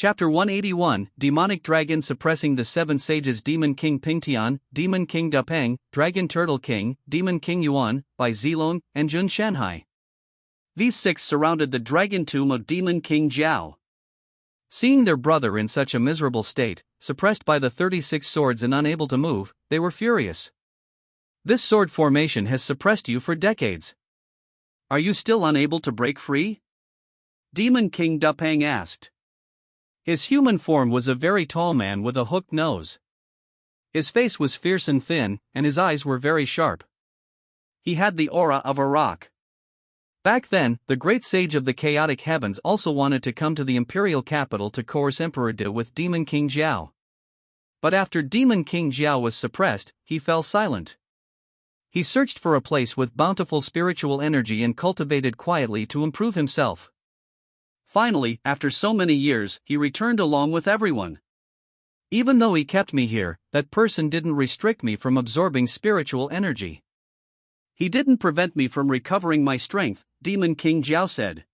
Chapter 181, Demonic Dragon Suppressing the Seven Sages. Demon King Pingtian, Demon King Dupeng, Dragon Turtle King, Demon King Yuan, by Zilong, and Jun Shanhai. These six surrounded the dragon tomb of Demon King Jiao. Seeing their brother in such a miserable state, suppressed by the 36 swords and unable to move, they were furious. This sword formation has suppressed you for decades. Are you still unable to break free? Demon King Dupeng asked. His human form was a very tall man with a hooked nose. His face was fierce and thin, and his eyes were very sharp. He had the aura of a rock. Back then, the great sage of the chaotic heavens also wanted to come to the imperial capital to coerce Emperor De with Demon King Jiao. But after Demon King Jiao was suppressed, he fell silent. He searched for a place with bountiful spiritual energy and cultivated quietly to improve himself. Finally, after so many years, he returned along with everyone. Even though he kept me here, that person didn't restrict me from absorbing spiritual energy. He didn't prevent me from recovering my strength, Demon King Jiao said.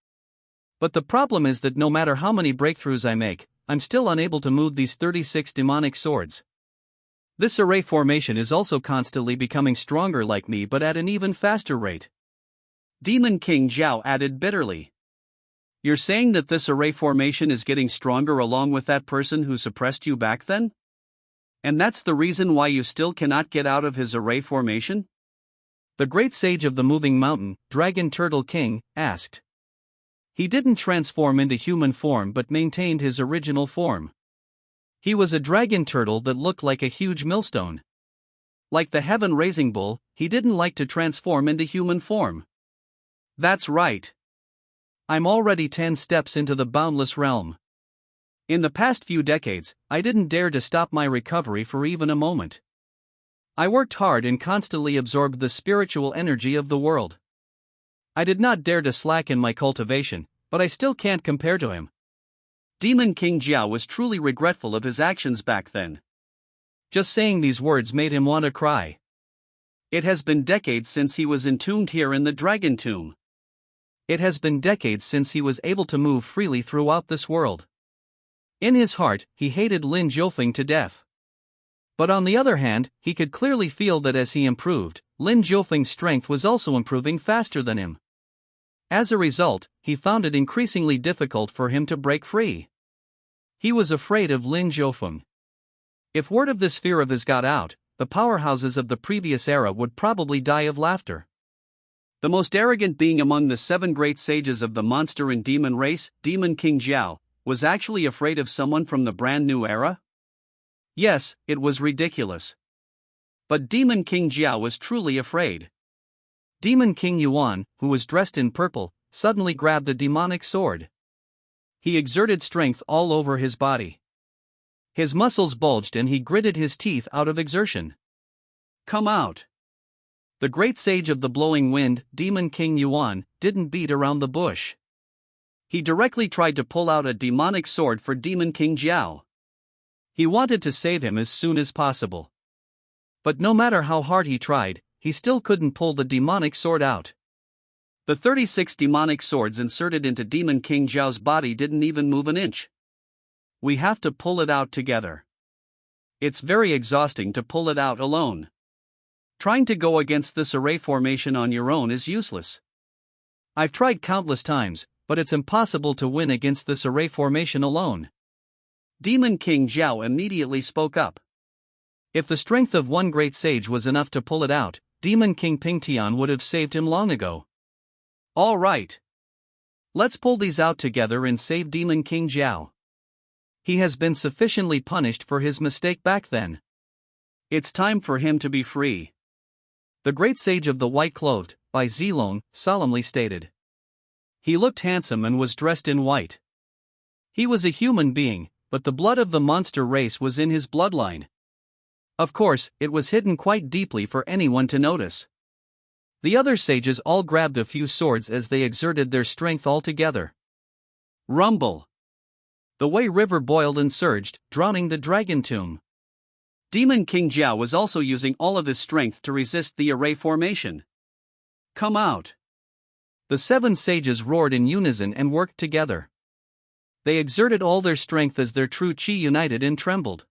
But the problem is that no matter how many breakthroughs I make, I'm still unable to move these 36 demonic swords. This array formation is also constantly becoming stronger like me, but at an even faster rate. Demon King Jiao added bitterly. You're saying that this array formation is getting stronger along with that person who suppressed you back then? And that's the reason why you still cannot get out of his array formation? The great sage of the moving mountain, Dragon Turtle King, asked. He didn't transform into human form but maintained his original form. He was a dragon turtle that looked like a huge millstone. Like the heaven-raising bull, he didn't like to transform into human form. That's right. I'm already 10 steps into the boundless realm. In the past few decades, I didn't dare to stop my recovery for even a moment. I worked hard and constantly absorbed the spiritual energy of the world. I did not dare to slacken my cultivation, but I still can't compare to him. Demon King Jiao was truly regretful of his actions back then. Just saying these words made him want to cry. It has been decades since he was entombed here in the Dragon Tomb. It has been decades since he was able to move freely throughout this world. In his heart, he hated Lin Jiufeng to death. But on the other hand, he could clearly feel that as he improved, Lin Jiufeng's strength was also improving faster than him. As a result, he found it increasingly difficult for him to break free. He was afraid of Lin Jiufeng. If word of this fear of his got out, the powerhouses of the previous era would probably die of laughter. The most arrogant being among the 7 great sages of the monster and demon race, Demon King Jiao, was actually afraid of someone from the brand new era? Yes, it was ridiculous. But Demon King Jiao was truly afraid. Demon King Yuan, who was dressed in purple, suddenly grabbed a demonic sword. He exerted strength all over his body. His muscles bulged and he gritted his teeth out of exertion. Come out! The great sage of the blowing wind, Demon King Yuan, didn't beat around the bush. He directly tried to pull out a demonic sword for Demon King Jiao. He wanted to save him as soon as possible. But no matter how hard he tried, he still couldn't pull the demonic sword out. The 36 demonic swords inserted into Demon King Jiao's body didn't even move an inch. We have to pull it out together. It's very exhausting to pull it out alone. Trying to go against this array formation on your own is useless. I've tried countless times, but it's impossible to win against this array formation alone. Demon King Jiao immediately spoke up. If the strength of one great sage was enough to pull it out, Demon King Pingtian would have saved him long ago. All right. Let's pull these out together and save Demon King Jiao. He has been sufficiently punished for his mistake back then. It's time for him to be free. The great sage of the white-clothed, by Zilong, solemnly stated. He looked handsome and was dressed in white. He was a human being, but the blood of the monster race was in his bloodline. Of course, it was hidden quite deeply for anyone to notice. The other sages all grabbed a few swords as they exerted their strength all together. Rumble! The Wei River boiled and surged, drowning the dragon tomb. Demon King Jiao was also using all of his strength to resist the array formation. Come out! The 7 sages roared in unison and worked together. They exerted all their strength as their true chi united and trembled.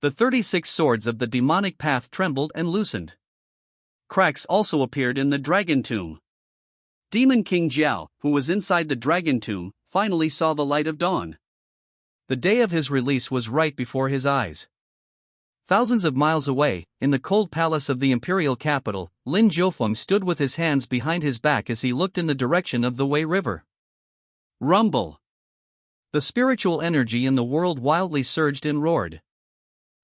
The 36 swords of the demonic path trembled and loosened. Cracks also appeared in the dragon tomb. Demon King Jiao, who was inside the dragon tomb, finally saw the light of dawn. The day of his release was right before his eyes. Thousands of miles away, in the cold palace of the imperial capital, Lin Jiufeng stood with his hands behind his back as he looked in the direction of the Wei River. Rumble! The spiritual energy in the world wildly surged and roared.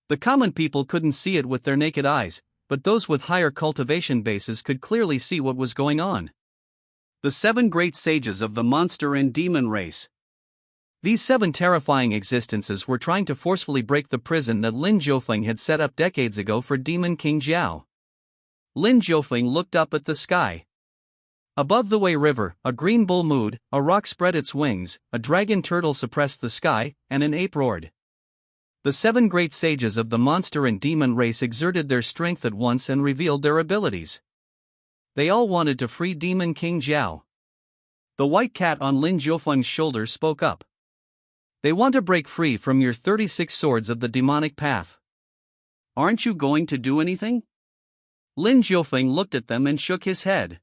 The common people couldn't see it with their naked eyes, but those with higher cultivation bases could clearly see what was going on. The 7 great sages of the monster and demon race. These 7 terrifying existences were trying to forcefully break the prison that Lin Jiufeng had set up decades ago for Demon King Jiao. Lin Jiufeng looked up at the sky. Above the Wei River, a green bull mooed, a rock spread its wings, a dragon turtle suppressed the sky, and an ape roared. The 7 great sages of the monster and demon race exerted their strength at once and revealed their abilities. They all wanted to free Demon King Jiao. The white cat on Lin Jiufeng's shoulder spoke up. They want to break free from your 36 swords of the demonic path. Aren't you going to do anything? Lin Jiufeng looked at them and shook his head.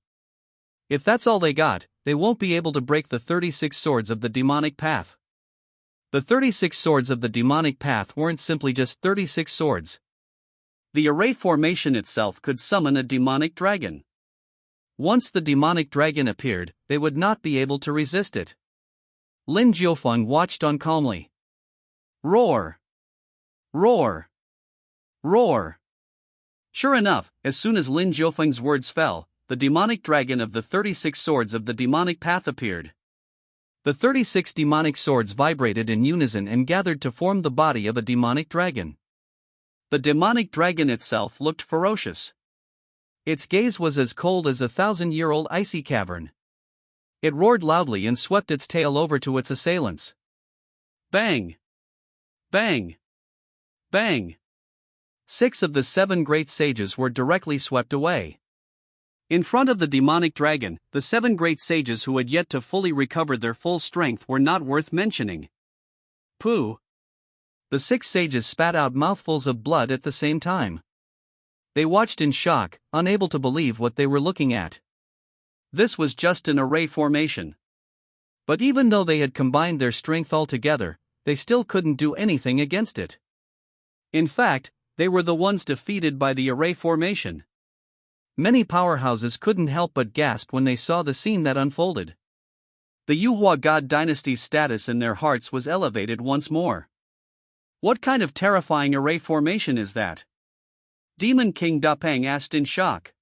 If that's all they got, they won't be able to break the 36 swords of the demonic path. The 36 swords of the demonic path weren't simply just 36 swords. The array formation itself could summon a demonic dragon. Once the demonic dragon appeared, they would not be able to resist it. Lin Jiufeng watched on calmly. Roar! Roar! Roar! Sure enough, as soon as Lin Jiufeng's words fell, the demonic dragon of the 36 swords of the demonic path appeared. The 36 demonic swords vibrated in unison and gathered to form the body of a demonic dragon. The demonic dragon itself looked ferocious. Its gaze was as cold as a 1,000-year-old icy cavern. It roared loudly and swept its tail over to its assailants. Bang! Bang! Bang! 6 of the 7 great sages were directly swept away. In front of the demonic dragon, the 7 great sages who had yet to fully recover their full strength were not worth mentioning. Pooh! The 6 sages spat out mouthfuls of blood at the same time. They watched in shock, unable to believe what they were looking at. This was just an array formation. But even though they had combined their strength all together, they still couldn't do anything against it. In fact, they were the ones defeated by the array formation. Many powerhouses couldn't help but gasp when they saw the scene that unfolded. The Xuanhuang God Dynasty's status in their hearts was elevated once more. What kind of terrifying array formation is that? Demon King Jiufeng asked in shock.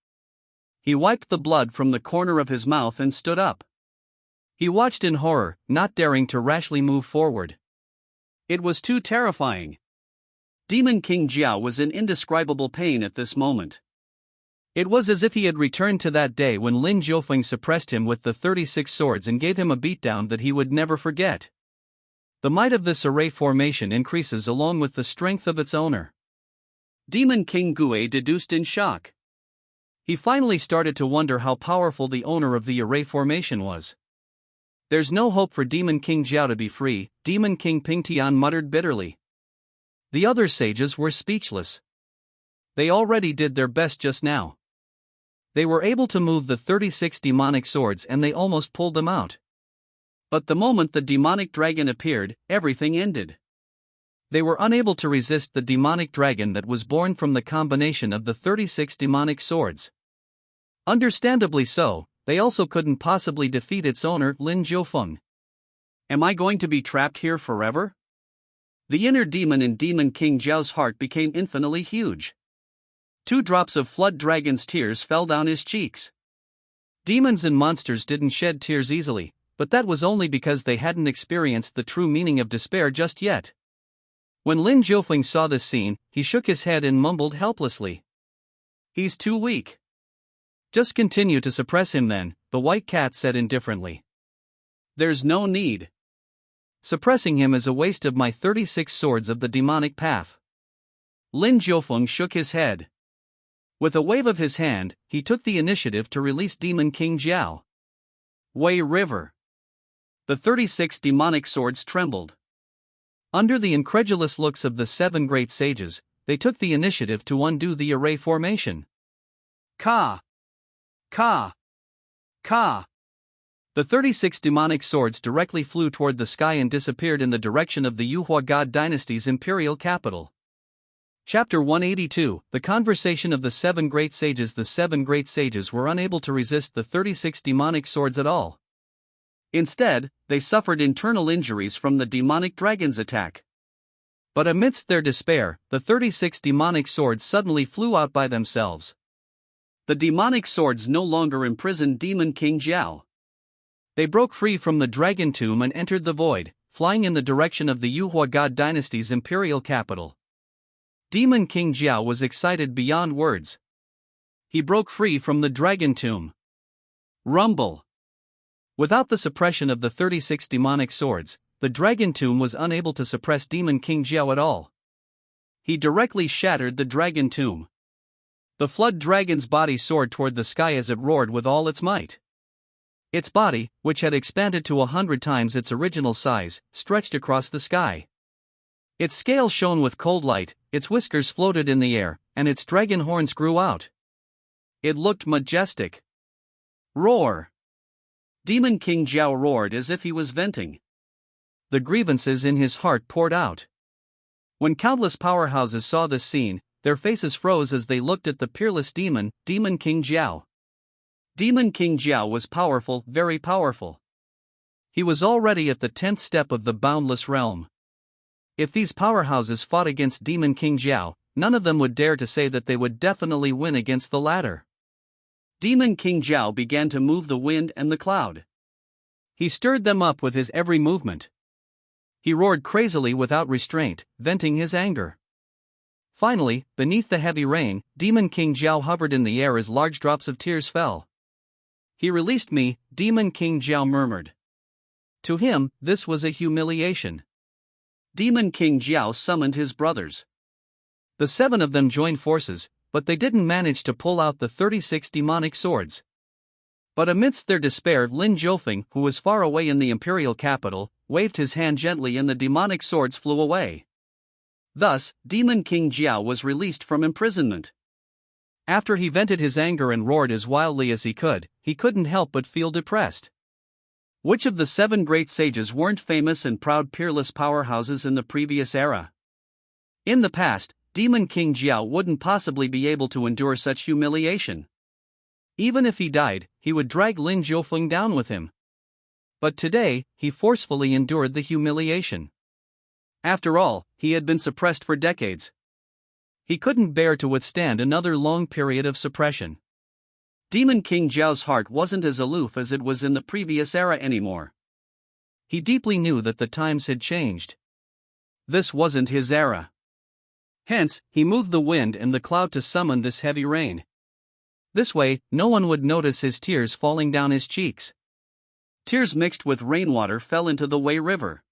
He wiped the blood from the corner of his mouth and stood up. He watched in horror, not daring to rashly move forward. It was too terrifying. Demon King Jiao was in indescribable pain at this moment. It was as if he had returned to that day when Lin Jiufeng suppressed him with the 36 swords and gave him a beatdown that he would never forget. The might of this array formation increases along with the strength of its owner. Demon King Gue deduced in shock. He finally started to wonder how powerful the owner of the array formation was. There's no hope for Demon King Jiao to be free, Demon King Pingtian muttered bitterly. The other sages were speechless. They already did their best just now. They were able to move the 36 demonic swords and they almost pulled them out. But the moment the demonic dragon appeared, everything ended. They were unable to resist the demonic dragon that was born from the combination of the 36 demonic swords. Understandably so, they also couldn't possibly defeat its owner, Lin Jiufeng. Am I going to be trapped here forever? The inner demon in Demon King Jiao's heart became infinitely huge. 2 drops of flood dragon's tears fell down his cheeks. Demons and monsters didn't shed tears easily, but that was only because they hadn't experienced the true meaning of despair just yet. When Lin Jiufeng saw this scene, he shook his head and mumbled helplessly. He's too weak. Just continue to suppress him then, the white cat said indifferently. There's no need. Suppressing him is a waste of my 36 swords of the demonic path. Lin Jiufeng shook his head. With a wave of his hand, he took the initiative to release Demon King Jiao. Wei River. The 36 demonic swords trembled. Under the incredulous looks of the 7 great sages, they took the initiative to undo the array formation. Ka! Ka! Ka! The 36 demonic swords directly flew toward the sky and disappeared in the direction of the Xuanhuang God Dynasty's imperial capital. Chapter 182, The Conversation of the 7 Great Sages. The 7 great sages were unable to resist the 36 demonic swords at all. Instead, they suffered internal injuries from the demonic dragon's attack. But amidst their despair, the 36 demonic swords suddenly flew out by themselves. The demonic swords no longer imprisoned Demon King Jiao. They broke free from the dragon tomb and entered the void, flying in the direction of the Xuanhuang God Dynasty's imperial capital. Demon King Jiao was excited beyond words. He broke free from the dragon tomb. Rumble! Without the suppression of the 36 demonic swords, the dragon tomb was unable to suppress Demon King Jiao at all. He directly shattered the dragon tomb. The flood dragon's body soared toward the sky as it roared with all its might. Its body, which had expanded to 100 times its original size, stretched across the sky. Its scales shone with cold light, its whiskers floated in the air, and its dragon horns grew out. It looked majestic. Roar! Demon King Jiao roared as if he was venting. The grievances in his heart poured out. When countless powerhouses saw this scene, their faces froze as they looked at the peerless demon, Demon King Jiao. Demon King Jiao was powerful, very powerful. He was already at the 10th step of the boundless realm. If these powerhouses fought against Demon King Jiao, none of them would dare to say that they would definitely win against the latter. Demon King Jiao began to move the wind and the cloud. He stirred them up with his every movement. He roared crazily without restraint, venting his anger. Finally, beneath the heavy rain, Demon King Jiao hovered in the air as large drops of tears fell. He released me, Demon King Jiao murmured. To him, this was a humiliation. Demon King Jiao summoned his brothers. The 7 of them joined forces, but they didn't manage to pull out the 36 demonic swords. But amidst their despair, Lin Jiufeng, who was far away in the imperial capital, waved his hand gently and the demonic swords flew away. Thus, Demon King Jiao was released from imprisonment. After he vented his anger and roared as wildly as he couldn't help but feel depressed. Which of the 7 great sages weren't famous and proud peerless powerhouses in the previous era? In the past, Demon King Jiao wouldn't possibly be able to endure such humiliation. Even if he died, he would drag Lin Jiufeng down with him. But today, he forcefully endured the humiliation. After all, he had been suppressed for decades. He couldn't bear to withstand another long period of suppression. Demon King Jiao's heart wasn't as aloof as it was in the previous era anymore. He deeply knew that the times had changed. This wasn't his era. Hence, he moved the wind and the cloud to summon this heavy rain. This way, no one would notice his tears falling down his cheeks. Tears mixed with rainwater fell into the Wei River.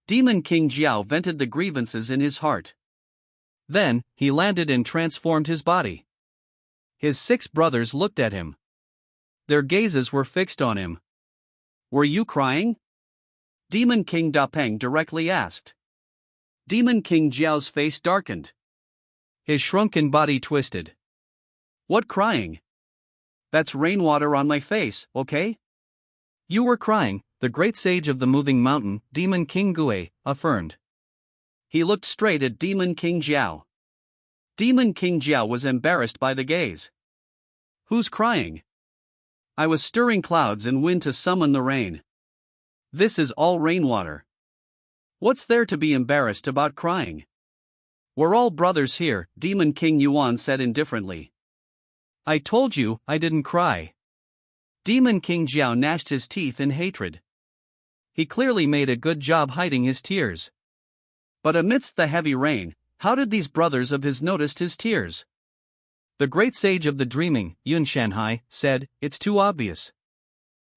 Demon King Jiao vented the grievances in his heart. Then, he landed and transformed his body. His 6 brothers looked at him. Their gazes were fixed on him. Were you crying? Demon King Dapeng directly asked. Demon King Jiao's face darkened. His shrunken body twisted. What crying? That's rainwater on my face, okay? You were crying, the great sage of the moving mountain, Demon King Gui, affirmed. He looked straight at Demon King Jiao. Demon King Jiao was embarrassed by the gaze. Who's crying? I was stirring clouds and wind to summon the rain. This is all rainwater. What's there to be embarrassed about crying? We're all brothers here, Demon King Yuan said indifferently. I told you, I didn't cry. Demon King Jiao gnashed his teeth in hatred. He clearly made a good job hiding his tears. But amidst the heavy rain, how did these brothers of his notice his tears? The great sage of the dreaming, Xuanhuang, said, It's too obvious.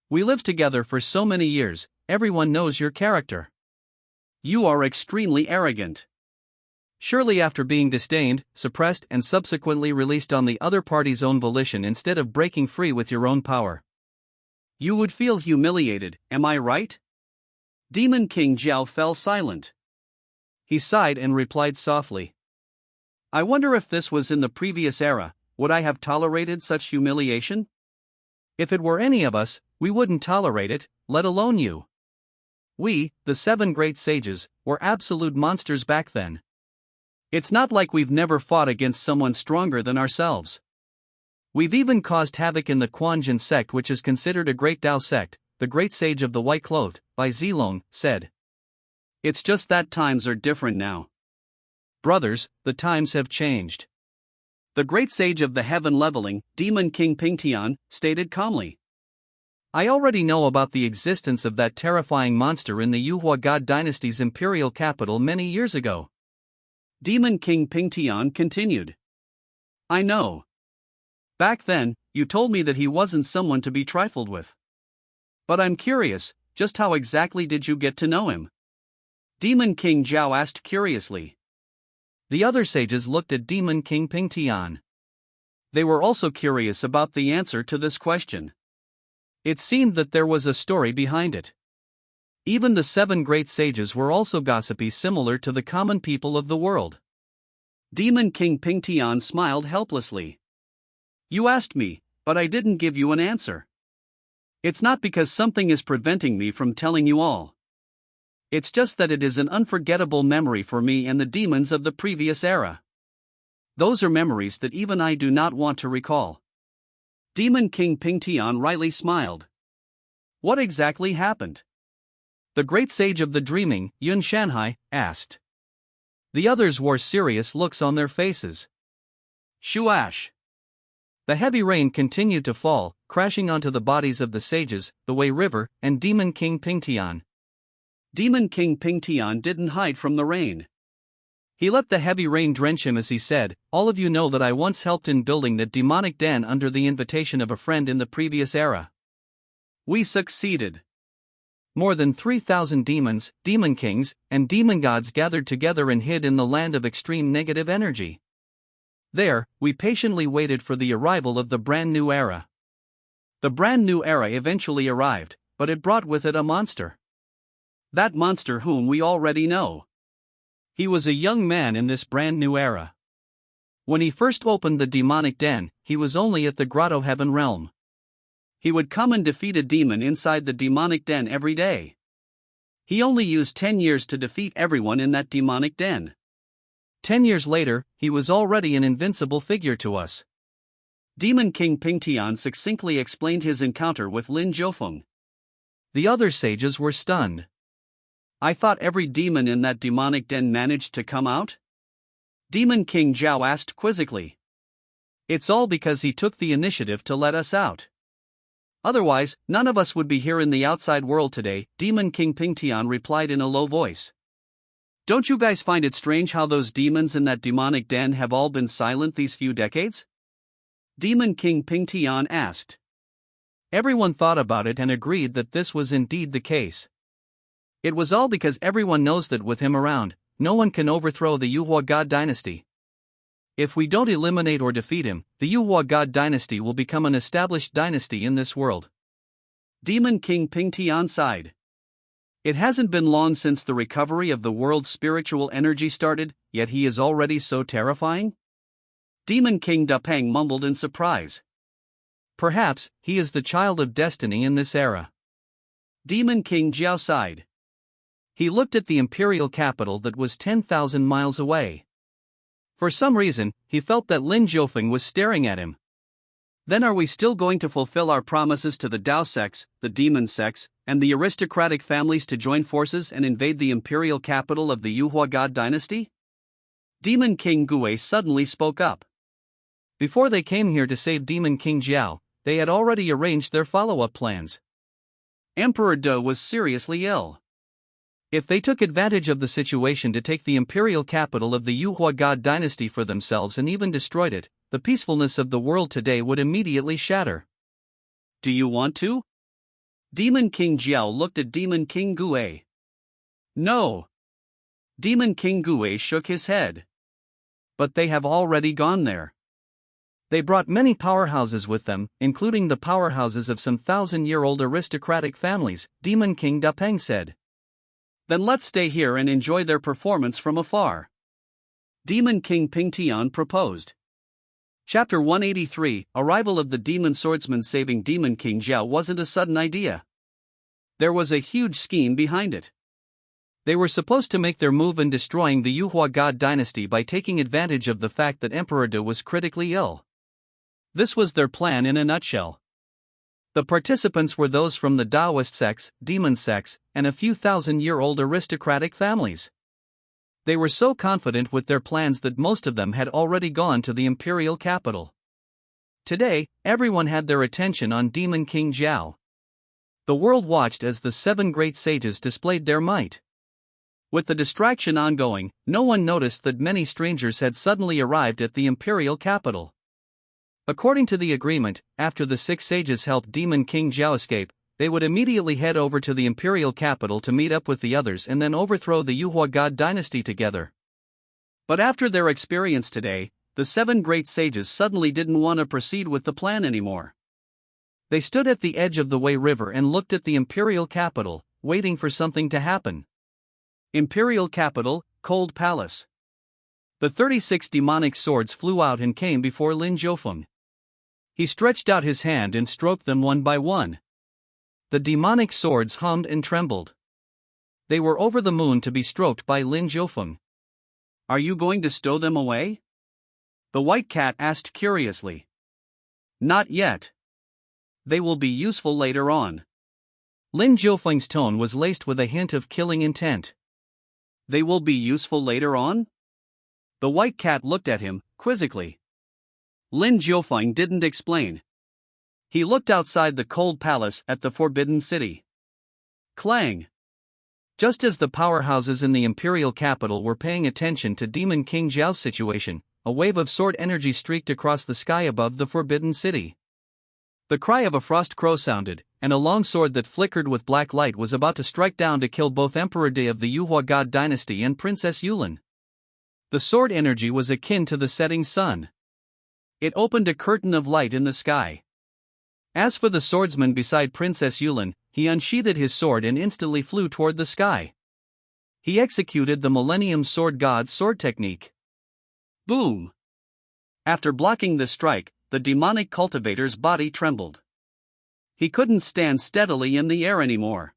We lived together for so many years, everyone knows your character. You are extremely arrogant. Surely after being disdained, suppressed and subsequently released on the other party's own volition instead of breaking free with your own power, you would feel humiliated, am I right? Demon King Jiao fell silent. He sighed and replied softly. I wonder if this was in the previous era, would I have tolerated such humiliation? If it were any of us, we wouldn't tolerate it, let alone you. We, the 7 great sages, were absolute monsters back then. It's not like we've never fought against someone stronger than ourselves. We've even caused havoc in the Quanjin sect, which is considered a great Dao sect, the great sage of the white clothed, by Zilong, said. It's just that times are different now. Brothers, the times have changed. The great sage of the heaven leveling, Demon King Pingtian, stated calmly. I already know about the existence of that terrifying monster in the Yuhua God Dynasty's imperial capital many years ago. Demon King Pingtian continued. I know. Back then, you told me that he wasn't someone to be trifled with. But I'm curious, just how exactly did you get to know him? Demon King Jiao asked curiously. The other sages looked at Demon King Pingtian. They were also curious about the answer to this question. It seemed that there was a story behind it. Even the 7 great sages were also gossipy, similar to the common people of the world. Demon King Pingtian smiled helplessly. You asked me, but I didn't give you an answer. It's not because something is preventing me from telling you all. It's just that it is an unforgettable memory for me and the demons of the previous era. Those are memories that even I do not want to recall. Demon King Pingtian wryly smiled. What exactly happened? The great sage of the dreaming, Xuanhuang, asked. The others wore serious looks on their faces. Shuash. The heavy rain continued to fall, crashing onto the bodies of the sages, the Wei River, and Demon King Pingtian. Demon King Pingtian didn't hide from the rain. He let the heavy rain drench him as he said, all of you know that I once helped in building that demonic den under the invitation of a friend in the previous era. We succeeded. More than 3,000 demons, demon kings, and demon gods gathered together and hid in the land of extreme negative energy. There, we patiently waited for the arrival of the brand new era. The brand new era eventually arrived, but it brought with it a monster. That monster whom we already know. He was a young man in this brand new era. When he first opened the demonic den, he was only at the Grotto Heaven realm. He would come and defeat a demon inside the demonic den every day. He only used 10 years to defeat everyone in that demonic den. 10 years later, he was already an invincible figure to us. Demon King Pingtian succinctly explained his encounter with Lin Jiufeng. The other sages were stunned. I thought every demon in that demonic den managed to come out? Demon King Jiao asked quizzically. It's all because he took the initiative to let us out. Otherwise, none of us would be here in the outside world today, Demon King Pingtian replied in a low voice. Don't you guys find it strange how those demons in that demonic den have all been silent these few decades? Demon King Pingtian asked. Everyone thought about it and agreed that this was indeed the case. It was all because everyone knows that with him around, no one can overthrow the Yuhua God Dynasty. If we don't eliminate or defeat him, the Yuhua God Dynasty will become an established dynasty in this world. Demon King Pingtian sighed. It hasn't been long since the recovery of the world's spiritual energy started, yet he is already so terrifying? Demon King Dupeng mumbled in surprise. Perhaps, he is the child of destiny in this era. Demon King Jiao sighed. He looked at the imperial capital that was 10,000 miles away. For some reason, he felt that Lin Jiufeng was staring at him. Then are we still going to fulfill our promises to the Dao sects, the demon sects, and the aristocratic families to join forces and invade the imperial capital of the Yuhua God Dynasty? Demon King Gui suddenly spoke up. Before they came here to save Demon King Jiao, they had already arranged their follow-up plans. Emperor De was seriously ill. If they took advantage of the situation to take the imperial capital of the Yuhua God Dynasty for themselves and even destroyed it, the peacefulness of the world today would immediately shatter. Do you want to? Demon King Jiao looked at Demon King Gui. No. Demon King Gui shook his head. But they have already gone there. They brought many powerhouses with them, including the powerhouses of some 1,000-year-old aristocratic families, Demon King Dupeng said. Then let's stay here and enjoy their performance from afar. Demon King Ping Tian proposed. Chapter 183, Arrival of the Demon Swordsman. Saving Demon King Jiao wasn't a sudden idea. There was a huge scheme behind it. They were supposed to make their move in destroying the Unrivalled God Dynasty by taking advantage of the fact that Emperor De was critically ill. This was their plan in a nutshell. The participants were those from the Taoist sects, demon sects, and a few thousand-year-old aristocratic families. They were so confident with their plans that most of them had already gone to the imperial capital. Today, everyone had their attention on Demon King Jiao. The world watched as the 7 great sages displayed their might. With the distraction ongoing, no one noticed that many strangers had suddenly arrived at the imperial capital. According to the agreement, after the 6 sages helped Demon King Jiao escape, they would immediately head over to the imperial capital to meet up with the others and then overthrow the Unrivalled God Dynasty together. But after their experience today, the 7 great sages suddenly didn't want to proceed with the plan anymore. They stood at the edge of the Wei River and looked at the imperial capital, waiting for something to happen. Imperial capital, Cold Palace. The 36 demonic swords flew out and came before Lin Jiufeng. He stretched out his hand and stroked them one by one. The demonic swords hummed and trembled. They were over the moon to be stroked by Lin Jiufeng. "Are you going to stow them away?" the white cat asked curiously. "Not yet. They will be useful later on." Lin Jiufeng's tone was laced with a hint of killing intent. "They will be useful later on?" The white cat looked at him, quizzically. Lin Jiufeng didn't explain. He looked outside the cold palace at the Forbidden City. Clang! Just as the powerhouses in the imperial capital were paying attention to Demon King Jiao's situation, a wave of sword energy streaked across the sky above the Forbidden City. The cry of a frost crow sounded, and a long sword that flickered with black light was about to strike down to kill both Emperor De of the Unrivalled God Dynasty and Princess Yulin. The sword energy was akin to the setting sun. It opened a curtain of light in the sky. As for the swordsman beside Princess Yulin, he unsheathed his sword and instantly flew toward the sky. He executed the Millennium Sword God's sword technique. Boom! After blocking the strike, the demonic cultivator's body trembled. He couldn't stand steadily in the air anymore.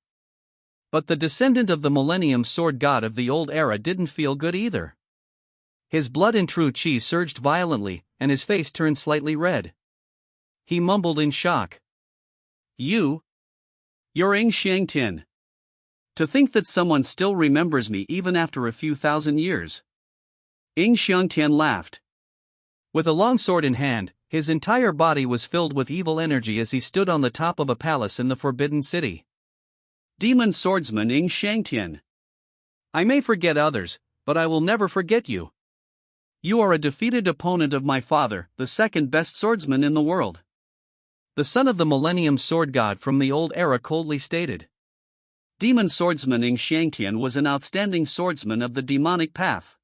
But the descendant of the Millennium Sword God of the old era didn't feel good either. His blood and true chi surged violently, and his face turned slightly red. He mumbled in shock. You're Ying Xiangtian. To think that someone still remembers me even after a few thousand years." Ying Xiangtian laughed. With a long sword in hand, his entire body was filled with evil energy as he stood on the top of a palace in the Forbidden City. "Demon swordsman Ying Xiangtian. I may forget others, but I will never forget you. You are a defeated opponent of my father, the second best swordsman in the world." The son of the Millennium Sword God from the old era coldly stated. Demon swordsman Ying Xiangtian was an outstanding swordsman of the demonic path.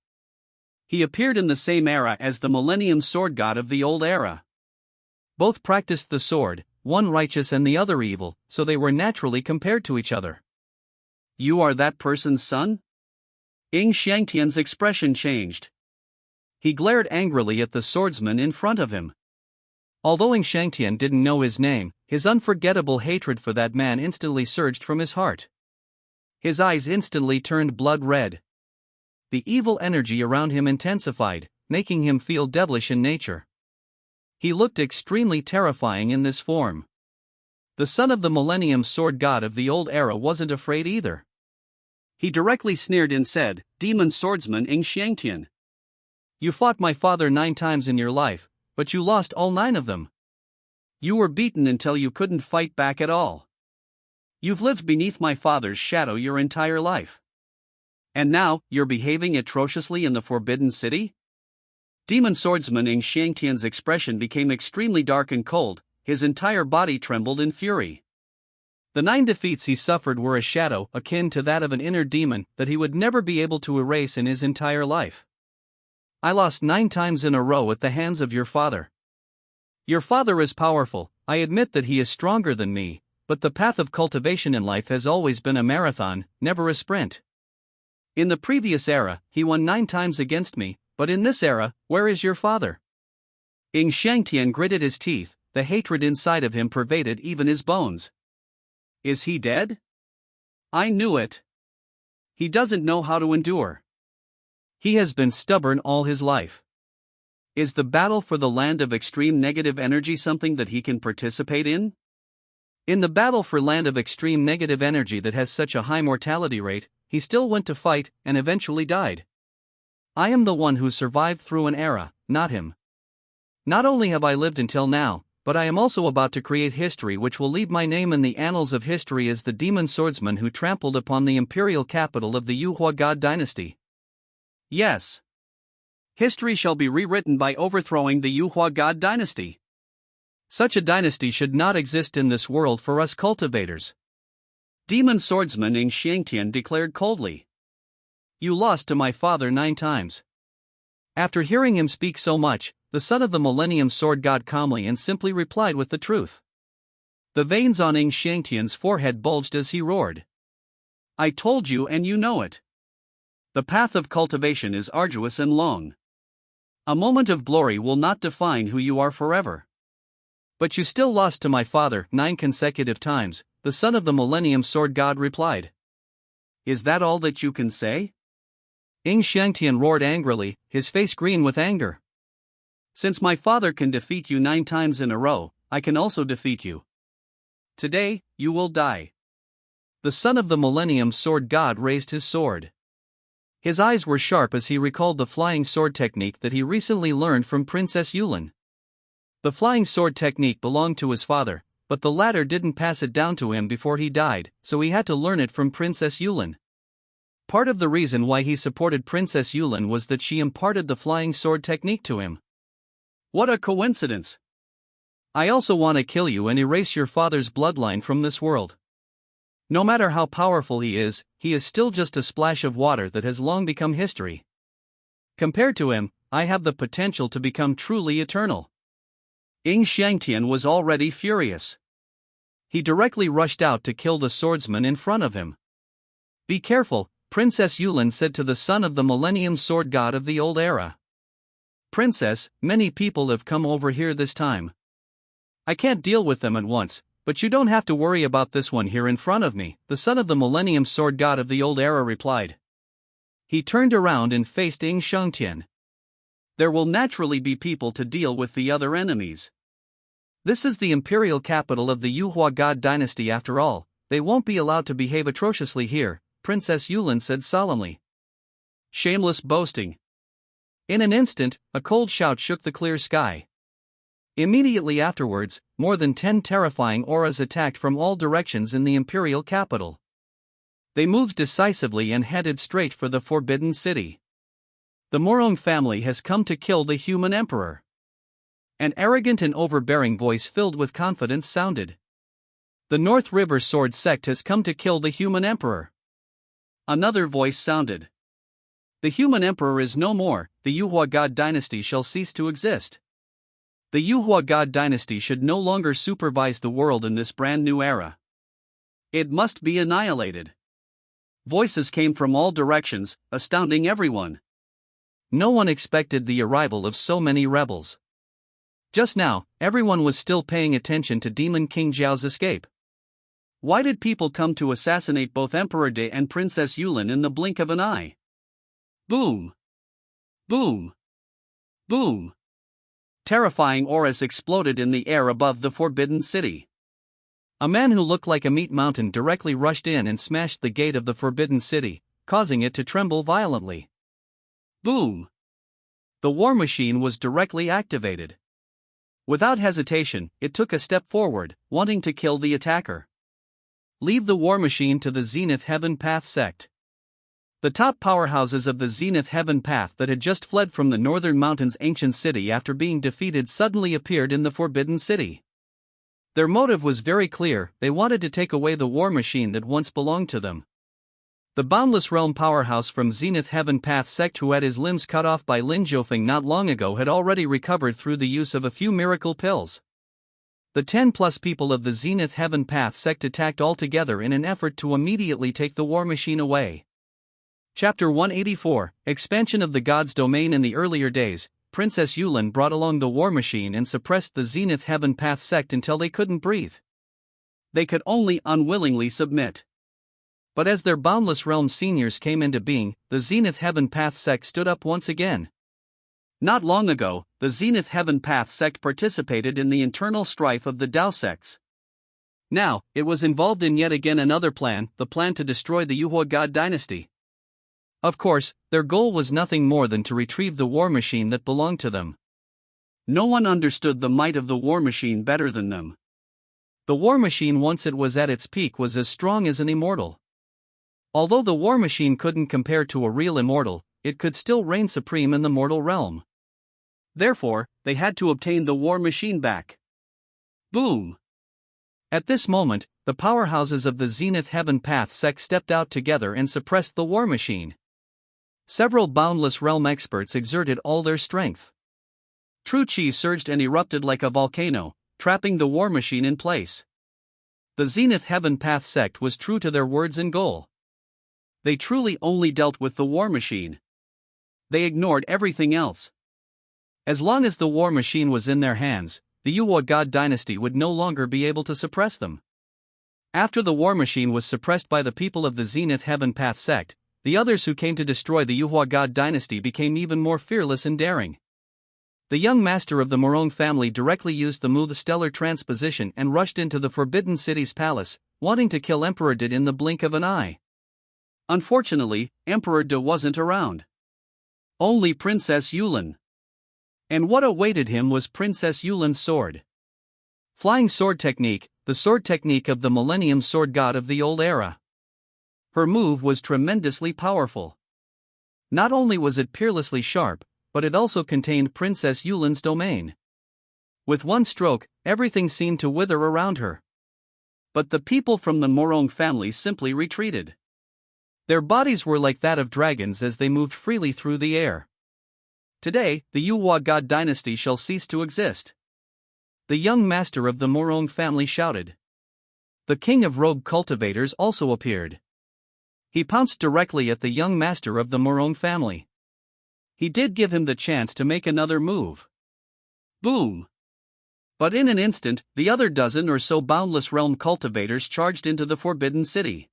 He appeared in the same era as the Millennium Sword God of the old era. Both practiced the sword, one righteous and the other evil, so they were naturally compared to each other. "You are that person's son?" Ying Xiangtian's expression changed. He glared angrily at the swordsman in front of him. Although Ying Xiangtian didn't know his name, his unforgettable hatred for that man instantly surged from his heart. His eyes instantly turned blood red. The evil energy around him intensified, making him feel devilish in nature. He looked extremely terrifying in this form. The son of the Millennium Sword God of the old era wasn't afraid either. He directly sneered and said, "Demon swordsman Ying Xiangtian. You fought my father 9 times in your life, but you lost all 9 of them. You were beaten until you couldn't fight back at all. You've lived beneath my father's shadow your entire life. And now, you're behaving atrociously in the Forbidden City?" Demon swordsman Ying Xiangtian's expression became extremely dark and cold, his entire body trembled in fury. The 9 defeats he suffered were a shadow akin to that of an inner demon that he would never be able to erase in his entire life. "I lost 9 times in a row at the hands of your father. Your father is powerful, I admit that he is stronger than me, but the path of cultivation in life has always been a marathon, never a sprint. In the previous era, he won 9 times against me, but in this era, where is your father? Ing Shangtian gritted his teeth, the hatred inside of him pervaded even his bones. Is he dead? I knew it. He doesn't know how to endure. He has been stubborn all his life. Is the battle for the land of extreme negative energy something that he can participate in? In the battle for land of extreme negative energy that has such a high mortality rate, he still went to fight and eventually died. I am the one who survived through an era, not him. Not only have I lived until now, but I am also about to create history which will leave my name in the annals of history as the demon swordsman who trampled upon the imperial capital of the Xuanhuang God Dynasty. Yes. History shall be rewritten by overthrowing the Xuanhuang God Dynasty. Such a dynasty should not exist in this world for us cultivators. Demon swordsman Ing Shangtian declared coldly. You lost to my father 9 times. After hearing him speak so much, the son of the Millennium Sword God calmly and simply replied with the truth. The veins on Ing Shangtian's forehead bulged as he roared. I told you and you know it. The path of cultivation is arduous and long. A moment of glory will not define who you are forever. But you still lost to my father 9 consecutive times, the son of the Millennium Sword God replied. Is that all that you can say? Ing Shangtian roared angrily, his face green with anger. Since my father can defeat you 9 times in a row, I can also defeat you. Today, you will die. The son of the Millennium Sword God raised his sword. His eyes were sharp as he recalled the flying sword technique that he recently learned from Princess Yulin. The flying sword technique belonged to his father, but the latter didn't pass it down to him before he died, so he had to learn it from Princess Yulin. Part of the reason why he supported Princess Yulin was that she imparted the flying sword technique to him. What a coincidence! I also want to kill you and erase your father's bloodline from this world. No matter how powerful he is still just a splash of water that has long become history. Compared to him, I have the potential to become truly eternal. Ing Shangtian was already furious. He directly rushed out to kill the swordsman in front of him. Be careful, Princess Yulin said to the son of the Millennium Sword God of the old era. Princess, many people have come over here this time. I can't deal with them at once, but you don't have to worry about this one here in front of me, the son of the Millennium Sword God of the old era replied. He turned around and faced Ing Shangtian. There will naturally be people to deal with the other enemies. This is the imperial capital of the Xuanhuang God Dynasty after all, they won't be allowed to behave atrociously here, Princess Yulin said solemnly. Shameless boasting. In an instant, a cold shout shook the clear sky. Immediately afterwards, more than 10 terrifying auras attacked from all directions in the imperial capital. They moved decisively and headed straight for the Forbidden City. The Morong family has come to kill the human emperor. An arrogant and overbearing voice filled with confidence sounded. The North River Sword sect has come to kill the human emperor. Another voice sounded. The human emperor is no more, the Xuanhuang God Dynasty shall cease to exist. The Xuanhuang God Dynasty should no longer supervise the world in this brand new era. It must be annihilated. Voices came from all directions, astounding everyone. No one expected the arrival of so many rebels. Just now, everyone was still paying attention to Demon King Zhao's escape. Why did people come to assassinate both Emperor De and Princess Yulin in the blink of an eye? Boom! Boom! Boom! Terrifying auras exploded in the air above the Forbidden City. A man who looked like a meat mountain directly rushed in and smashed the gate of the Forbidden City, causing it to tremble violently. Boom! The war machine was directly activated. Without hesitation, it took a step forward, wanting to kill the attacker. Leave the war machine to the Zenith Heaven Path sect. The top powerhouses of the Zenith Heaven Path that had just fled from the Northern Mountains' ancient city after being defeated suddenly appeared in the Forbidden City. Their motive was very clear, they wanted to take away the war machine that once belonged to them. The Boundless Realm powerhouse from Zenith Heaven Path sect who had his limbs cut off by Lin Jiufeng not long ago had already recovered through the use of a few miracle pills. The 10+ people of the Zenith Heaven Path sect attacked all together in an effort to immediately take the war machine away. Chapter 184, Expansion of the God's Domain. In the earlier days, Princess Yulin brought along the war machine and suppressed the Zenith Heaven Path sect until they couldn't breathe. They could only unwillingly submit. But as their Boundless Realm seniors came into being, the Zenith Heaven Path sect stood up once again. Not long ago, the Zenith Heaven Path sect participated in the internal strife of the Dao sects. Now, it was involved in yet again another plan, the plan to destroy the Unrivalled God Dynasty. Of course, their goal was nothing more than to retrieve the war machine that belonged to them. No one understood the might of the war machine better than them. The war machine, once it was at its peak, was as strong as an immortal. Although the war machine couldn't compare to a real immortal, it could still reign supreme in the mortal realm. Therefore, they had to obtain the war machine back. Boom! At this moment, the powerhouses of the Zenith Heaven Path sect stepped out together and suppressed the war machine. Several Boundless Realm experts exerted all their strength. True Qi surged and erupted like a volcano, trapping the war machine in place. The Zenith Heaven Path sect was true to their words and goal. They truly only dealt with the war machine. They ignored everything else. As long as the war machine was in their hands, the Unrivalled God Dynasty would no longer be able to suppress them. After the war machine was suppressed by the people of the Zenith Heaven Path sect, the others who came to destroy the Unrivalled God Dynasty became even more fearless and daring. The young master of the Morong family directly used the move Stellar Transposition and rushed into the Forbidden City's palace, wanting to kill Emperor De in the blink of an eye. Unfortunately, Emperor De wasn't around. Only Princess Yulin. And what awaited him was Princess Yulin's sword. Flying sword technique, the sword technique of the Millennium Sword God of the old era. Her move was tremendously powerful. Not only was it peerlessly sharp, but it also contained Princess Yulin's domain. With one stroke, everything seemed to wither around her. But the people from the Morong family simply retreated. Their bodies were like that of dragons as they moved freely through the air. Today, the Unrivalled God Dynasty shall cease to exist. The young master of the Morong family shouted. The king of rogue cultivators also appeared. He pounced directly at the young master of the Morong family. He did give him the chance to make another move. Boom! But in an instant, the other dozen or so Boundless Realm cultivators charged into the Forbidden City.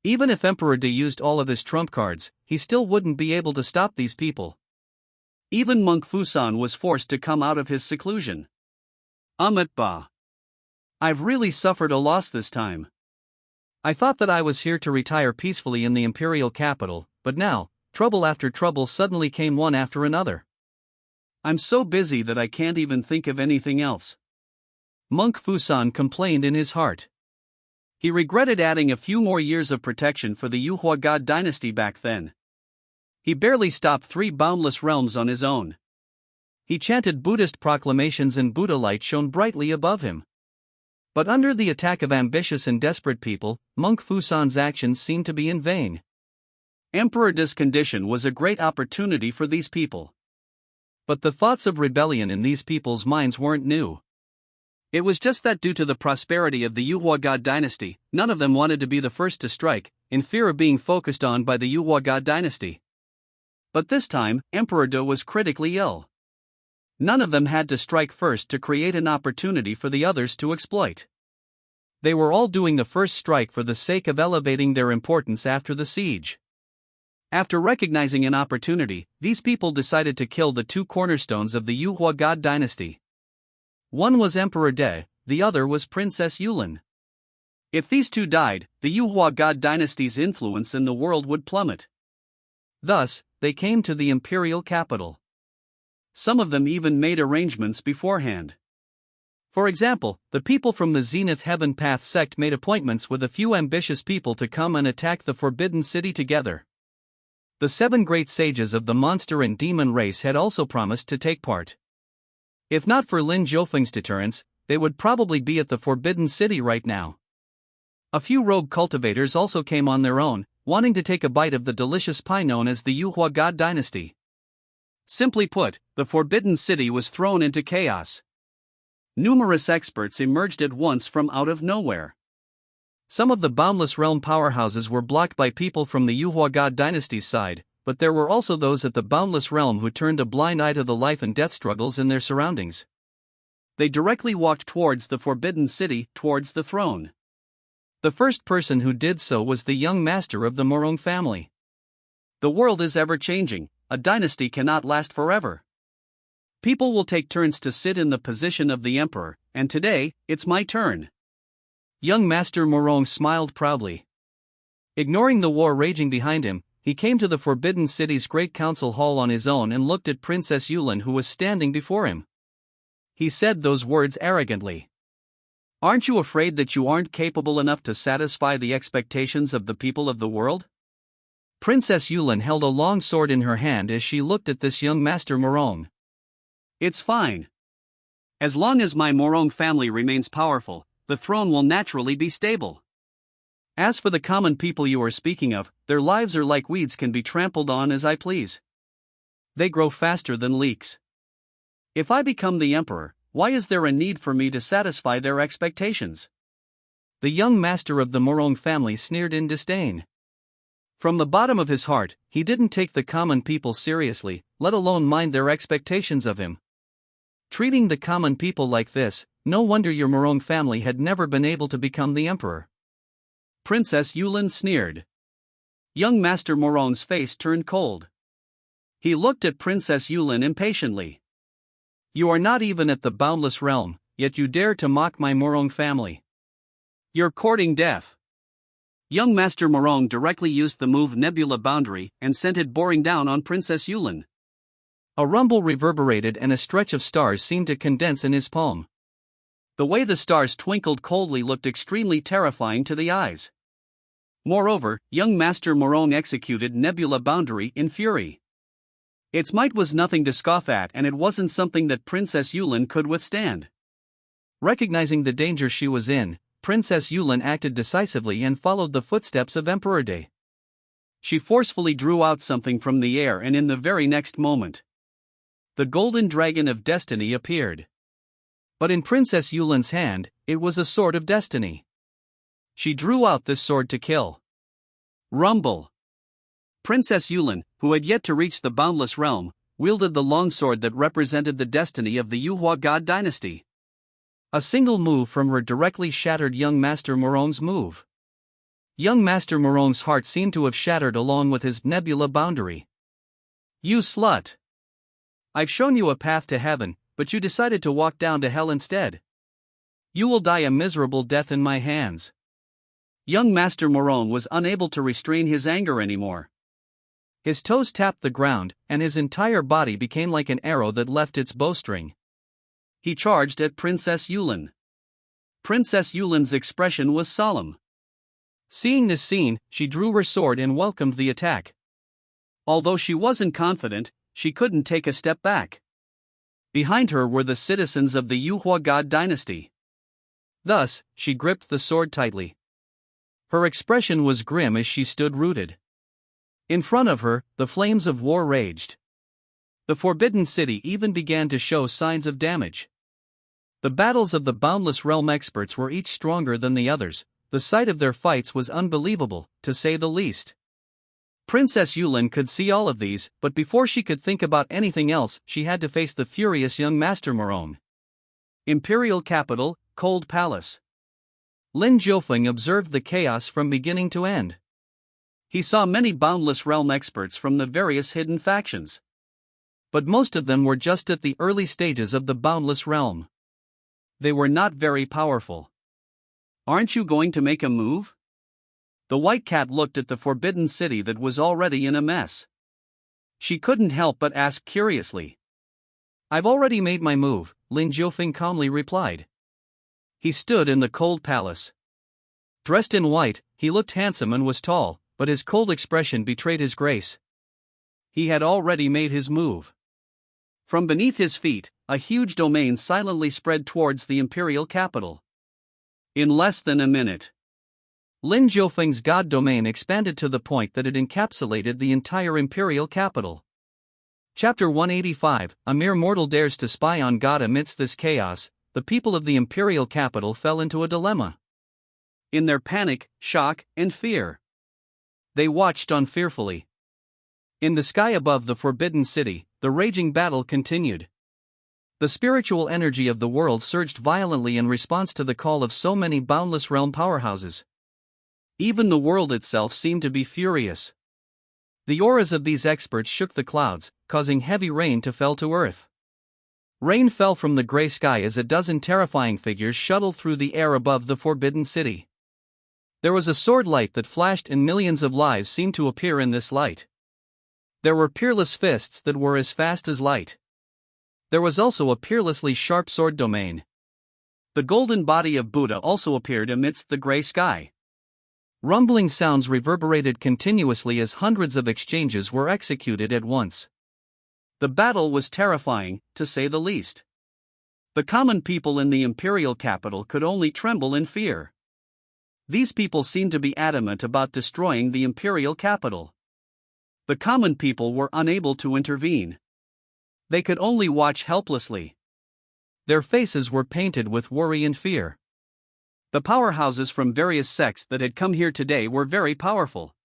Even if Emperor De used all of his trump cards, he still wouldn't be able to stop these people. Even Monk Fusan was forced to come out of his seclusion. Ba. I've really suffered a loss this time. I thought that I was here to retire peacefully in the imperial capital, but now, trouble after trouble suddenly came one after another. I'm so busy that I can't even think of anything else. Monk Fusan complained in his heart. He regretted adding a few more years of protection for the Unrivalled God Dynasty back then. He barely stopped 3 boundless realms on his own. He chanted Buddhist proclamations and Buddha light shone brightly above him. But under the attack of ambitious and desperate people, Monk Fusan's actions seemed to be in vain. Emperor De's condition was a great opportunity for these people. But the thoughts of rebellion in these people's minds weren't new. It was just that due to the prosperity of the Unrivalled God Dynasty, none of them wanted to be the first to strike, in fear of being focused on by the Unrivalled God Dynasty. But this time, Emperor De was critically ill. None of them had to strike first to create an opportunity for the others to exploit. They were all doing the first strike for the sake of elevating their importance after the siege. After recognizing an opportunity, these people decided to kill the 2 cornerstones of the Unrivalled God Dynasty. One was Emperor De, the other was Princess Yulin. If these 2 died, the Unrivalled God Dynasty's influence in the world would plummet. Thus, they came to the imperial capital. Some of them even made arrangements beforehand. For example, the people from the Zenith Heaven Path sect made appointments with a few ambitious people to come and attack the Forbidden City together. The 7 great sages of the monster and demon race had also promised to take part. If not for Lin Jiufeng's deterrence, they would probably be at the Forbidden City right now. A few rogue cultivators also came on their own, wanting to take a bite of the delicious pie known as the Unrivalled God Dynasty. Simply put, the Forbidden City was thrown into chaos. Numerous experts emerged at once from out of nowhere. Some of the Boundless Realm powerhouses were blocked by people from the Xuanhuang God Dynasty's side, but there were also those at the Boundless Realm who turned a blind eye to the life and death struggles in their surroundings. They directly walked towards the Forbidden City, towards the throne. The first person who did so was the young master of the Morong family. The world is ever-changing, a dynasty cannot last forever. People will take turns to sit in the position of the emperor, and today, it's my turn. Young Master Morong smiled proudly. Ignoring the war raging behind him, he came to the Forbidden City's Great Council Hall on his own and looked at Princess Yulin who was standing before him. He said those words arrogantly. Aren't you afraid that you aren't capable enough to satisfy the expectations of the people of the world? Princess Yulin held a long sword in her hand as she looked at this young Master Morong. It's fine. As long as my Morong family remains powerful, the throne will naturally be stable. As for the common people you are speaking of, their lives are like weeds, can be trampled on as I please. They grow faster than leeks. If I become the emperor, why is there a need for me to satisfy their expectations? The young master of the Morong family sneered in disdain. From the bottom of his heart, he didn't take the common people seriously, let alone mind their expectations of him. Treating the common people like this, no wonder your Morong family had never been able to become the emperor. Princess Yulin sneered. Young Master Morong's face turned cold. He looked at Princess Yulin impatiently. You are not even at the Boundless Realm, yet you dare to mock my Morong family. You're courting death. Young Master Morong directly used the move Nebula Boundary and sent it boring down on Princess Yulin. A rumble reverberated and a stretch of stars seemed to condense in his palm. The way the stars twinkled coldly looked extremely terrifying to the eyes. Moreover, young Master Morong executed Nebula Boundary in fury. Its might was nothing to scoff at, and it wasn't something that Princess Yulin could withstand. Recognizing the danger she was in, Princess Yulin acted decisively and followed the footsteps of Emperor Day. She forcefully drew out something from the air, and in the very next moment, the Golden Dragon of Destiny appeared. But in Princess Yulin's hand, it was a sword of destiny. She drew out this sword to kill. Rumble. Princess Yulin, who had yet to reach the Boundless Realm, wielded the long sword that represented the destiny of the Xuanhuang God Dynasty. A single move from her directly shattered young Master Morong's move. Young Master Morong's heart seemed to have shattered along with his Nebula Boundary. You slut! I've shown you a path to heaven, but you decided to walk down to hell instead. You will die a miserable death in my hands. Young Master Morong was unable to restrain his anger anymore. His toes tapped the ground, and his entire body became like an arrow that left its bowstring. He charged at Princess Yulin. Princess Yulin's expression was solemn. Seeing this scene, she drew her sword and welcomed the attack. Although she wasn't confident, she couldn't take a step back. Behind her were the citizens of the Xuanhuang God Dynasty. Thus, she gripped the sword tightly. Her expression was grim as she stood rooted. In front of her, the flames of war raged. The Forbidden City even began to show signs of damage. The battles of the Boundless Realm experts were each stronger than the others. The sight of their fights was unbelievable, to say the least. Princess Yulin could see all of these, but before she could think about anything else, she had to face the furious young Master Morong. Imperial Capital, Cold Palace. Lin Jiufeng observed the chaos from beginning to end. He saw many Boundless Realm experts from the various hidden factions. But most of them were just at the early stages of the Boundless Realm. They were not very powerful. Aren't you going to make a move? The White Cat looked at the Forbidden City that was already in a mess. She couldn't help but ask curiously. I've already made my move, Lin Jiufeng calmly replied. He stood in the cold palace. Dressed in white, he looked handsome and was tall, but his cold expression betrayed his grace. He had already made his move. From beneath his feet, a huge domain silently spread towards the imperial capital. In less than a minute, Lin Jiufeng's god domain expanded to the point that it encapsulated the entire imperial capital. Chapter 185, A mere mortal dares to spy on God. Amidst this chaos, the people of the imperial capital fell into a dilemma. in their panic, shock, and fear. They watched on fearfully. In the sky above the Forbidden City, the raging battle continued. The spiritual energy of the world surged violently in response to the call of so many boundless realm powerhouses. Even the world itself seemed to be furious. The auras of these experts shook the clouds, causing heavy rain to fall to earth. Rain fell from the gray sky as a dozen terrifying figures shuttled through the air above the Forbidden City. There was a sword light that flashed, and millions of lives seemed to appear in this light. There were peerless fists that were as fast as light. There was also a peerlessly sharp sword domain. The golden body of Buddha also appeared amidst the gray sky. Rumbling sounds reverberated continuously as hundreds of exchanges were executed at once. The battle was terrifying, to say the least. The common people in the imperial capital could only tremble in fear. These people seemed to be adamant about destroying the imperial capital. The common people were unable to intervene. They could only watch helplessly. Their faces were painted with worry and fear. The powerhouses from various sects that had come here today were very powerful.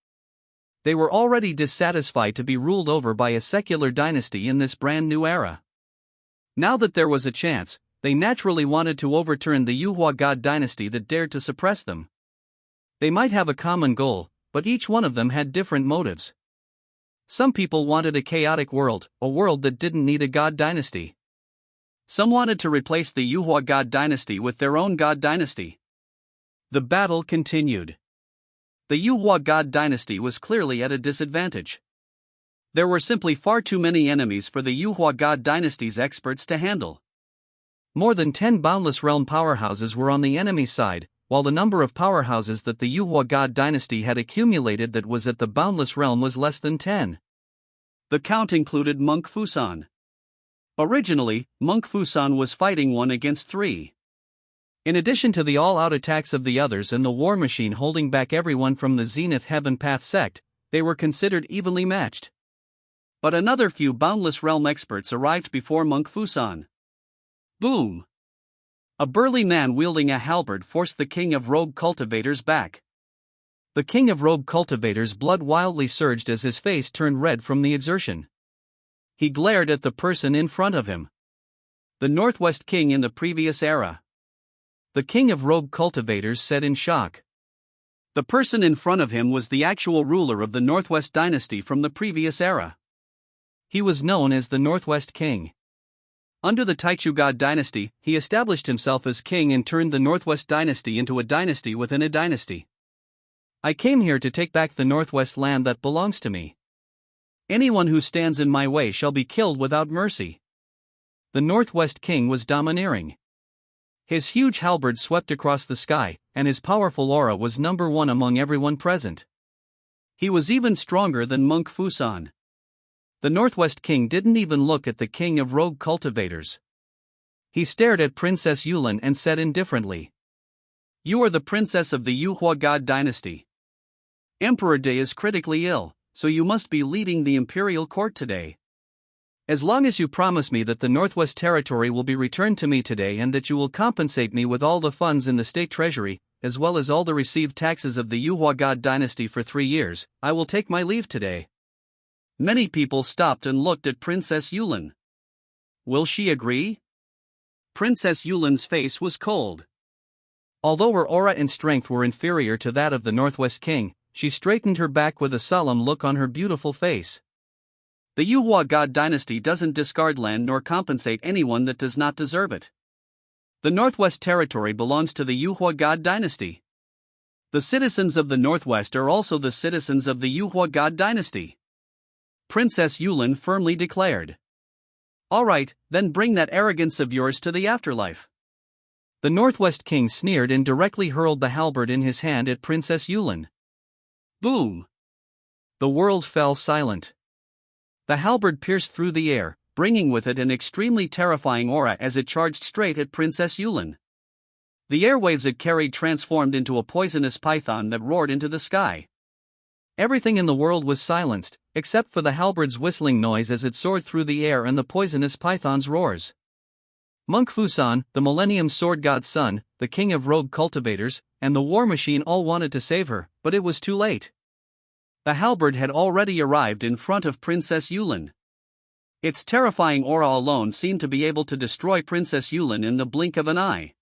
They were already dissatisfied to be ruled over by a secular dynasty in this brand new era. Now that there was a chance, they naturally wanted to overturn the Xuanhuang God Dynasty that dared to suppress them. They might have a common goal, but each one of them had different motives. Some people wanted a chaotic world, a world that didn't need a god dynasty. Some wanted to replace the Xuanhuang God Dynasty with their own god dynasty. The battle continued. The Xuanhuang God Dynasty was clearly at a disadvantage. There were simply far too many enemies for the Xuanhuang God Dynasty's experts to handle. More than 10 boundless realm powerhouses were on the enemy side, while the number of powerhouses that the Xuanhuang God Dynasty had accumulated that was at the boundless realm was less than 10. The count included Monk Fusan. Originally, Monk Fusan was fighting 1 against 3. In addition to the all-out attacks of the others and the war machine holding back everyone from the Zenith Heaven Path sect, they were considered evenly matched. But another few boundless realm experts arrived before Monk Fusan. Boom! A burly man wielding a halberd forced the King of Rogue Cultivators back. The King of Rogue Cultivators' blood wildly surged as his face turned red from the exertion. He glared at the person in front of him. The Northwest King in the previous era. The King of Rogue Cultivators said in shock. The person in front of him was the actual ruler of the Northwest Dynasty from the previous era. He was known as the Northwest King. Under the Taichu God Dynasty, he established himself as king and turned the Northwest Dynasty into a dynasty within a dynasty. I came here to take back the Northwest land that belongs to me. Anyone who stands in my way shall be killed without mercy. The Northwest King was domineering. His huge halberd swept across the sky, and his powerful aura was number 1 among everyone present. He was even stronger than Monk Fusan. The Northwest King didn't even look at the King of Rogue Cultivators. He stared at Princess Yulin and said indifferently, "You are the princess of the Xuanhuang God Dynasty. Emperor Day is critically ill, so you must be leading the imperial court today. As long as you promise me that the Northwest Territory will be returned to me today and that you will compensate me with all the funds in the state treasury, as well as all the received taxes of the Xuanhuang God Dynasty for 3 years, I will take my leave today." Many people stopped and looked at Princess Yulin. Will she agree? Princess Yulin's face was cold. Although her aura and strength were inferior to that of the Northwest King, she straightened her back with a solemn look on her beautiful face. The Xuanhuang God Dynasty doesn't discard land nor compensate anyone that does not deserve it. The Northwest Territory belongs to the Xuanhuang God Dynasty. The citizens of the Northwest are also the citizens of the Xuanhuang God Dynasty. Princess Yulin firmly declared. All right, then bring that arrogance of yours to the afterlife. The Northwest King sneered and directly hurled the halberd in his hand at Princess Yulin. Boom! The world fell silent. The halberd pierced through the air, bringing with it an extremely terrifying aura as it charged straight at Princess Yulin. The airwaves it carried transformed into a poisonous python that roared into the sky. Everything in the world was silenced, except for the halberd's whistling noise as it soared through the air and the poisonous python's roars. Monk Fusan, the Millennium Sword God's son, the king of rogue cultivators, and the war machine all wanted to save her, but it was too late. The halberd had already arrived in front of Princess Yulin. Its terrifying aura alone seemed to be able to destroy Princess Yulin in the blink of an eye.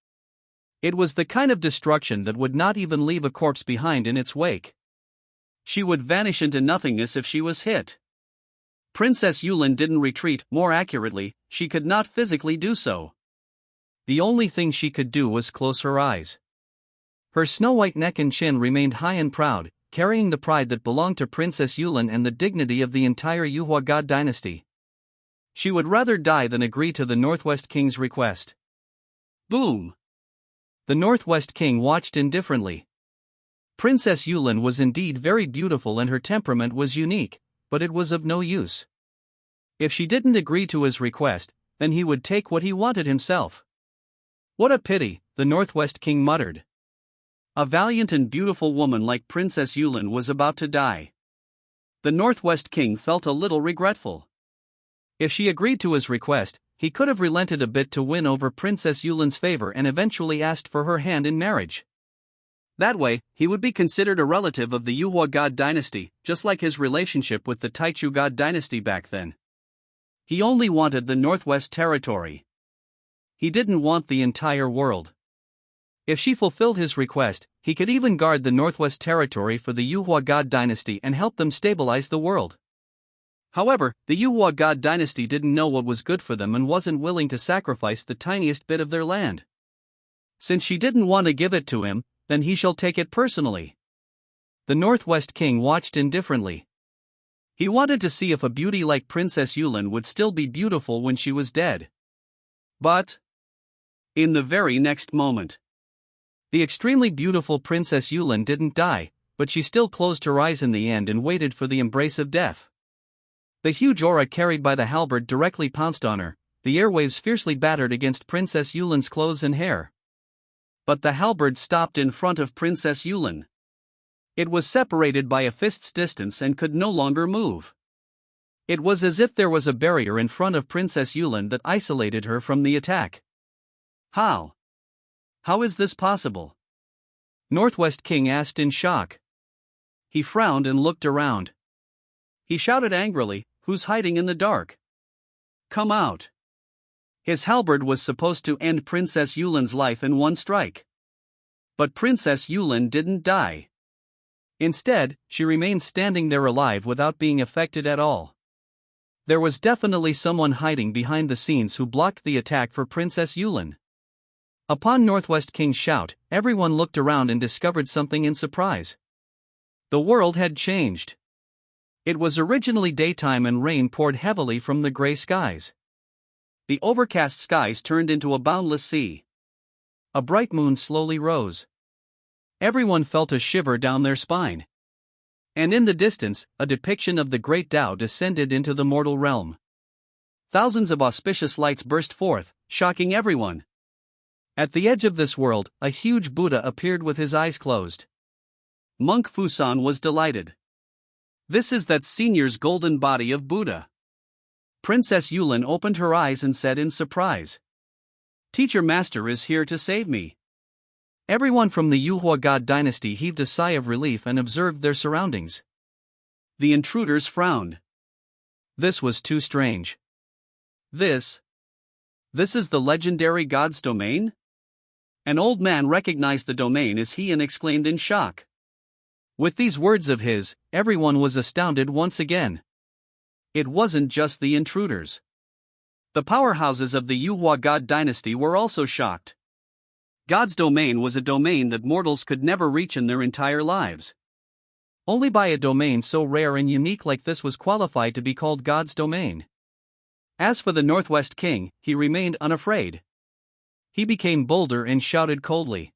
It was the kind of destruction that would not even leave a corpse behind in its wake. She would vanish into nothingness if she was hit. Princess Yulin didn't retreat, more accurately, she could not physically do so. The only thing she could do was close her eyes. Her snow-white neck and chin remained high and proud, carrying the pride that belonged to Princess Yulin and the dignity of the entire Yuhua God dynasty. She would rather die than agree to the Northwest King's request. Boom! The Northwest King watched indifferently. Princess Yulin was indeed very beautiful and her temperament was unique, but it was of no use. If she didn't agree to his request, then he would take what he wanted himself. What a pity, the Northwest King muttered. A valiant and beautiful woman like Princess Yulin was about to die. The Northwest King felt a little regretful. If she agreed to his request, he could have relented a bit to win over Princess Yulin's favor and eventually asked for her hand in marriage. That way, he would be considered a relative of the Yuhua God dynasty, just like his relationship with the Taichu God dynasty back then. He only wanted the Northwest territory. He didn't want the entire world. If she fulfilled his request, he could even guard the Northwest territory for the Yuhua God dynasty and help them stabilize the world. However, the Yuhua God dynasty didn't know what was good for them and wasn't willing to sacrifice the tiniest bit of their land. Since she didn't want to give it to him, then he shall take it personally. The Northwest King watched indifferently. He wanted to see if a beauty like Princess Yulin would still be beautiful when she was dead. But in the very next moment, the extremely beautiful Princess Yulin didn't die, but she still closed her eyes in the end and waited for the embrace of death. The huge aura carried by the halberd directly pounced on her, the airwaves fiercely battered against Princess Yulin's clothes and hair. But the halberd stopped in front of Princess Yulin. It was separated by a fist's distance and could no longer move. It was as if there was a barrier in front of Princess Yulin that isolated her from the attack. How? How is this possible? Northwest King asked in shock. He frowned and looked around. He shouted angrily, "Who's hiding in the dark? Come out!" His halberd was supposed to end Princess Yulin's life in one strike. But Princess Yulin didn't die. Instead, she remained standing there alive without being affected at all. There was definitely someone hiding behind the scenes who blocked the attack for Princess Yulin. Upon Northwest King's shout, everyone looked around and discovered something in surprise. The world had changed. It was originally daytime and rain poured heavily from the gray skies. The overcast skies turned into a boundless sea. A bright moon slowly rose. Everyone felt a shiver down their spine. And in the distance, a depiction of the great Tao descended into the mortal realm. Thousands of auspicious lights burst forth, shocking everyone. At the edge of this world, a huge Buddha appeared with his eyes closed. Monk Fusan was delighted. This is that senior's golden body of Buddha. Princess Yulin opened her eyes and said in surprise, "Teacher Master is here to save me." Everyone from the Yuhua God dynasty heaved a sigh of relief and observed their surroundings. The intruders frowned. This was too strange. This is the legendary God's domain? An old man recognized the domain as he and exclaimed in shock. With these words of his, everyone was astounded once again. It wasn't just the intruders. The powerhouses of the Yuhua God dynasty were also shocked. God's domain was a domain that mortals could never reach in their entire lives. Only by a domain so rare and unique like this was qualified to be called God's domain. As for the Northwest King, he remained unafraid. He became bolder and shouted coldly.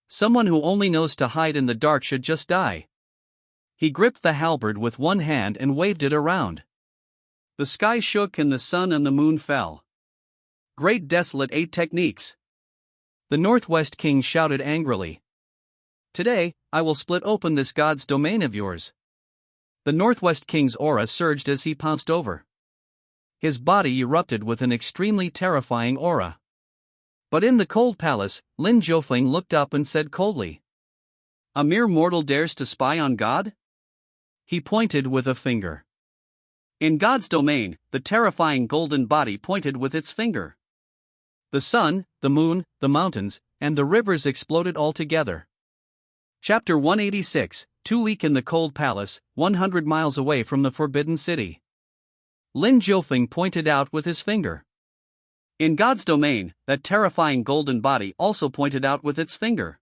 Someone who only knows to hide in the dark should just die. He gripped the halberd with one hand and waved it around. The sky shook and the sun and the moon fell. Great desolate eight techniques. The Northwest King shouted angrily. Today, I will split open this God's domain of yours. The Northwest King's aura surged as he pounced over. His body erupted with an extremely terrifying aura. But in the cold palace, Lin Jiufeng looked up and said coldly, "A mere mortal dares to spy on God?" He pointed with a finger. In God's domain, the terrifying golden body pointed with its finger. The sun, the moon, the mountains, and the rivers exploded altogether. Chapter 186, Too weak in the cold palace, 100 miles away from the Forbidden City. Lin Jiufeng pointed out with his finger. In God's domain, that terrifying golden body also pointed out with its finger.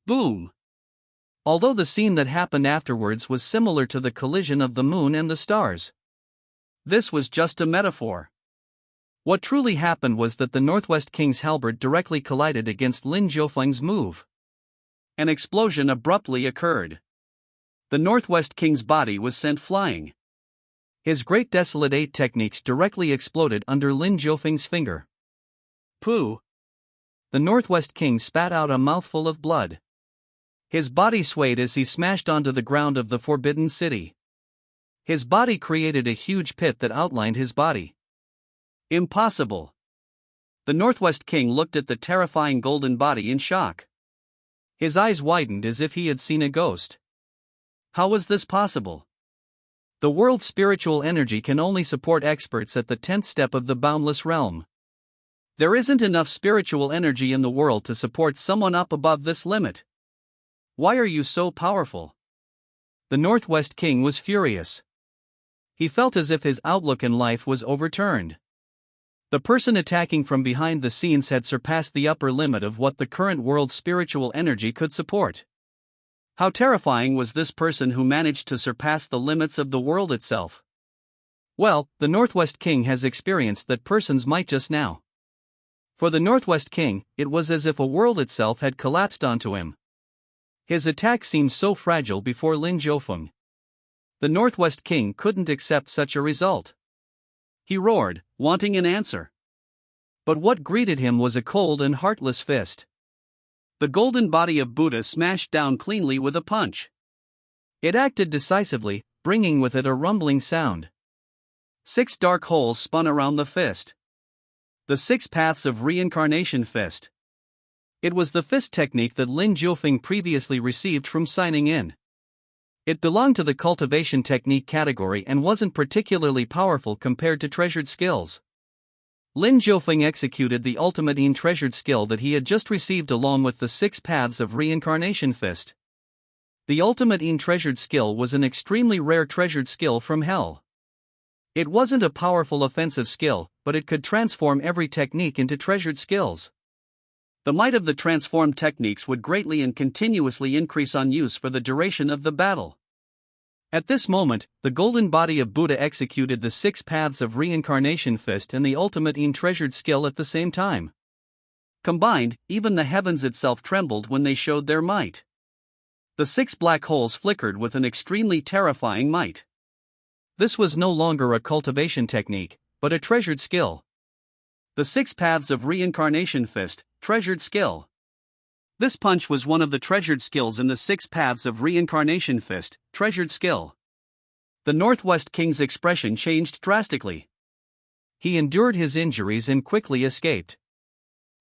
Boom! Although the scene that happened afterwards was similar to the collision of the moon and the stars, this was just a metaphor. What truly happened was that the Northwest King's halberd directly collided against Lin Jiufeng's move. An explosion abruptly occurred. The Northwest King's body was sent flying. His great dilapidated techniques directly exploded under Lin Jiufeng's finger. Pooh! The Northwest King spat out a mouthful of blood. His body swayed as he smashed onto the ground of the Forbidden City. His body created a huge pit that outlined his body. Impossible! The Northwest King looked at the terrifying golden body in shock. His eyes widened as if he had seen a ghost. How was this possible? The world's spiritual energy can only support experts at the 10th step of the boundless realm. There isn't enough spiritual energy in the world to support someone up above this limit. Why are you so powerful? The Northwest King was furious. He felt as if his outlook in life was overturned. The person attacking from behind the scenes had surpassed the upper limit of what the current world's spiritual energy could support. How terrifying was this person who managed to surpass the limits of the world itself? Well, the Northwest King has experienced that persons might just now. For the Northwest King, it was as if a world itself had collapsed onto him. His attack seemed so fragile before Lin Jiufeng. The Northwest King couldn't accept such a result. He roared, wanting an answer. But what greeted him was a cold and heartless fist. The golden body of Buddha smashed down cleanly with a punch. It acted decisively, bringing with it a rumbling sound. 6 dark holes spun around the fist. The 6 paths of reincarnation fist. It was the fist technique that Lin Jiufeng previously received from signing in. It belonged to the cultivation technique category and wasn't particularly powerful compared to treasured skills. Lin Jiufeng executed the ultimate treasured skill that he had just received along with the 6 paths of reincarnation fist. The ultimate treasured skill was an extremely rare treasured skill from hell. It wasn't a powerful offensive skill, but it could transform every technique into treasured skills. The might of the transformed techniques would greatly and continuously increase on use for the duration of the battle. At this moment, the golden body of Buddha executed the 6 paths of reincarnation fist and the ultimate treasured skill at the same time. Combined, even the heavens itself trembled when they showed their might. The 6 black holes flickered with an extremely terrifying might. This was no longer a cultivation technique, but a treasured skill. The 6 paths of reincarnation fist, treasured skill. This punch was one of the treasured skills in the 6 paths of reincarnation fist, treasured skill. The Northwest King's expression changed drastically. He endured his injuries and quickly escaped.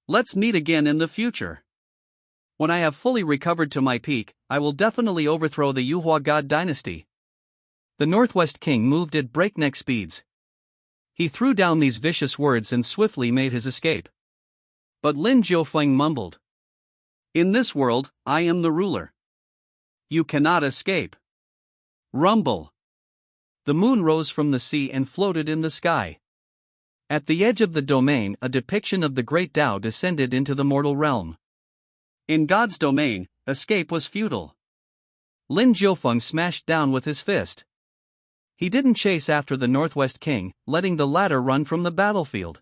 Let's meet again in the future. When I have fully recovered to my peak, I will definitely overthrow the Xuanhuang God Dynasty. The Northwest King moved at breakneck speeds. He threw down these vicious words and swiftly made his escape. But Lin Jiufeng mumbled, "In this world, I am the ruler. You cannot escape." Rumble. The moon rose from the sea and floated in the sky. At the edge of the domain, a depiction of the great Tao descended into the mortal realm. In God's domain, escape was futile. Lin Jiufeng smashed down with his fist. He didn't chase after the Northwest King, letting the latter run from the battlefield.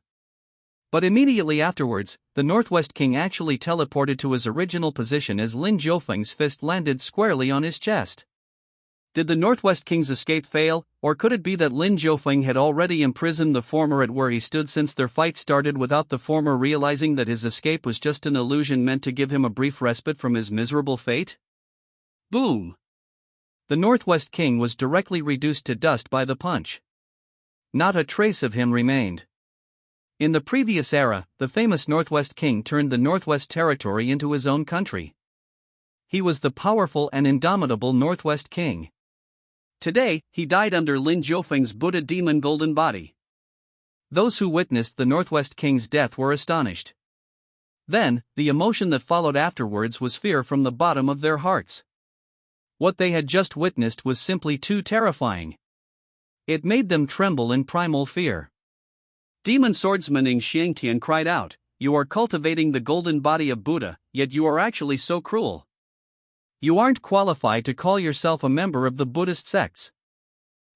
But immediately afterwards, the Northwest King actually teleported to his original position as Lin Jiufeng's fist landed squarely on his chest. Did the Northwest King's escape fail, or could it be that Lin Jiufeng had already imprisoned the former at where he stood since their fight started without the former realizing that his escape was just an illusion meant to give him a brief respite from his miserable fate? Boom! The Northwest King was directly reduced to dust by the punch. Not a trace of him remained. In the previous era, the famous Northwest King turned the Northwest Territory into his own country. He was the powerful and indomitable Northwest King. Today, he died under Lin Jiufeng's Buddha demon golden body. Those who witnessed the Northwest King's death were astonished. Then, the emotion that followed afterwards was fear from the bottom of their hearts. What they had just witnessed was simply too terrifying. It made them tremble in primal fear. Demon swordsman Ing Xiangtian cried out, "You are cultivating the golden body of Buddha, yet you are actually so cruel. You aren't qualified to call yourself a member of the Buddhist sects."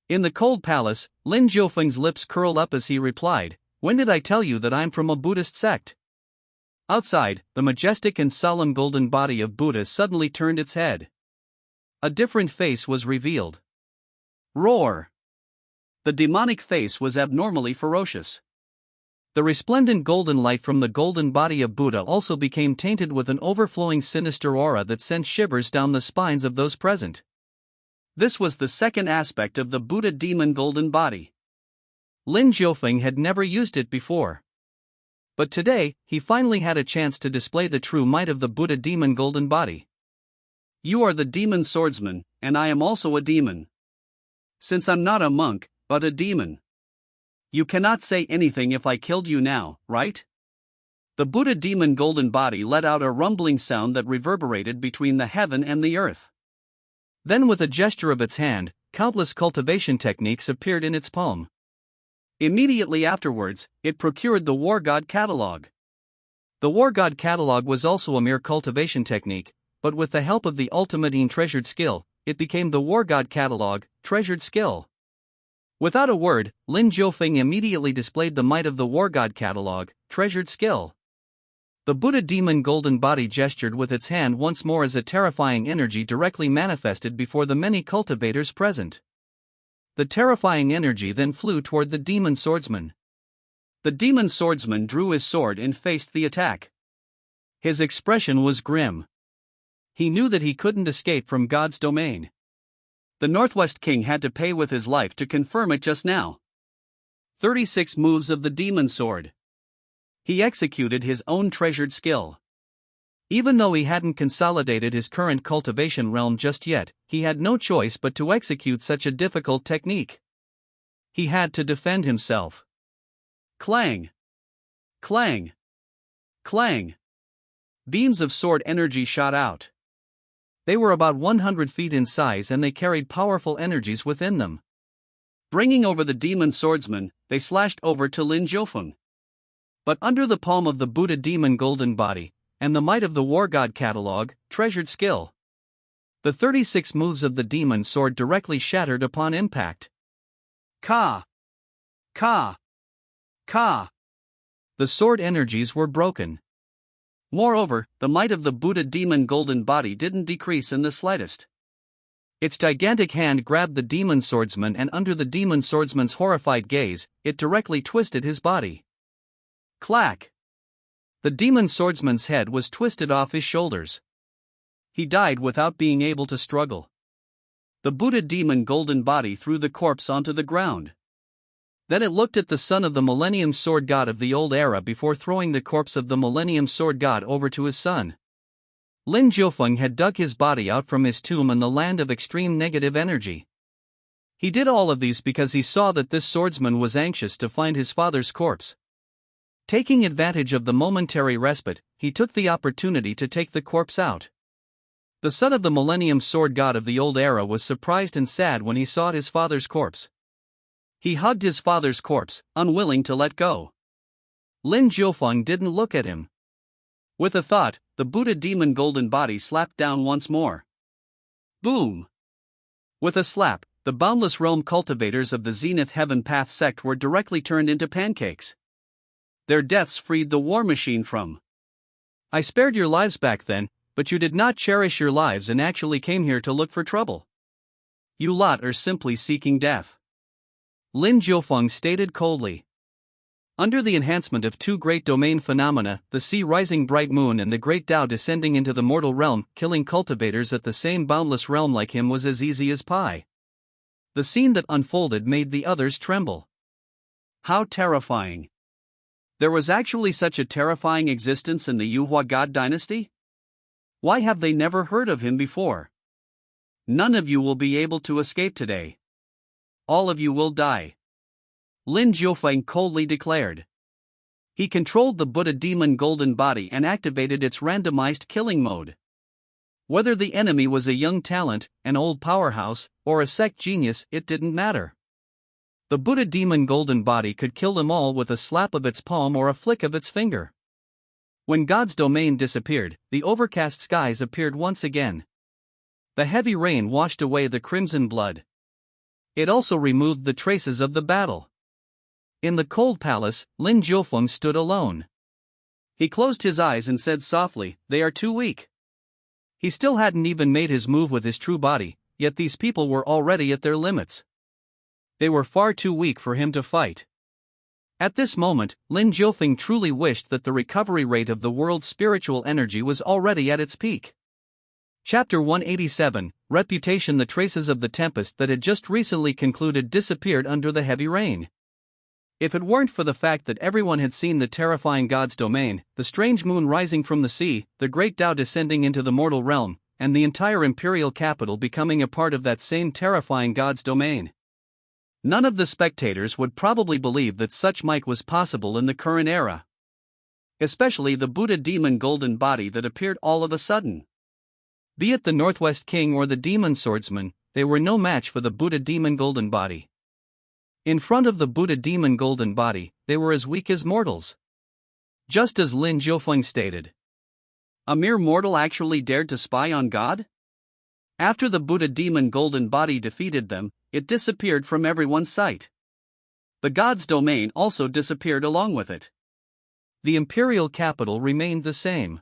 In the cold palace, Lin Jiufeng's lips curled up as he replied, "When did I tell you that I'm from a Buddhist sect?" Outside, the majestic and solemn golden body of Buddha suddenly turned its head. A different face was revealed. Roar! The demonic face was abnormally ferocious. The resplendent golden light from the golden body of Buddha also became tainted with an overflowing sinister aura that sent shivers down the spines of those present. This was the second aspect of the Buddha demon golden body. Lin Jiufeng had never used it before. But today, he finally had a chance to display the true might of the Buddha demon golden body. You are the demon swordsman, and I am also a demon. Since I'm not a monk, but a demon. You cannot say anything if I killed you now, right? The Buddha demon golden body let out a rumbling sound that reverberated between the heaven and the earth. Then with a gesture of its hand, countless cultivation techniques appeared in its palm. Immediately afterwards, it procured the War God Catalog. The War God Catalog was also a mere cultivation technique, but with the help of the ultimate treasured skill, it became the War God Catalog, treasured skill. Without a word, Lin Jiufeng immediately displayed the might of the War God Catalog, treasured skill. The Buddha demon golden body gestured with its hand once more as a terrifying energy directly manifested before the many cultivators present. The terrifying energy then flew toward the demon swordsman. The demon swordsman drew his sword and faced the attack. His expression was grim. He knew that he couldn't escape from God's domain. The Northwest King had to pay with his life to confirm it just now. 36 moves of the demon sword. He executed his own treasured skill. Even though he hadn't consolidated his current cultivation realm just yet, he had no choice but to execute such a difficult technique. He had to defend himself. Clang! Clang! Clang! Beams of sword energy shot out. They were about 100 feet in size and they carried powerful energies within them. Bringing over the demon swordsman, they slashed over to Lin Jiufeng. But under the palm of the Buddha demon golden body, and the might of the War God Catalog, treasured skill, the 36 moves of the demon sword directly shattered upon impact. Ka! Ka! Ka! The sword energies were broken. Moreover, the might of the Buddha demon golden body didn't decrease in the slightest. Its gigantic hand grabbed the demon swordsman, and under the demon swordsman's horrified gaze, it directly twisted his body. Clack! The demon swordsman's head was twisted off his shoulders. He died without being able to struggle. The Buddha demon golden body threw the corpse onto the ground. Then it looked at the son of the Millennium Sword God of the old era before throwing the corpse of the Millennium Sword God over to his son. Lin Jiufeng had dug his body out from his tomb in the land of extreme negative energy. He did all of these because he saw that this swordsman was anxious to find his father's corpse. Taking advantage of the momentary respite, he took the opportunity to take the corpse out. The son of the Millennium Sword God of the old era was surprised and sad when he saw his father's corpse. He hugged his father's corpse, unwilling to let go. Lin Jiufeng didn't look at him. With a thought, the Buddha demon golden body slapped down once more. Boom! With a slap, the boundless realm cultivators of the Zenith Heaven Path sect were directly turned into pancakes. Their deaths freed the war machine from. I spared your lives back then, but you did not cherish your lives and actually came here to look for trouble. You lot are simply seeking death. Lin Jiufeng stated coldly. Under the enhancement of two great domain phenomena, the sea rising bright moon and the great Tao descending into the mortal realm, killing cultivators at the same boundless realm like him was as easy as pie. The scene that unfolded made the others tremble. How terrifying. There was actually such a terrifying existence in the Xuanhuang God Dynasty? Why have they never heard of him before? None of you will be able to escape today. All of you will die. Lin Jiufeng coldly declared. He controlled the Buddha demon golden body and activated its randomized killing mode. Whether the enemy was a young talent, an old powerhouse, or a sect genius, it didn't matter. The Buddha demon golden body could kill them all with a slap of its palm or a flick of its finger. When God's domain disappeared, the overcast skies appeared once again. The heavy rain washed away the crimson blood. It also removed the traces of the battle. In the cold palace, Lin Jiufeng stood alone. He closed his eyes and said softly, "They are too weak." He still hadn't even made his move with his true body, yet these people were already at their limits. They were far too weak for him to fight. At this moment, Lin Jiufeng truly wished that the recovery rate of the world's spiritual energy was already at its peak. Chapter 187, Reputation. The traces of the tempest that had just recently concluded disappeared under the heavy rain. If it weren't for the fact that everyone had seen the terrifying God's domain, the strange moon rising from the sea, the great Tao descending into the mortal realm, and the entire imperial capital becoming a part of that same terrifying God's domain, none of the spectators would probably believe that such might was possible in the current era. Especially the Buddha demon golden body that appeared all of a sudden. Be it the Northwest King or the demon swordsman, they were no match for the Buddha demon golden body. In front of the Buddha demon golden body, they were as weak as mortals. Just as Lin Jiufeng stated. A mere mortal actually dared to spy on God? After the Buddha demon golden body defeated them, it disappeared from everyone's sight. The God's domain also disappeared along with it. The imperial capital remained the same.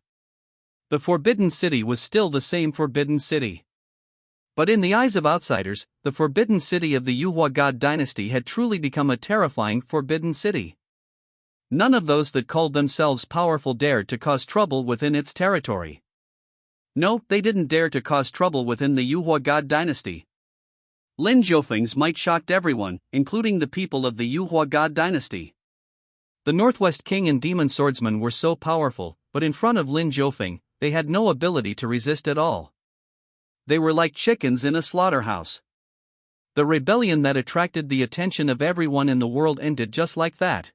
The Forbidden City was still the same Forbidden City. But in the eyes of outsiders, the Forbidden City of the Xuanhuang God Dynasty had truly become a terrifying Forbidden City. None of those that called themselves powerful dared to cause trouble within its territory. No, they didn't dare to cause trouble within the Xuanhuang God Dynasty. Lin Jiufeng's might shocked everyone, including the people of the Xuanhuang God Dynasty. The Northwest King and Demon Swordsman were so powerful, but in front of Lin Jiufeng, they had no ability to resist at all. They were like chickens in a slaughterhouse. The rebellion that attracted the attention of everyone in the world ended just like that.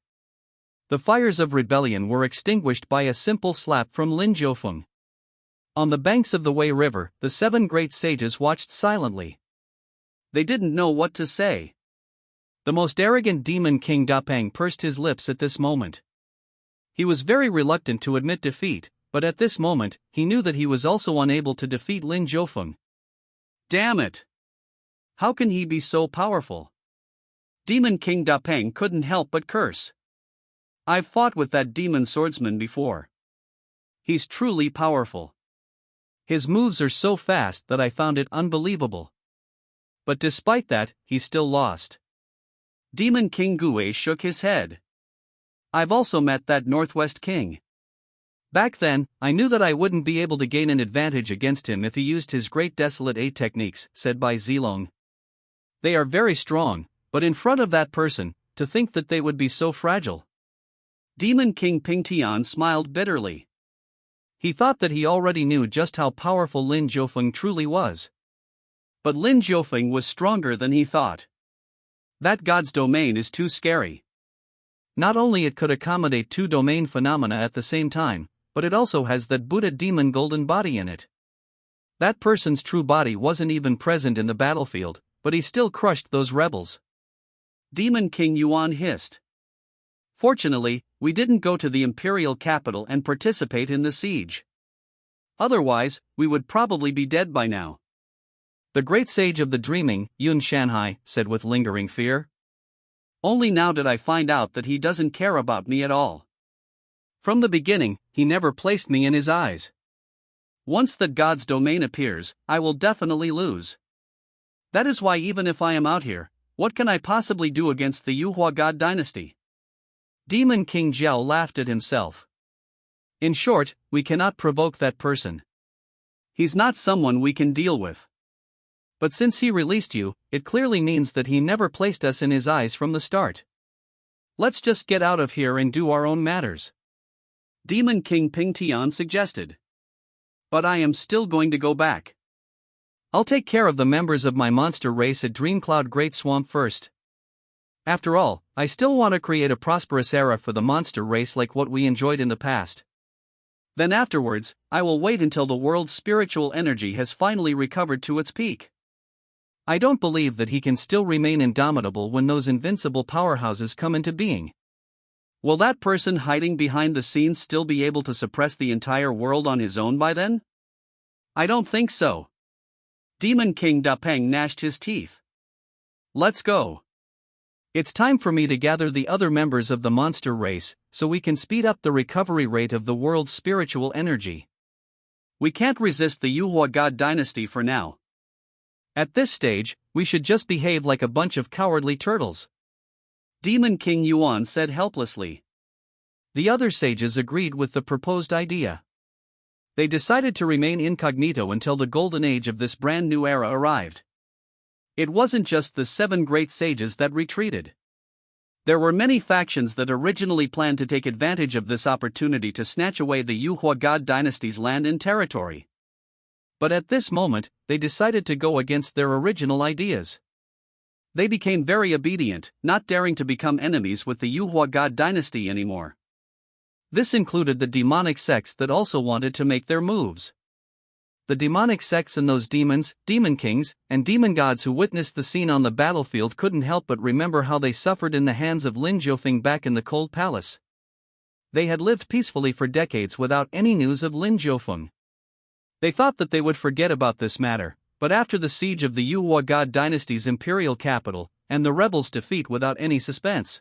The fires of rebellion were extinguished by a simple slap from Lin Jiufeng. On the banks of the Wei River, the 7 great sages watched silently. They didn't know what to say. The most arrogant demon king Dapeng pursed his lips at this moment. He was very reluctant to admit defeat, but at this moment, he knew that he was also unable to defeat Lin Jiufeng. Damn it! How can he be so powerful? Demon King Dapeng couldn't help but curse. I've fought with that demon swordsman before. He's truly powerful. His moves are so fast that I found it unbelievable. But despite that, he still lost. Demon King Gue shook his head. I've also met that Northwest King. Back then, I knew that I wouldn't be able to gain an advantage against him if he used his great desolate 8 techniques, said Bai Zilong. They are very strong, but in front of that person, to think that they would be so fragile. Demon King Pingtian smiled bitterly. He thought that he already knew just how powerful Lin Jiufeng truly was. But Lin Jiufeng was stronger than he thought. That God's domain is too scary. Not only it could accommodate 2 domain phenomena at the same time, but it also has that Buddha demon golden body in it. That person's true body wasn't even present in the battlefield, but he still crushed those rebels. Demon King Yuan hissed. Fortunately, we didn't go to the imperial capital and participate in the siege. Otherwise, we would probably be dead by now. The great sage of the dreaming, Yun Shanhai, said with lingering fear. Only now did I find out that he doesn't care about me at all. From the beginning, he never placed me in his eyes. Once that God's domain appears, I will definitely lose. That is why even if I am out here, what can I possibly do against the Xuanhuang God Dynasty? Demon King Zhao laughed at himself. In short, we cannot provoke that person. He's not someone we can deal with. But since he released you, it clearly means that he never placed us in his eyes from the start. Let's just get out of here and do our own matters, Demon King Ping Tian suggested. But I am still going to go back. I'll take care of the members of my monster race at Dreamcloud Great Swamp first. After all, I still want to create a prosperous era for the monster race like what we enjoyed in the past. Then afterwards, I will wait until the world's spiritual energy has finally recovered to its peak. I don't believe that he can still remain indomitable when those invincible powerhouses come into being. Will that person hiding behind the scenes still be able to suppress the entire world on his own by then? I don't think so. Demon King Dapeng gnashed his teeth. Let's go. It's time for me to gather the other members of the monster race, so we can speed up the recovery rate of the world's spiritual energy. We can't resist the Yuhua God Dynasty for now. At this stage, we should just behave like a bunch of cowardly turtles, Demon King Yuan said helplessly. The other sages agreed with the proposed idea. They decided to remain incognito until the golden age of this brand new era arrived. It wasn't just the 7 great sages that retreated. There were many factions that originally planned to take advantage of this opportunity to snatch away the Yuhua God Dynasty's land and territory. But at this moment, they decided to go against their original ideas. They became very obedient, not daring to become enemies with the Yuhua God Dynasty anymore. This included the demonic sects that also wanted to make their moves. The demonic sects and those demons, demon kings, and demon gods who witnessed the scene on the battlefield couldn't help but remember how they suffered in the hands of Lin Jiufeng back in the Cold Palace. They had lived peacefully for decades without any news of Lin Jiufeng. They thought that they would forget about this matter, but after the siege of the Yuhua God Dynasty's imperial capital, and the rebels' defeat without any suspense,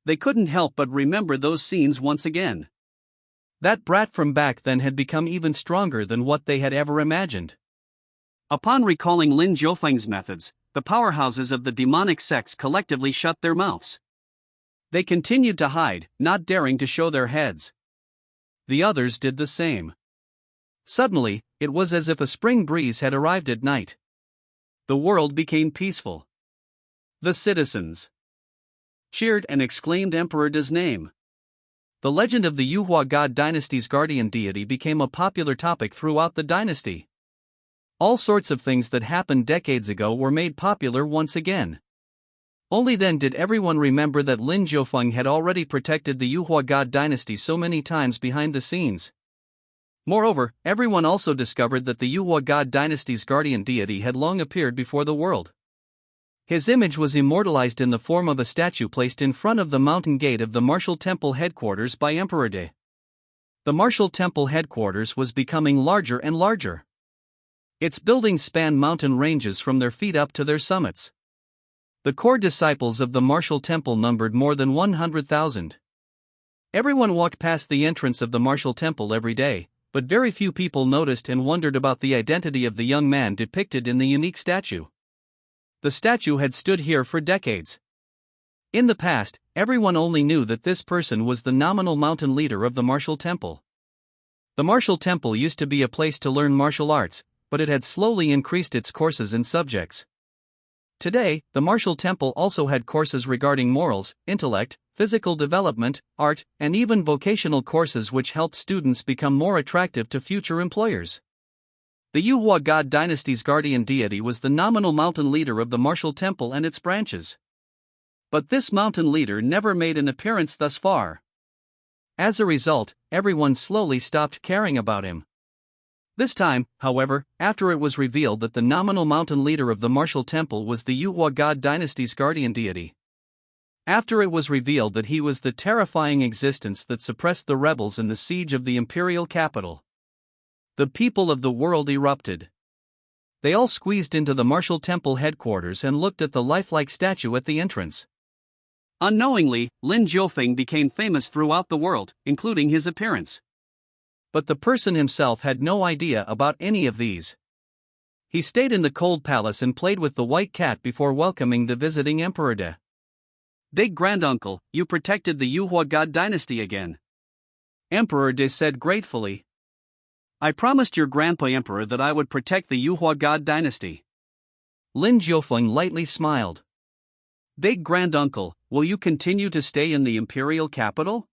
they couldn't help but remember those scenes once again. That brat from back then had become even stronger than what they had ever imagined. Upon recalling Lin Jiufeng's methods, the powerhouses of the demonic sects collectively shut their mouths. They continued to hide, not daring to show their heads. The others did the same. Suddenly, it was as if a spring breeze had arrived at night. The world became peaceful. The citizens cheered and exclaimed Emperor De's name. The legend of the Yuhua God Dynasty's guardian deity became a popular topic throughout the dynasty. All sorts of things that happened decades ago were made popular once again. Only then did everyone remember that Lin Jiufeng had already protected the Yuhua God Dynasty so many times behind the scenes. Moreover, everyone also discovered that the Yuhua God Dynasty's guardian deity had long appeared before the world. His image was immortalized in the form of a statue placed in front of the mountain gate of the martial temple headquarters by Emperor De. The martial temple headquarters was becoming larger and larger. Its buildings spanned mountain ranges from their feet up to their summits. The core disciples of the martial temple numbered more than 100,000. Everyone walked past the entrance of the martial temple every day, but very few people noticed and wondered about the identity of the young man depicted in the unique statue. The statue had stood here for decades. In the past, everyone only knew that this person was the nominal mountain leader of the martial temple. The martial temple used to be a place to learn martial arts, but it had slowly increased its courses and subjects. Today, the martial temple also had courses regarding morals, intellect, physical development, art, and even vocational courses which helped students become more attractive to future employers. The Yuhua God Dynasty's guardian deity was the nominal mountain leader of the martial temple and its branches. But this mountain leader never made an appearance thus far. As a result, everyone slowly stopped caring about him. This time, however, after it was revealed that the nominal mountain leader of the martial temple was the Yuhua God Dynasty's guardian deity. After it was revealed that he was the terrifying existence that suppressed the rebels in the siege of the imperial capital, the people of the world erupted. They all squeezed into the martial temple headquarters and looked at the lifelike statue at the entrance. Unknowingly, Lin Jiufeng became famous throughout the world, including his appearance. But the person himself had no idea about any of these. He stayed in the cold palace and played with the white cat before welcoming the visiting Emperor De. Big granduncle, you protected the Yuhua God Dynasty again. Emperor De said gratefully. I promised your grandpa Emperor that I would protect the Yuhua God Dynasty. Lin Jiufeng lightly smiled. Big granduncle, will you continue to stay in the imperial capital?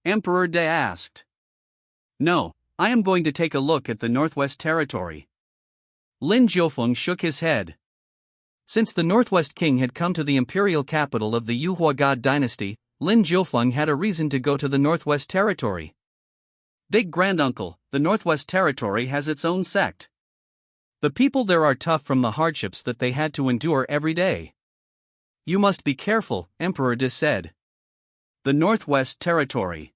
Emperor De asked. No, I am going to take a look at the Northwest Territory. Lin Jiufeng shook his head. Since the Northwest King had come to the imperial capital of the Unrivalled God Dynasty, Lin Jiufeng had a reason to go to the Northwest Territory. Big granduncle, the Northwest Territory has its own sect. The people there are tough from the hardships that they had to endure every day. You must be careful, Emperor De said. The Northwest Territory.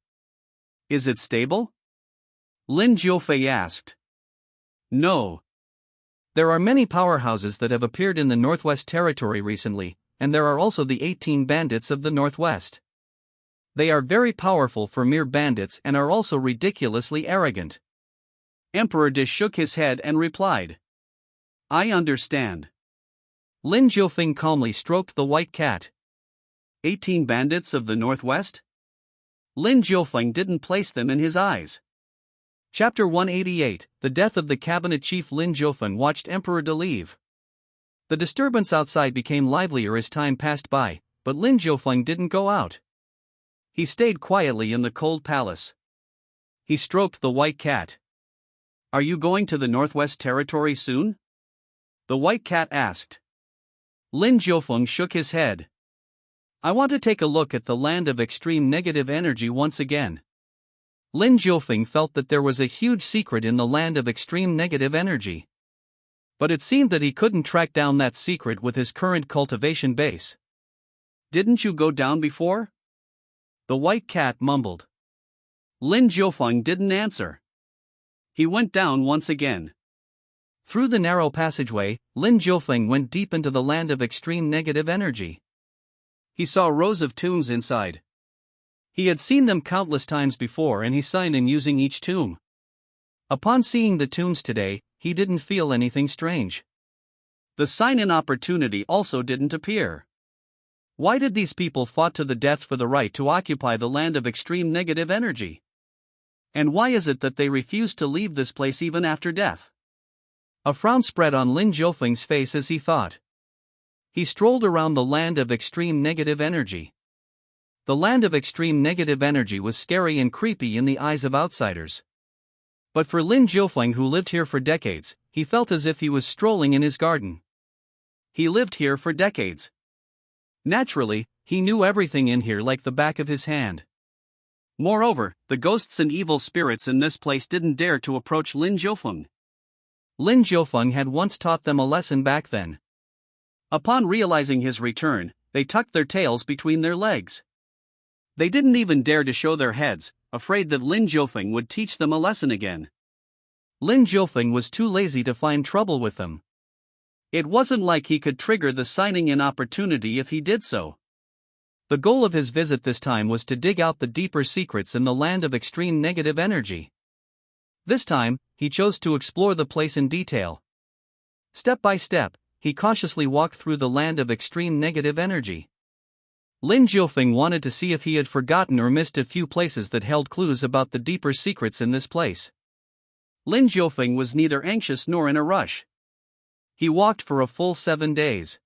Is it stable? Lin Jiufeng asked. No. There are many powerhouses that have appeared in the Northwest Territory recently, and there are also the 18 bandits of the Northwest. They are very powerful for mere bandits and are also ridiculously arrogant. Emperor De shook his head and replied. I understand. Lin Jiufeng calmly stroked the white cat. 18 bandits of the Northwest? Lin Jiufeng didn't place them in his eyes. Chapter 188, The Death of the Cabinet Chief. Lin Jiufeng watched Emperor De leave. The disturbance outside became livelier as time passed by, but Lin Jiufeng didn't go out. He stayed quietly in the cold palace. He stroked the white cat. Are you going to the Northwest Territory soon? The white cat asked. Lin Jiufeng shook his head. I want to take a look at the land of extreme negative energy once again. Lin Jiufeng felt that there was a huge secret in the land of extreme negative energy. But it seemed that he couldn't track down that secret with his current cultivation base. Didn't you go down before? The white cat mumbled. Lin Jiufeng didn't answer. He went down once again. Through the narrow passageway, Lin Jiufeng went deep into the land of extreme negative energy. He saw rows of tombs inside. He had seen them countless times before and he signed in using each tomb. Upon seeing the tombs today, he didn't feel anything strange. The sign-in opportunity also didn't appear. Why did these people fought to the death for the right to occupy the land of extreme negative energy? And why is it that they refused to leave this place even after death? A frown spread on Lin Jiufeng's face as he thought. He strolled around the land of extreme negative energy. The land of extreme negative energy was scary and creepy in the eyes of outsiders. But for Lin Jiufeng, who lived here for decades, he felt as if he was strolling in his garden. He lived here for decades. Naturally, he knew everything in here like the back of his hand. Moreover, the ghosts and evil spirits in this place didn't dare to approach Lin Jiufeng. Lin Jiufeng had once taught them a lesson back then. Upon realizing his return, they tucked their tails between their legs. They didn't even dare to show their heads, afraid that Lin Jiufeng would teach them a lesson again. Lin Jiufeng was too lazy to find trouble with them. It wasn't like he could trigger the signing-in opportunity if he did so. The goal of his visit this time was to dig out the deeper secrets in the land of extreme negative energy. This time, he chose to explore the place in detail. Step by step, he cautiously walked through the land of extreme negative energy. Lin Jiufeng wanted to see if he had forgotten or missed a few places that held clues about the deeper secrets in this place. Lin Jiufeng was neither anxious nor in a rush. He walked for a full 7 days.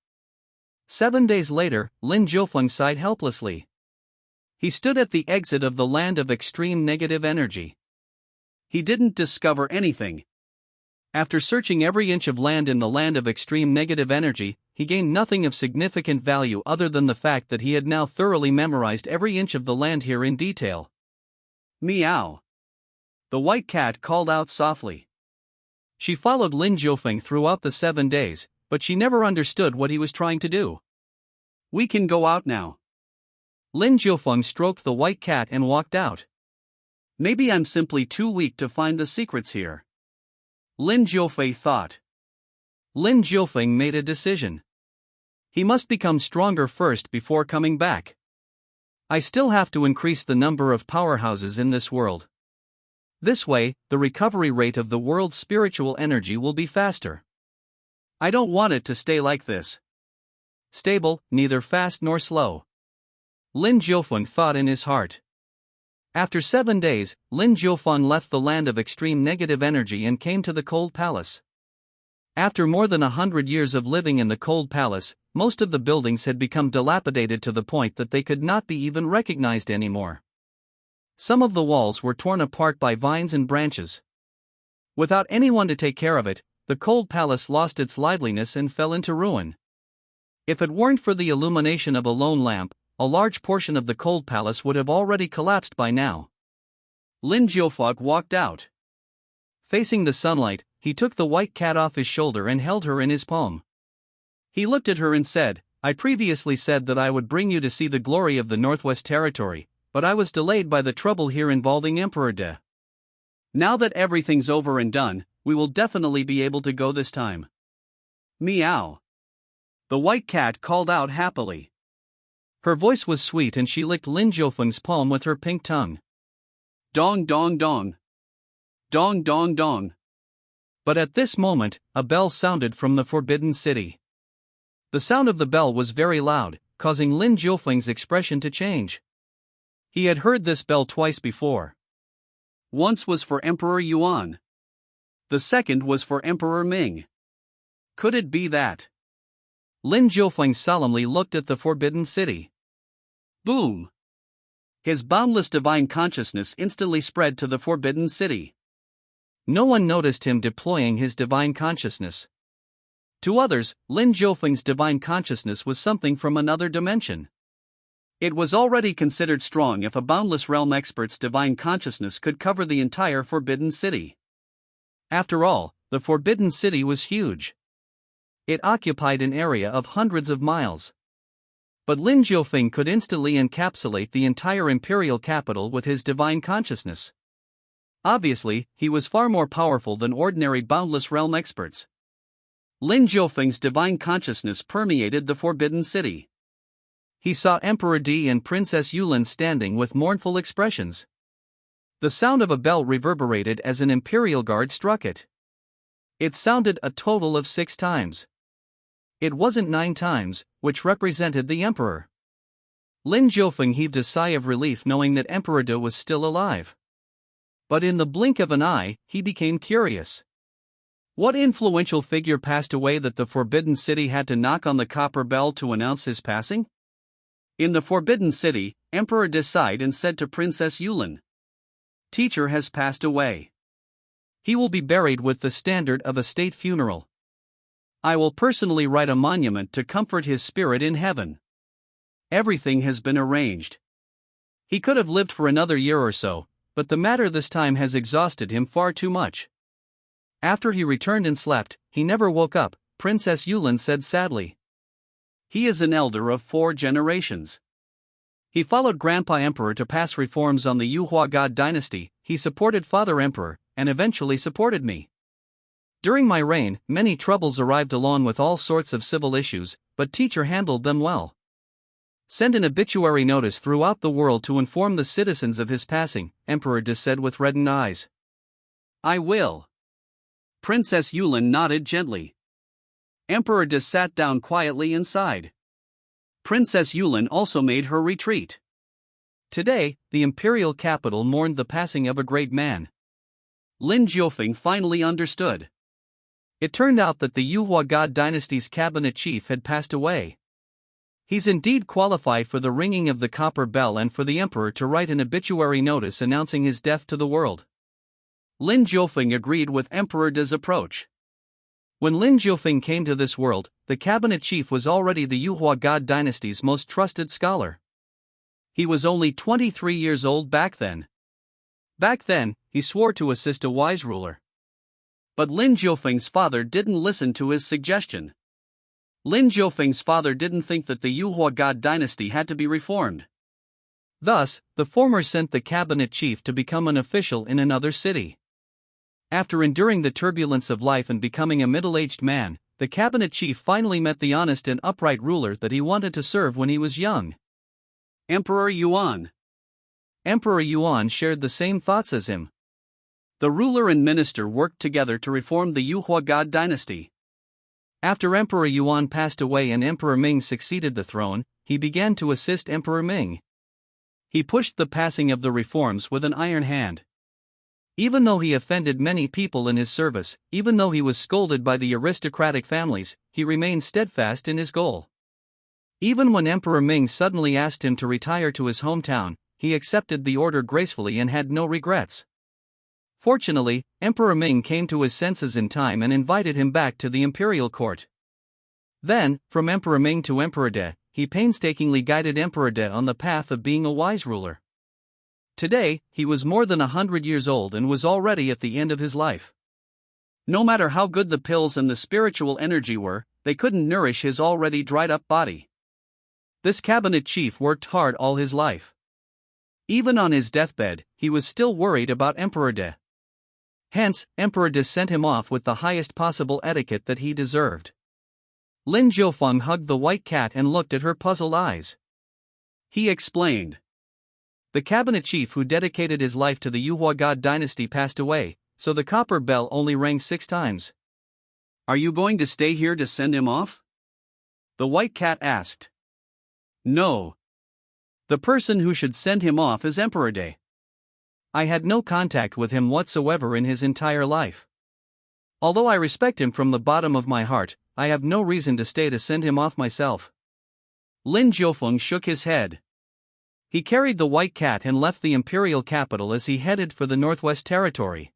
7 days later, Lin Jiufeng sighed helplessly. He stood at the exit of the land of extreme negative energy. He didn't discover anything. After searching every inch of land in the land of extreme negative energy, he gained nothing of significant value other than the fact that he had now thoroughly memorized every inch of the land here in detail. Meow. The white cat called out softly. She followed Lin Jiufeng throughout the 7 days, but she never understood what he was trying to do. We can go out now. Lin Jiufeng stroked the white cat and walked out. Maybe I'm simply too weak to find the secrets here. Lin Jiufeng thought. Lin Jiufeng made a decision. He must become stronger first before coming back. I still have to increase the number of powerhouses in this world. This way, the recovery rate of the world's spiritual energy will be faster. I don't want it to stay like this. Stable, neither fast nor slow. Lin Jiufeng thought in his heart. After 7 days, Lin Jiufeng left the land of extreme negative energy and came to the cold palace. After more than 100 years of living in the cold palace, most of the buildings had become dilapidated to the point that they could not be even recognized anymore. Some of the walls were torn apart by vines and branches. Without anyone to take care of it, the cold palace lost its liveliness and fell into ruin. If it weren't for the illumination of a lone lamp, a large portion of the cold palace would have already collapsed by now. Lin Jiufeng walked out. Facing the sunlight, he took the white cat off his shoulder and held her in his palm. He looked at her and said, "I previously said that I would bring you to see the glory of the Northwest Territory, but I was delayed by the trouble here involving Emperor De. Now that everything's over and done, we will definitely be able to go this time." Meow. The white cat called out happily. Her voice was sweet and she licked Lin Jiufeng's palm with her pink tongue. Dong dong dong. Dong dong dong. But at this moment, a bell sounded from the Forbidden City. The sound of the bell was very loud, causing Lin Jiufeng's expression to change. He had heard this bell twice before. Once was for Emperor Yuan. The second was for Emperor Ming. Could it be that? Lin Jiufeng solemnly looked at the Forbidden City. Boom! His boundless divine consciousness instantly spread to the Forbidden City. No one noticed him deploying his divine consciousness. To others, Lin Jiufeng's divine consciousness was something from another dimension. It was already considered strong if a boundless realm expert's divine consciousness could cover the entire Forbidden City. After all, the Forbidden City was huge. It occupied an area of hundreds of miles. But Lin Jiufeng could instantly encapsulate the entire imperial capital with his divine consciousness. Obviously, he was far more powerful than ordinary boundless realm experts. Lin Jiufeng's divine consciousness permeated the Forbidden City. He saw Emperor Di and Princess Yulin standing with mournful expressions. The sound of a bell reverberated as an imperial guard struck it. It sounded a total of 6 times. It wasn't 9 times, which represented the emperor. Lin Jiufeng heaved a sigh of relief knowing that Emperor De was still alive. But in the blink of an eye, he became curious. What influential figure passed away that the Forbidden City had to knock on the copper bell to announce his passing? In the Forbidden City, Emperor De sighed and said to Princess Yulin, "Teacher has passed away. He will be buried with the standard of a state funeral. I will personally write a monument to comfort his spirit in heaven. Everything has been arranged. He could have lived for another year or so, but the matter this time has exhausted him far too much." After he returned and slept, he never woke up, Princess Yulin said sadly. "He is an elder of 4 generations. He followed Grandpa Emperor to pass reforms on the Unrivalled God Dynasty, he supported Father Emperor, and eventually supported me. During my reign, many troubles arrived along with all sorts of civil issues, but teacher handled them well. Send an obituary notice throughout the world to inform the citizens of his passing," Emperor De said with reddened eyes. "I will." Princess Yulin nodded gently. Emperor De sat down quietly and sighed. Princess Yulin also made her retreat. Today, the imperial capital mourned the passing of a great man. Lin Jiufeng finally understood. It turned out that the Unrivalled God Dynasty's cabinet chief had passed away. He's indeed qualified for the ringing of the copper bell and for the emperor to write an obituary notice announcing his death to the world. Lin Jiufeng agreed with Emperor De's approach. When Lin Jiufeng came to this world, the cabinet chief was already the Unrivalled God Dynasty's most trusted scholar. He was only 23 years old back then. Back then, he swore to assist a wise ruler. But Lin Jiufeng's father didn't listen to his suggestion. Lin Jiufeng's father didn't think that the Unrivalled God Dynasty had to be reformed. Thus, the former sent the cabinet chief to become an official in another city. After enduring the turbulence of life and becoming a middle-aged man, the cabinet chief finally met the honest and upright ruler that he wanted to serve when he was young. Emperor Yuan. Emperor Yuan shared the same thoughts as him. The ruler and minister worked together to reform the Unrivalled God Dynasty. After Emperor Yuan passed away and Emperor Ming succeeded the throne, he began to assist Emperor Ming. He pushed the passing of the reforms with an iron hand. Even though he offended many people in his service, even though he was scolded by the aristocratic families, he remained steadfast in his goal. Even when Emperor Ming suddenly asked him to retire to his hometown, he accepted the order gracefully and had no regrets. Fortunately, Emperor Ming came to his senses in time and invited him back to the imperial court. Then, from Emperor Ming to Emperor De, he painstakingly guided Emperor De on the path of being a wise ruler. Today, he was more than 100 years old and was already at the end of his life. No matter how good the pills and the spiritual energy were, they couldn't nourish his already dried-up body. This cabinet chief worked hard all his life. Even on his deathbed, he was still worried about Emperor De. Hence, Emperor De sent him off with the highest possible etiquette that he deserved. Lin Jiufeng hugged the white cat and looked at her puzzled eyes. He explained. The cabinet chief who dedicated his life to the Unrivalled God Dynasty passed away, so the copper bell only rang 6 times. Are you going to stay here to send him off? The white cat asked. No. The person who should send him off is Emperor De. I had no contact with him whatsoever in his entire life. Although I respect him from the bottom of my heart, I have no reason to stay to send him off myself. Lin Jiufeng shook his head. He carried the white cat and left the imperial capital as he headed for the Northwest Territory.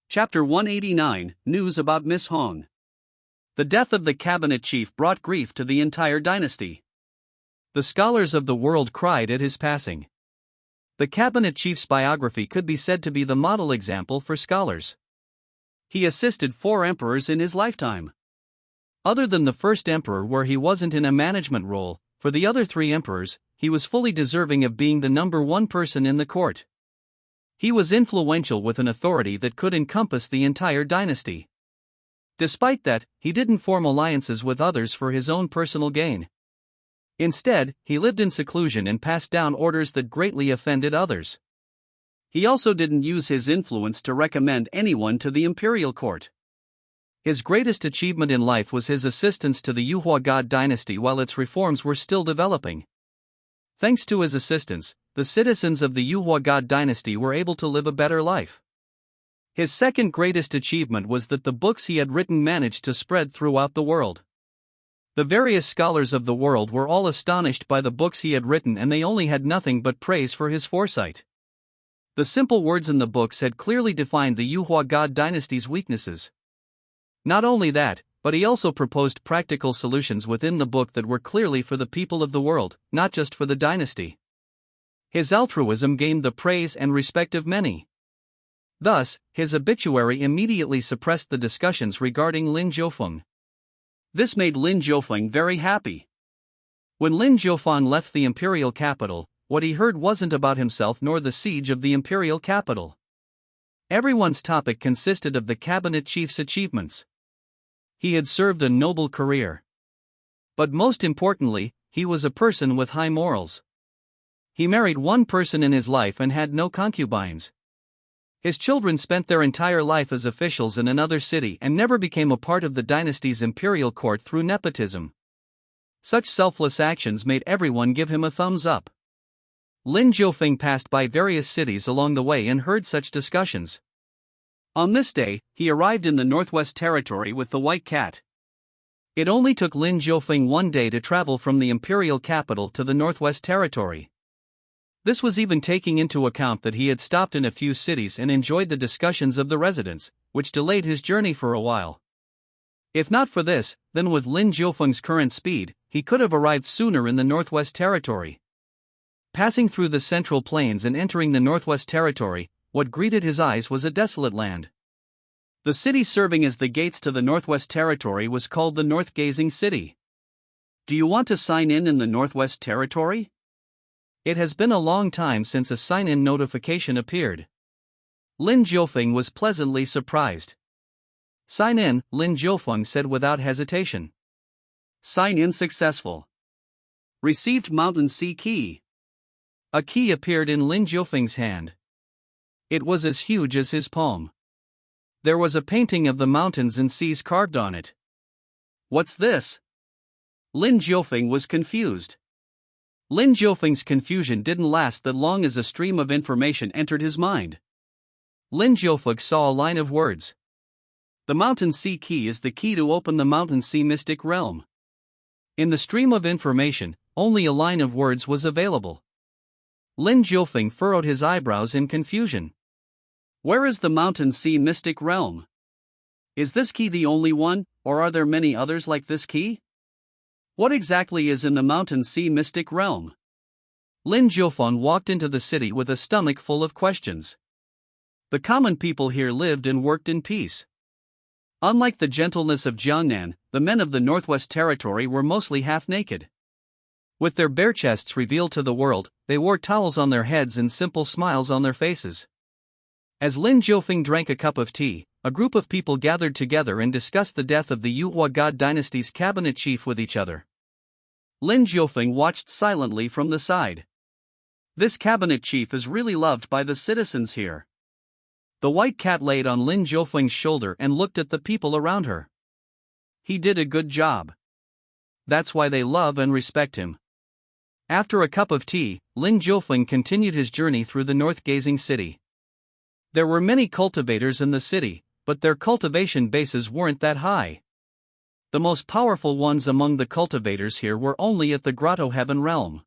Chapter 189, News about Miss Hong. The death of the cabinet chief brought grief to the entire dynasty. The scholars of the world cried at his passing. The cabinet chief's biography could be said to be the model example for scholars. He assisted 4 emperors in his lifetime. Other than the first emperor where he wasn't in a management role, for the other 3 emperors, he was fully deserving of being the number 1 person in the court. He was influential with an authority that could encompass the entire dynasty. Despite that, he didn't form alliances with others for his own personal gain. Instead, he lived in seclusion and passed down orders that greatly offended others. He also didn't use his influence to recommend anyone to the imperial court. His greatest achievement in life was his assistance to the Unrivalled God Dynasty while its reforms were still developing. Thanks to his assistance, the citizens of the Unrivalled God Dynasty were able to live a better life. His second greatest achievement was that the books he had written managed to spread throughout the world. The various scholars of the world were all astonished by the books he had written, and they only had nothing but praise for his foresight. The simple words in the books had clearly defined the Unrivalled God Dynasty's weaknesses. Not only that, but he also proposed practical solutions within the book that were clearly for the people of the world, not just for the dynasty. His altruism gained the praise and respect of many. Thus, his obituary immediately suppressed the discussions regarding Lin Jiufeng. This made Lin Jiufeng very happy. When Lin Jiufeng left the imperial capital, what he heard wasn't about himself nor the siege of the imperial capital. Everyone's topic consisted of the cabinet chief's achievements. He had served a noble career. But most importantly, he was a person with high morals. He married 1 person in his life and had no concubines. His children spent their entire life as officials in another city and never became a part of the dynasty's imperial court through nepotism. Such selfless actions made everyone give him a thumbs up. Lin Jiufeng passed by various cities along the way and heard such discussions. On this day, he arrived in the Northwest Territory with the white cat. It only took Lin Jiufeng 1 day to travel from the imperial capital to the Northwest Territory. This was even taking into account that he had stopped in a few cities and enjoyed the discussions of the residents, which delayed his journey for a while. If not for this, then with Lin Jiufeng's current speed, he could have arrived sooner in the Northwest Territory. Passing through the Central Plains and entering the Northwest Territory, what greeted his eyes was a desolate land. The city serving as the gates to the Northwest Territory was called the North Gazing City. Do you want to sign in the Northwest Territory? It has been a long time since a sign-in notification appeared. Lin Jiufeng was pleasantly surprised. Sign in, Lin Jiufeng said without hesitation. Sign in successful. Received Mountain Sea Key. A key appeared in Lin Jiufeng's hand. It was as huge as his palm. There was a painting of the mountains and seas carved on it. What's this? Lin Jiufeng was confused. Lin Jiufeng's confusion didn't last that long as a stream of information entered his mind. Lin Jiufeng saw a line of words. The Mountain Sea Key is the key to open the Mountain Sea mystic realm. In the stream of information, only a line of words was available. Lin Jiufeng furrowed his eyebrows in confusion. Where is the Mountain Sea Mystic Realm? Is this key the only one, or are there many others like this key? What exactly is in the Mountain Sea Mystic Realm? Lin Jiufeng walked into the city with a stomach full of questions. The common people here lived and worked in peace. Unlike the gentleness of Jiangnan, the men of the Northwest Territory were mostly half-naked. With their bare chests revealed to the world, they wore towels on their heads and simple smiles on their faces. As Lin Jiufeng drank a cup of tea, a group of people gathered together and discussed the death of the Unrivalled God Dynasty's cabinet chief with each other. Lin Jiufeng watched silently from the side. This cabinet chief is really loved by the citizens here. The white cat laid on Lin Jiufeng's shoulder and looked at the people around her. He did a good job. That's why they love and respect him. After a cup of tea, Lin Jiufeng continued his journey through the north-gazing city. There were many cultivators in the city, but their cultivation bases weren't that high. The most powerful ones among the cultivators here were only at the Grotto Heaven realm.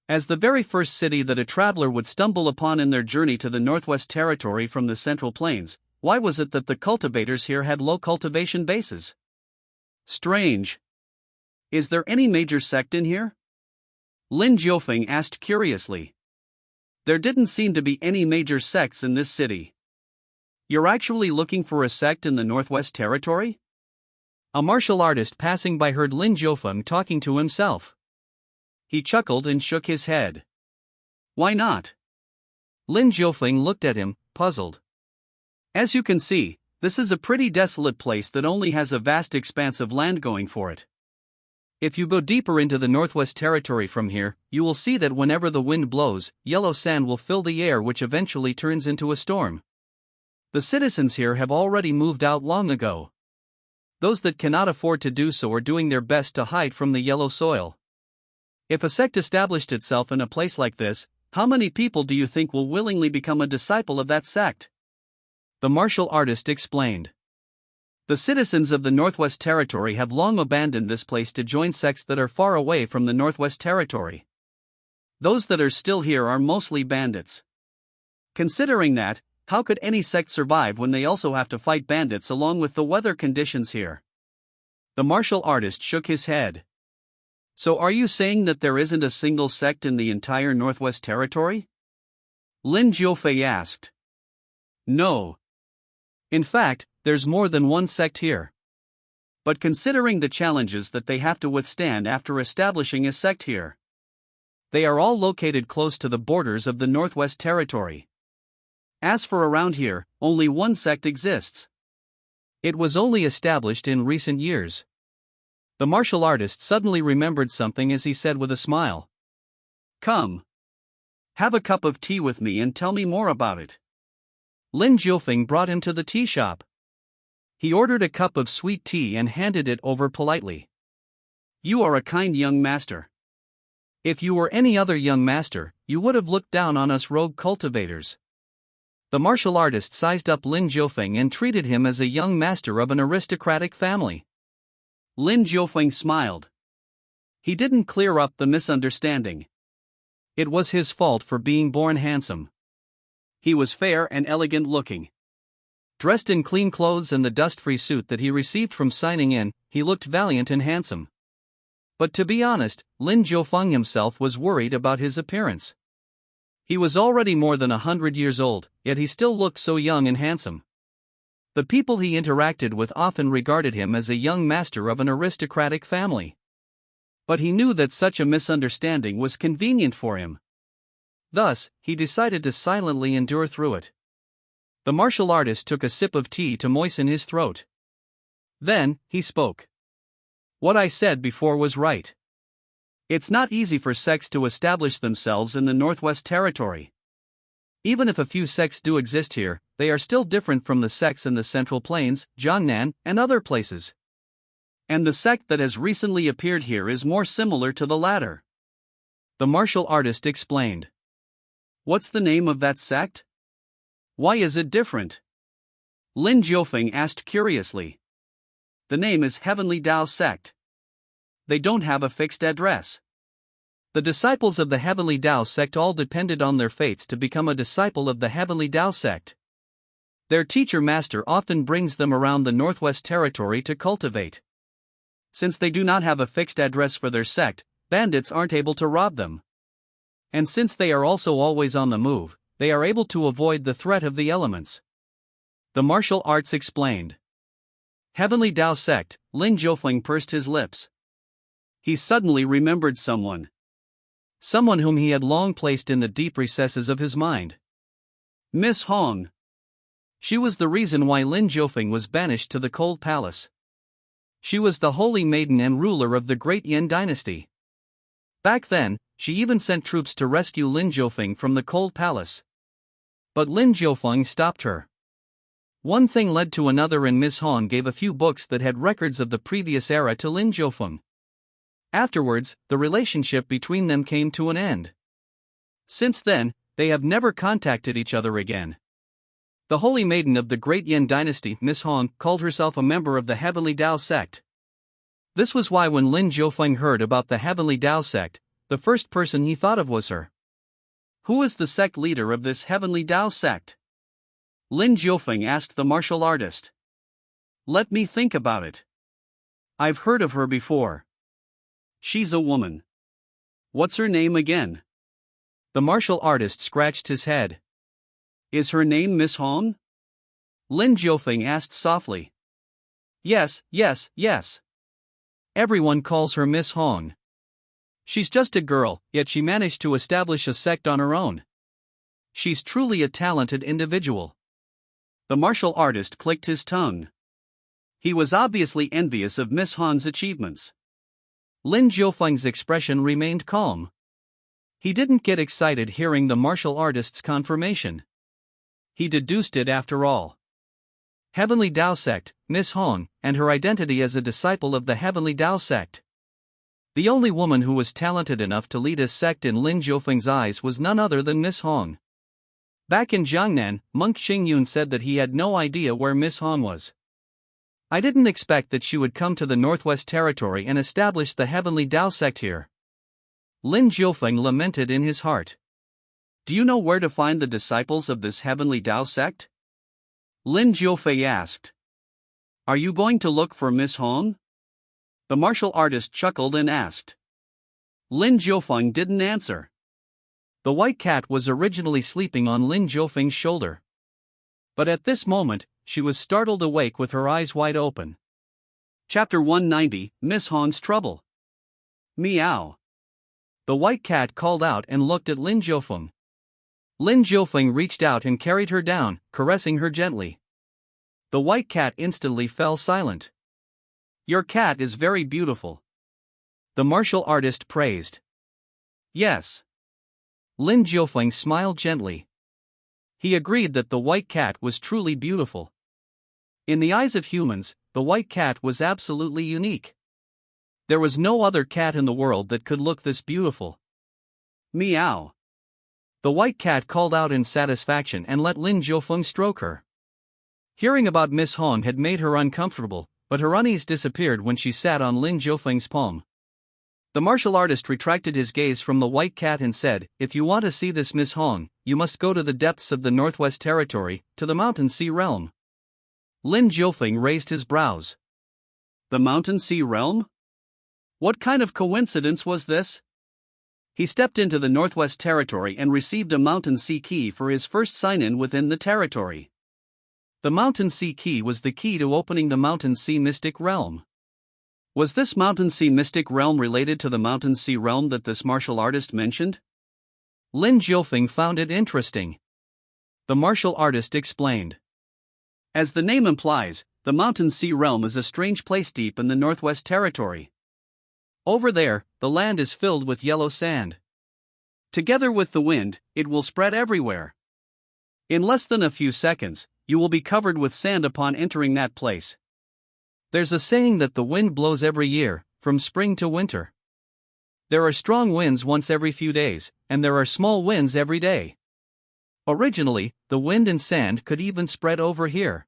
As the very first city that a traveler would stumble upon in their journey to the Northwest Territory from the Central Plains, why was it that the cultivators here had low cultivation bases? Strange. Is there any major sect in here? Lin Jiufeng asked curiously. There didn't seem to be any major sects in this city. You're actually looking for a sect in the Northwest Territory? A martial artist passing by heard Lin Jiufeng talking to himself. He chuckled and shook his head. Why not? Lin Jiufeng looked at him, puzzled. As you can see, this is a pretty desolate place that only has a vast expanse of land going for it. If you go deeper into the Northwest Territory from here, you will see that whenever the wind blows, yellow sand will fill the air, which eventually turns into a storm. The citizens here have already moved out long ago. Those that cannot afford to do so are doing their best to hide from the yellow soil. If a sect established itself in a place like this, how many people do you think will willingly become a disciple of that sect? The martial artist explained. The citizens of the Northwest Territory have long abandoned this place to join sects that are far away from the Northwest Territory. Those that are still here are mostly bandits. Considering that, how could any sect survive when they also have to fight bandits along with the weather conditions here? The martial artist shook his head. So are you saying that there isn't a single sect in the entire Northwest Territory? Lin Jiufeng asked. No. In fact, there's more than one sect here. But considering the challenges that they have to withstand after establishing a sect here, they are all located close to the borders of the Northwest Territory. As for around here, only one sect exists. It was only established in recent years. The martial artist suddenly remembered something as he said with a smile. Come. Have a cup of tea with me and tell me more about it. Lin Jiufeng brought him to the tea shop. He ordered a cup of sweet tea and handed it over politely. You are a kind young master. If you were any other young master, you would have looked down on us rogue cultivators. The martial artist sized up Lin Jiufeng and treated him as a young master of an aristocratic family. Lin Jiufeng smiled. He didn't clear up the misunderstanding. It was his fault for being born handsome. He was fair and elegant looking. Dressed in clean clothes and the dust-free suit that he received from signing in, he looked valiant and handsome. But to be honest, Lin Jiufeng himself was worried about his appearance. He was already more than 100 years old, yet he still looked so young and handsome. The people he interacted with often regarded him as a young master of an aristocratic family. But he knew that such a misunderstanding was convenient for him. Thus, he decided to silently endure through it. The martial artist took a sip of tea to moisten his throat. Then, he spoke. What I said before was right. It's not easy for sects to establish themselves in the Northwest Territory. Even if a few sects do exist here, they are still different from the sects in the Central Plains, Jiangnan, and other places. And the sect that has recently appeared here is more similar to the latter. The martial artist explained. What's the name of that sect? Why is it different? Lin Jiufeng asked curiously. The name is Heavenly Tao Sect. they don't have a fixed address. The disciples of the Heavenly Tao sect all depended on their fates to become a disciple of the Heavenly Tao sect. Their teacher-master often brings them around the Northwest Territory to cultivate. Since they do not have a fixed address for their sect, bandits aren't able to rob them. And since they are also always on the move, they are able to avoid the threat of the elements. The martial arts explained. Heavenly Tao sect, Lin Jiufeng pursed his lips. He suddenly remembered someone. Someone whom he had long placed in the deep recesses of his mind. Miss Hong. She was the reason why Lin Jiufeng was banished to the Cold Palace. She was the holy maiden and ruler of the great Yin dynasty. Back then, she even sent troops to rescue Lin Jiufeng from the Cold Palace. But Lin Jiufeng stopped her. One thing led to another, and Miss Hong gave a few books that had records of the previous era to Lin Jiufeng. Afterwards, the relationship between them came to an end. Since then, they have never contacted each other again. The holy maiden of the great Yin dynasty, Miss Hong, called herself a member of the Heavenly Tao sect. This was why when Lin Jiufeng heard about the Heavenly Tao sect, the first person he thought of was her. Who is the sect leader of this Heavenly Tao sect? Lin Jiufeng asked the martial artist. Let me think about it. I've heard of her before. She's a woman. What's her name again? The martial artist scratched his head. Is her name Miss Hong? Lin Jiufeng asked softly. Yes. Everyone calls her Miss Hong. She's just a girl, yet she managed to establish a sect on her own. She's truly a talented individual. The martial artist clicked his tongue. He was obviously envious of Miss Hong's achievements. Lin Jiufeng's expression remained calm. He didn't get excited hearing the martial artist's confirmation. He deduced it after all. Heavenly Tao sect, Miss Hong, and her identity as a disciple of the Heavenly Tao sect. The only woman who was talented enough to lead a sect in Lin Jiufeng's eyes was none other than Miss Hong. Back in Jiangnan, Monk Xingyun said that he had no idea where Miss Hong was. I didn't expect that she would come to the Northwest Territory and establish the Heavenly Tao sect here. Lin Jiufeng lamented in his heart. Do you know where to find the disciples of this Heavenly Tao sect? Lin Jiufeng asked. Are you going to look for Miss Hong? The martial artist chuckled and asked. Lin Jiufeng didn't answer. The white cat was originally sleeping on Lin Jiufeng's shoulder. But at this moment, she was startled awake with her eyes wide open. Chapter 190, Miss Hong's Trouble. Meow. The white cat called out and looked at Lin Jiufeng. Lin Jiufeng reached out and carried her down, caressing her gently. The white cat instantly fell silent. Your cat is very beautiful. The martial artist praised. Yes. Lin Jiufeng smiled gently. He agreed that the white cat was truly beautiful. In the eyes of humans, the white cat was absolutely unique. There was no other cat in the world that could look this beautiful. Meow. The white cat called out in satisfaction and let Lin Jiufeng stroke her. Hearing about Miss Hong had made her uncomfortable, but her unease disappeared when she sat on Lin Jiufeng's palm. The martial artist retracted his gaze from the white cat and said, If you want to see this Miss Hong, you must go to the depths of the Northwest Territory, to the Mountain Sea Realm. Lin Jiufeng raised his brows. The Mountain Sea Realm? What kind of coincidence was this? He stepped into the Northwest Territory and received a Mountain Sea key for his first sign-in within the territory. The Mountain Sea key was the key to opening the Mountain Sea Mystic Realm. Was this Mountain Sea Mystic Realm related to the Mountain Sea Realm that this martial artist mentioned? Lin Jiufeng found it interesting. The martial artist explained. As the name implies, the Mountain Sea Realm is a strange place deep in the Northwest Territory. Over there, the land is filled with yellow sand. Together with the wind, it will spread everywhere. In less than a few seconds, you will be covered with sand upon entering that place. There's a saying that the wind blows every year, from spring to winter. There are strong winds once every few days, and there are small winds every day. Originally, the wind and sand could even spread over here.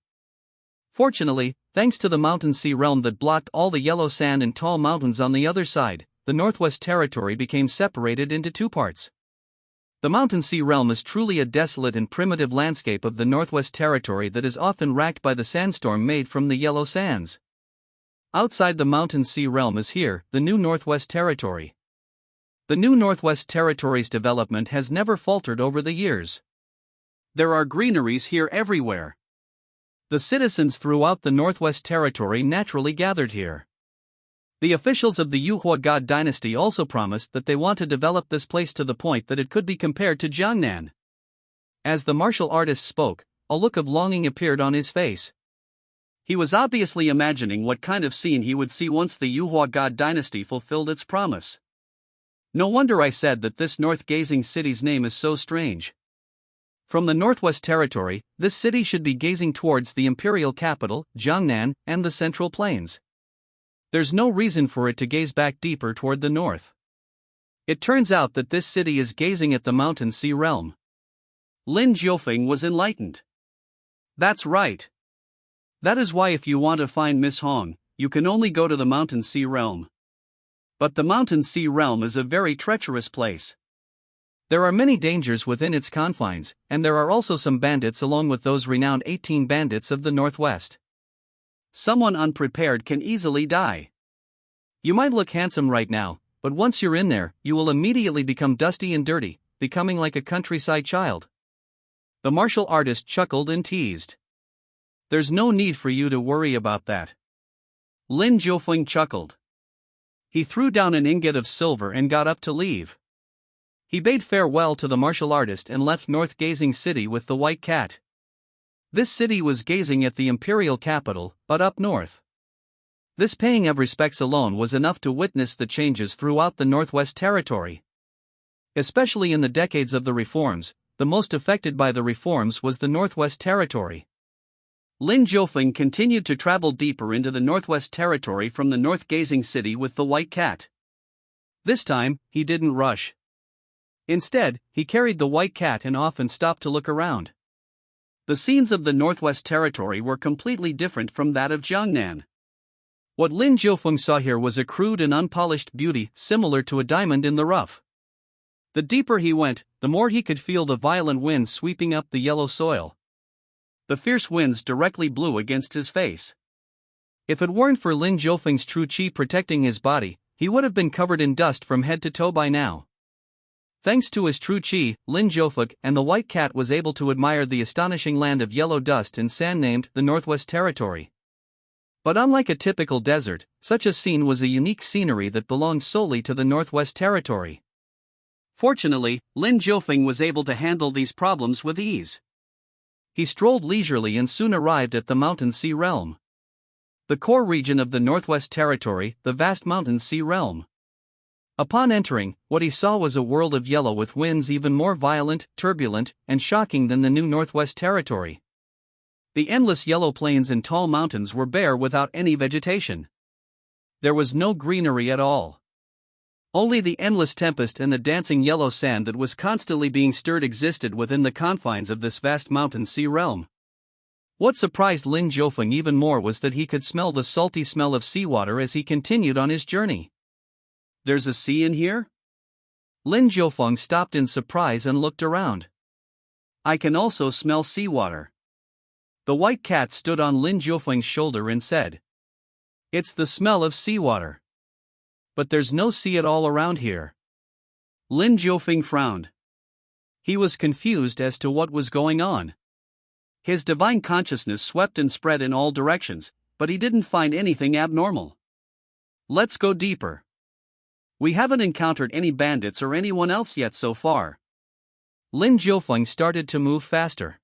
Fortunately, thanks to the mountain sea realm that blocked all the yellow sand and tall mountains on the other side, the Northwest Territory became separated into two parts. The mountain sea realm is truly a desolate and primitive landscape of the Northwest Territory that is often racked by the sandstorm made from the yellow sands. Outside the mountain sea realm is here, the new Northwest Territory. The new Northwest Territory's development has never faltered over the years. There are greeneries here everywhere. The citizens throughout the Northwest Territory naturally gathered here. The officials of the Xuanhuang God Dynasty also promised that they want to develop this place to the point that it could be compared to Jiangnan. As the martial artist spoke, a look of longing appeared on his face. He was obviously imagining what kind of scene he would see once the Xuanhuang God Dynasty fulfilled its promise. No wonder I said that this north-gazing city's name is so strange. From the Northwest Territory, this city should be gazing towards the imperial capital, Jiangnan, and the Central Plains. There's no reason for it to gaze back deeper toward the north. It turns out that this city is gazing at the mountain sea realm. Lin Jiufeng was enlightened. That's right. That is why if you want to find Miss Hong, you can only go to the mountain sea realm. But the mountain sea realm is a very treacherous place. There are many dangers within its confines, and there are also some bandits along with those renowned 18 bandits of the Northwest. Someone unprepared can easily die. You might look handsome right now, but once you're in there, you will immediately become dusty and dirty, becoming like a countryside child. The martial artist chuckled and teased. There's no need for you to worry about that. Lin Jiufeng chuckled. He threw down an ingot of silver and got up to leave. He bade farewell to the martial artist and left North Gazing City with the white cat. This city was gazing at the imperial capital, but up north. This paying of respects alone was enough to witness the changes throughout the Northwest Territory. Especially in the decades of the reforms, the most affected by the reforms was the Northwest Territory. Lin Jiufeng continued to travel deeper into the Northwest Territory from the North Gazing City with the white cat. This time, he didn't rush. Instead, he carried the white cat and often stopped to look around. The scenes of the Northwest Territory were completely different from that of Jiangnan. What Lin Jiufeng saw here was a crude and unpolished beauty similar to a diamond in the rough. The deeper he went, the more he could feel the violent winds sweeping up the yellow soil. The fierce winds directly blew against his face. If it weren't for Lin Jiufeng's true qi protecting his body, he would have been covered in dust from head to toe by now. Thanks to his true qi, Lin Jiufeng and the white cat was able to admire the astonishing land of yellow dust and sand named the Northwest Territory. But unlike a typical desert, such a scene was a unique scenery that belonged solely to the Northwest Territory. Fortunately, Lin Jiufeng was able to handle these problems with ease. He strolled leisurely and soon arrived at the mountain sea realm. The core region of the Northwest Territory, the vast mountain sea realm. Upon entering, what he saw was a world of yellow with winds even more violent, turbulent, and shocking than the new Northwest Territory. The endless yellow plains and tall mountains were bare without any vegetation. There was no greenery at all. Only the endless tempest and the dancing yellow sand that was constantly being stirred existed within the confines of this vast mountain sea realm. What surprised Lin Jiufeng even more was that he could smell the salty smell of seawater as he continued on his journey. There's a sea in here? Lin Jiufeng stopped in surprise and looked around. I can also smell seawater. The white cat stood on Lin Jiufeng's shoulder and said, It's the smell of seawater. But there's no sea at all around here. Lin Jiufeng frowned. He was confused as to what was going on. His divine consciousness swept and spread in all directions, but he didn't find anything abnormal. Let's go deeper. We haven't encountered any bandits or anyone else yet so far. Lin Jiufeng started to move faster.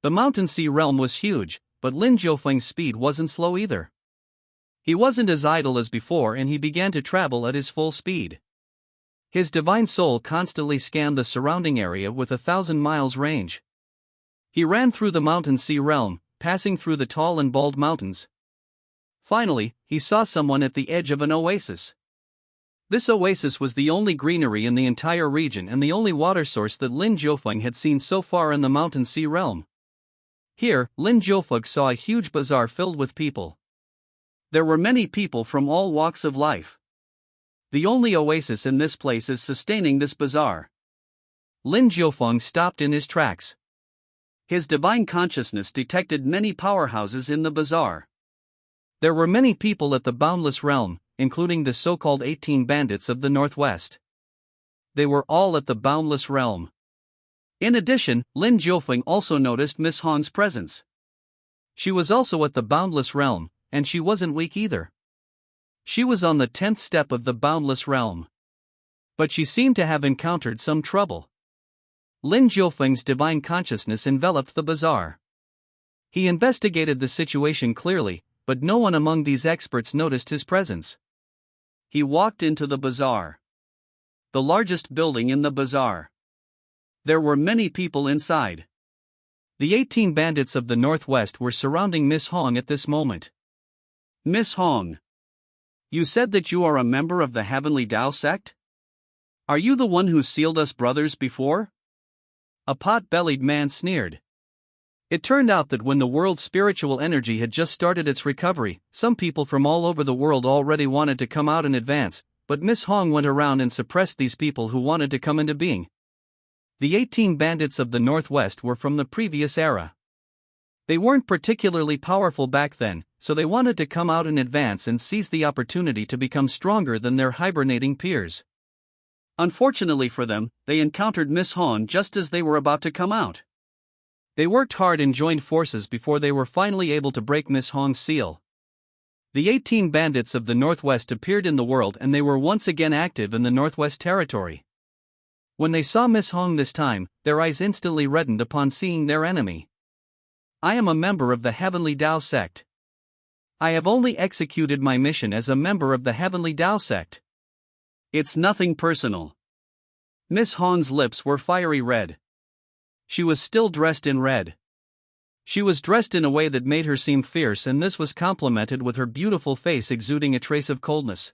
The mountain sea realm was huge, but Lin Jiufeng's speed wasn't slow either. He wasn't as idle as before and he began to travel at his full speed. His divine soul constantly scanned the surrounding area with 1,000 miles range. He ran through the mountain sea realm, passing through the tall and bald mountains. Finally, he saw someone at the edge of an oasis. This oasis was the only greenery in the entire region and the only water source that Lin Jiufeng had seen so far in the mountain sea realm. Here, Lin Jiufeng saw a huge bazaar filled with people. There were many people from all walks of life. The only oasis in this place is sustaining this bazaar. Lin Jiufeng stopped in his tracks. His divine consciousness detected many powerhouses in the bazaar. There were many people at the boundless realm, including the so-called 18 bandits of the Northwest. They were all at the boundless realm. In addition, Lin Jiufeng also noticed Miss Hong's presence. She was also at the boundless realm, and she wasn't weak either. She was on the 10th step of the boundless realm. But she seemed to have encountered some trouble. Lin Jiufeng's divine consciousness enveloped the bazaar. He investigated the situation clearly, but no one among these experts noticed his presence. He walked into the bazaar. The largest building in the bazaar. There were many people inside. The 18 bandits of the Northwest were surrounding Miss Hong at this moment. Miss Hong, you said that you are a member of the Heavenly Tao sect? Are you the one who sealed us brothers before? A pot-bellied man sneered. It turned out that when the world's spiritual energy had just started its recovery, some people from all over the world already wanted to come out in advance, but Miss Hong went around and suppressed these people who wanted to come into being. The 18 bandits of the Northwest were from the previous era. They weren't particularly powerful back then, so they wanted to come out in advance and seize the opportunity to become stronger than their hibernating peers. Unfortunately for them, they encountered Miss Hong just as they were about to come out. They worked hard and joined forces before they were finally able to break Miss Hong's seal. The 18 bandits of the Northwest appeared in the world and they were once again active in the Northwest territory. When they saw Miss Hong this time, their eyes instantly reddened upon seeing their enemy. I am a member of the Heavenly Tao sect. I have only executed my mission as a member of the Heavenly Tao sect. It's nothing personal. Miss Hong's lips were fiery red. She was still dressed in red. She was dressed in a way that made her seem fierce, and this was complemented with her beautiful face exuding a trace of coldness.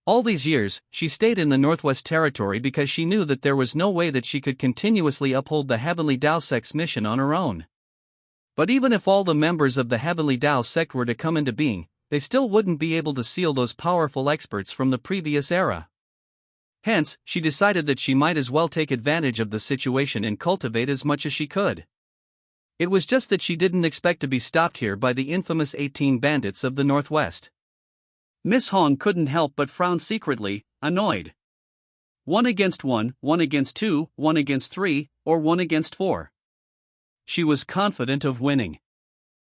All these years, she stayed in the Northwest Territory because she knew that there was no way that she could continuously uphold the Heavenly Tao sect's mission on her own. But even if all the members of the Heavenly Tao sect were to come into being, they still wouldn't be able to seal those powerful experts from the previous era. Hence, she decided that she might as well take advantage of the situation and cultivate as much as she could. It was just that she didn't expect to be stopped here by the infamous 18 bandits of the Northwest. Miss Hong couldn't help but frown secretly, annoyed. 1 against 1, 1 against 2, 1 against 3, or 1 against 4. She was confident of winning.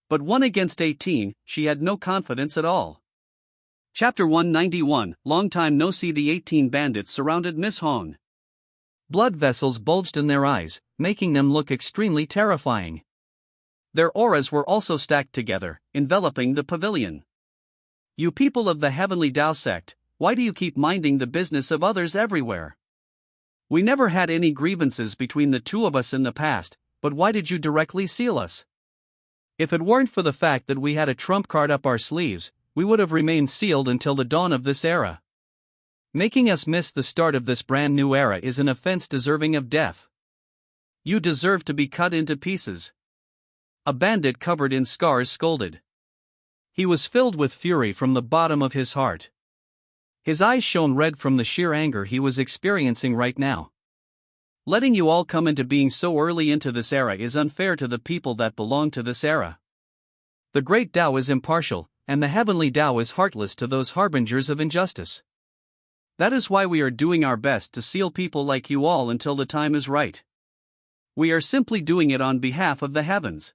But 1 against 18, she had no confidence at all. Chapter 191, Long time no see. The 18 bandits surrounded Miss Hong. Blood vessels bulged in their eyes, making them look extremely terrifying. Their auras were also stacked together, enveloping the pavilion. You people of the Heavenly Tao sect, why do you keep minding the business of others everywhere? We never had any grievances between the two of us in the past, but why did you directly seal us? If it weren't for the fact that we had a trump card up our sleeves, we would have remained sealed until the dawn of this era. Making us miss the start of this brand new era is an offense deserving of death. You deserve to be cut into pieces. A bandit covered in scars scolded. He was filled with fury from the bottom of his heart. His eyes shone red from the sheer anger he was experiencing right now. Letting you all come into being so early into this era is unfair to the people that belong to this era. The great Tao is impartial, and the Heavenly Tao is heartless to those harbingers of injustice. That is why we are doing our best to seal people like you all until the time is right. We are simply doing it on behalf of the heavens.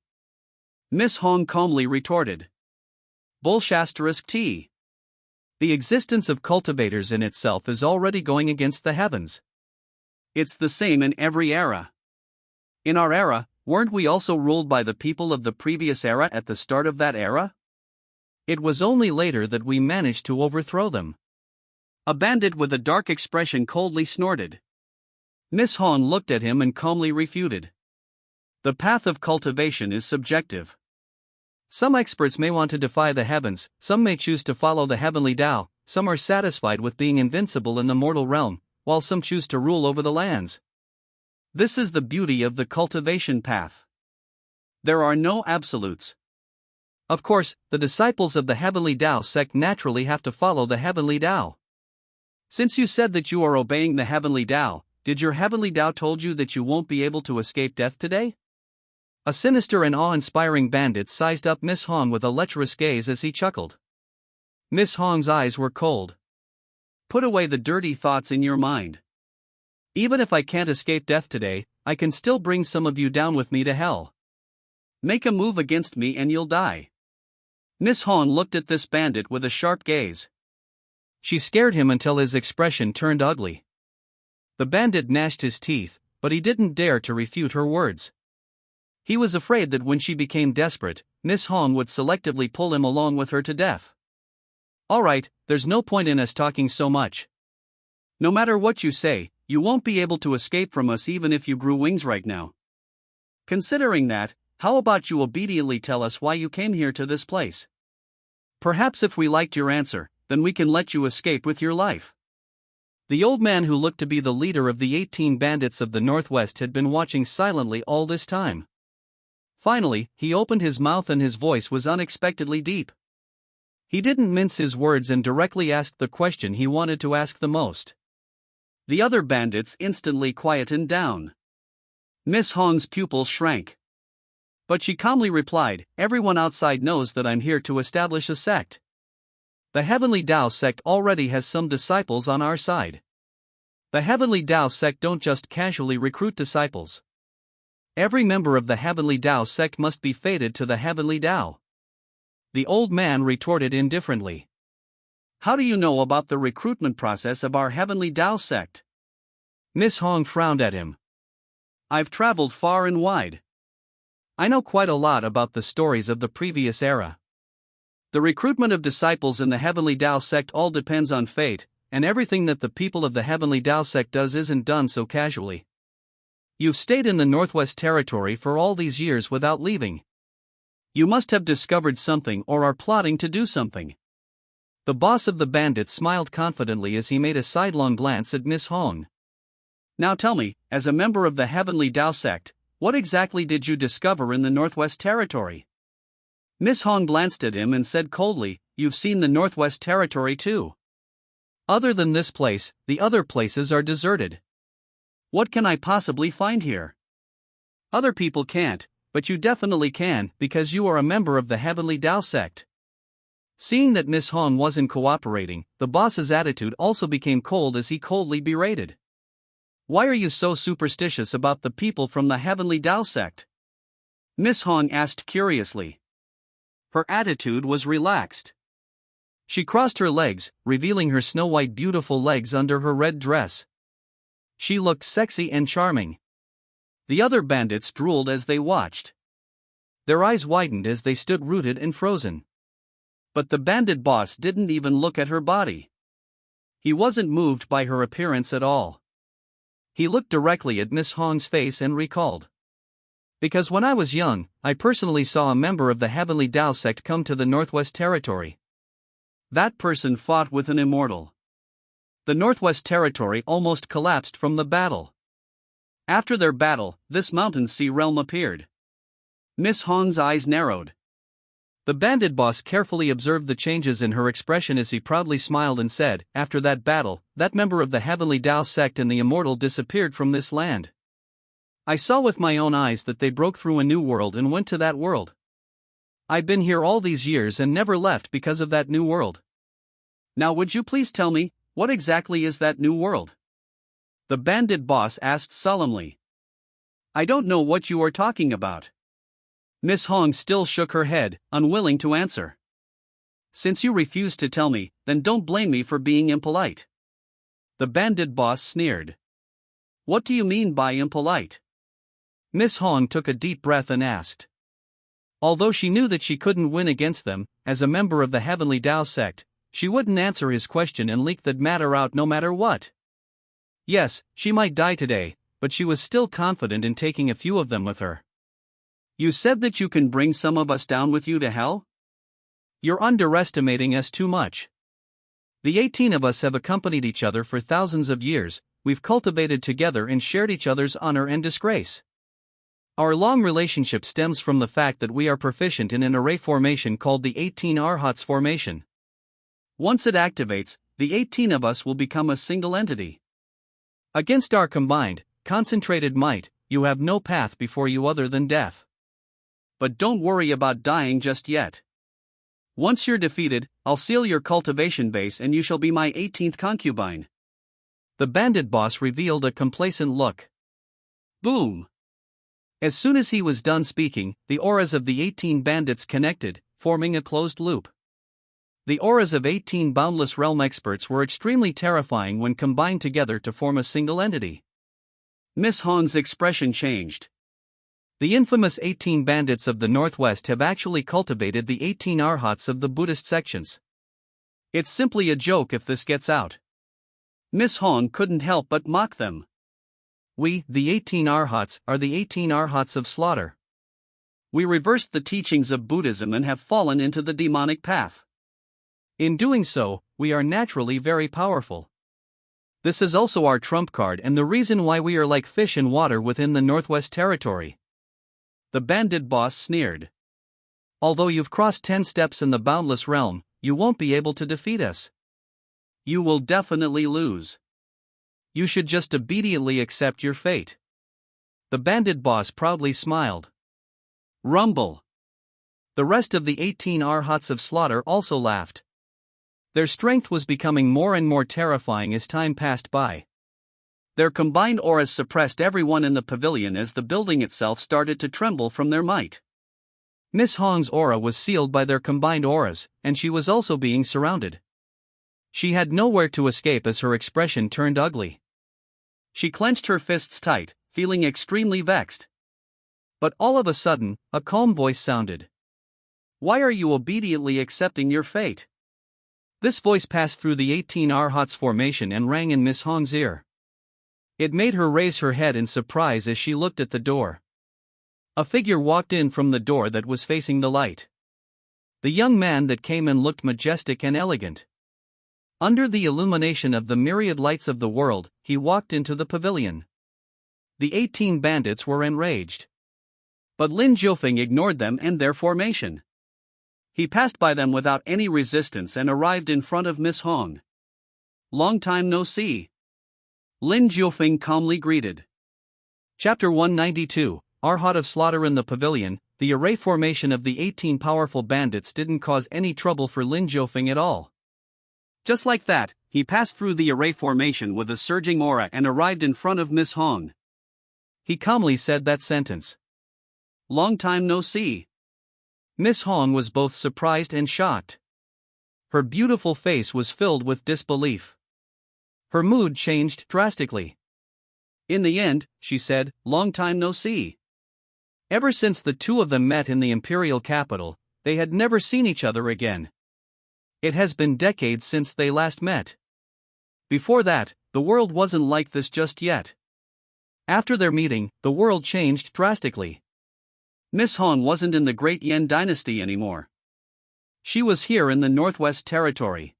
Miss Hong calmly retorted. Bullshasterisk T. The existence of cultivators in itself is already going against the heavens. It's the same in every era. In our era, weren't we also ruled by the people of the previous era at the start of that era? It was only later that we managed to overthrow them. A bandit with a dark expression coldly snorted. Miss Hong looked at him and calmly refuted. The path of cultivation is subjective. Some experts may want to defy the heavens, some may choose to follow the Heavenly Tao, some are satisfied with being invincible in the mortal realm, while some choose to rule over the lands. This is the beauty of the cultivation path. There are no absolutes. Of course, the disciples of the Heavenly Tao sect naturally have to follow the Heavenly Tao. Since you said that you are obeying the Heavenly Tao, did your Heavenly Tao told you that you won't be able to escape death today? A sinister and awe-inspiring bandit sized up Miss Hong with a lecherous gaze as he chuckled. Miss Hong's eyes were cold. Put away the dirty thoughts in your mind. Even if I can't escape death today, I can still bring some of you down with me to hell. Make a move against me and you'll die. Miss Hong looked at this bandit with a sharp gaze. She scared him until his expression turned ugly. The bandit gnashed his teeth, but he didn't dare to refute her words. He was afraid that when she became desperate, Miss Hong would selectively pull him along with her to death. Alright, there's no point in us talking so much. No matter what you say, you won't be able to escape from us even if you grew wings right now. Considering that, how about you obediently tell us why you came here to this place? Perhaps if we liked your answer, then we can let you escape with your life. The old man who looked to be the leader of the 18 bandits of the Northwest had been watching silently all this time. Finally, he opened his mouth and his voice was unexpectedly deep. He didn't mince his words and directly asked the question he wanted to ask the most. The other bandits instantly quietened down. Miss Hong's pupils shrank. But she calmly replied, "Everyone outside knows that I'm here to establish a sect. The Heavenly Tao sect already has some disciples on our side. The Heavenly Tao sect don't just casually recruit disciples. Every member of the Heavenly Tao sect must be fated to the Heavenly Tao." The old man retorted indifferently. "How do you know about the recruitment process of our Heavenly Tao sect?" Miss Hong frowned at him. "I've traveled far and wide. I know quite a lot about the stories of the previous era. The recruitment of disciples in the Heavenly Tao sect all depends on fate, and everything that the people of the Heavenly Tao sect does isn't done so casually. You've stayed in the Northwest Territory for all these years without leaving. You must have discovered something or are plotting to do something." The boss of the bandits smiled confidently as he made a sidelong glance at Miss Hong. "Now tell me, as a member of the Heavenly Tao sect, what exactly did you discover in the Northwest Territory?" Miss Hong glanced at him and said coldly, "You've seen the Northwest Territory too. Other than this place, the other places are deserted. What can I possibly find here? Other people can't, but you definitely can because you are a member of the Heavenly Tao sect." Seeing that Miss Hong wasn't cooperating, the boss's attitude also became cold as he coldly berated. "Why are you so superstitious about the people from the Heavenly Tao sect?" Miss Hong asked curiously. Her attitude was relaxed. She crossed her legs, revealing her snow-white beautiful legs under her red dress. She looked sexy and charming. The other bandits drooled as they watched. Their eyes widened as they stood rooted and frozen. But the bandit boss didn't even look at her body. He wasn't moved by her appearance at all. He looked directly at Miss Hong's face and recalled. "Because when I was young, I personally saw a member of the Heavenly Tao sect come to the Northwest Territory. That person fought with an immortal. The Northwest Territory almost collapsed from the battle. After their battle, this mountain sea realm appeared." Miss Hong's eyes narrowed. The bandit boss carefully observed the changes in her expression as he proudly smiled and said, "After that battle, that member of the Heavenly Tao sect and the immortal disappeared from this land. I saw with my own eyes that they broke through a new world and went to that world. I've been here all these years and never left because of that new world. Now would you please tell me, what exactly is that new world?" The bandit boss asked solemnly. "I don't know what you are talking about." Miss Hong still shook her head, unwilling to answer. "Since you refuse to tell me, then don't blame me for being impolite." The bandit boss sneered. "What do you mean by impolite?" Miss Hong took a deep breath and asked. Although she knew that she couldn't win against them, as a member of the Heavenly Tao sect, she wouldn't answer his question and leak the matter out no matter what. Yes, she might die today, but she was still confident in taking a few of them with her. "You said that you can bring some of us down with you to hell? You're underestimating us too much. The 18 of us have accompanied each other for thousands of years, we've cultivated together and shared each other's honor and disgrace. Our long relationship stems from the fact that we are proficient in an array formation called the 18 Arhats formation. Once it activates, the 18 of us will become a single entity. Against our combined, concentrated might, you have no path before you other than death. But don't worry about dying just yet. Once you're defeated, I'll seal your cultivation base and you shall be my 18th concubine. The bandit boss revealed a complacent look. Boom! As soon as he was done speaking, the auras of the 18 bandits connected, forming a closed loop. The auras of 18 Boundless Realm experts were extremely terrifying when combined together to form a single entity. Miss Hong's expression changed. The infamous 18 bandits of the Northwest have actually cultivated the 18 Arhats of the Buddhist sections. It's simply a joke if this gets out. Miss Hong couldn't help but mock them. We, the 18 Arhats, are the 18 Arhats of slaughter. We reversed the teachings of Buddhism and have fallen into the demonic path. In doing so, we are naturally very powerful. This is also our trump card and the reason why we are like fish in water within the Northwest Territory. The bandit boss sneered. Although you've crossed 10 steps in the Boundless Realm, you won't be able to defeat us. You will definitely lose. You should just obediently accept your fate. The bandit boss proudly smiled. Rumble. The rest of the 18 Arhats of slaughter also laughed. Their strength was becoming more and more terrifying as time passed by. Their combined auras suppressed everyone in the pavilion as the building itself started to tremble from their might. Miss Hong's aura was sealed by their combined auras, and she was also being surrounded. She had nowhere to escape as her expression turned ugly. She clenched her fists tight, feeling extremely vexed. But all of a sudden, a calm voice sounded. Why are you obediently accepting your fate? This voice passed through the 18 Arhats formation and rang in Miss Hong's ear. It made her raise her head in surprise as she looked at the door. A figure walked in from the door that was facing the light. The young man that came in looked majestic and elegant. Under the illumination of the myriad lights of the world, he walked into the pavilion. The 18 bandits were enraged. But Lin Jiufeng ignored them and their formation. He passed by them without any resistance and arrived in front of Miss Hong. Long time no see. Lin Jiufeng calmly greeted. Chapter 192, Arhat of Slaughter. In the pavilion, the array formation of the 18 powerful bandits didn't cause any trouble for Lin Jiufeng at all. Just like that, he passed through the array formation with a surging aura and arrived in front of Miss Hong. He calmly said that sentence. Long time no see. Miss Hong was both surprised and shocked. Her beautiful face was filled with disbelief. Her mood changed drastically. In the end, she said, long time no see. Ever since the two of them met in the imperial capital, they had never seen each other again. It has been decades since they last met. Before that, the world wasn't like this just yet. After their meeting, the world changed drastically. Miss Hong wasn't in the Great Yan Dynasty anymore. She was here in the Northwest Territory.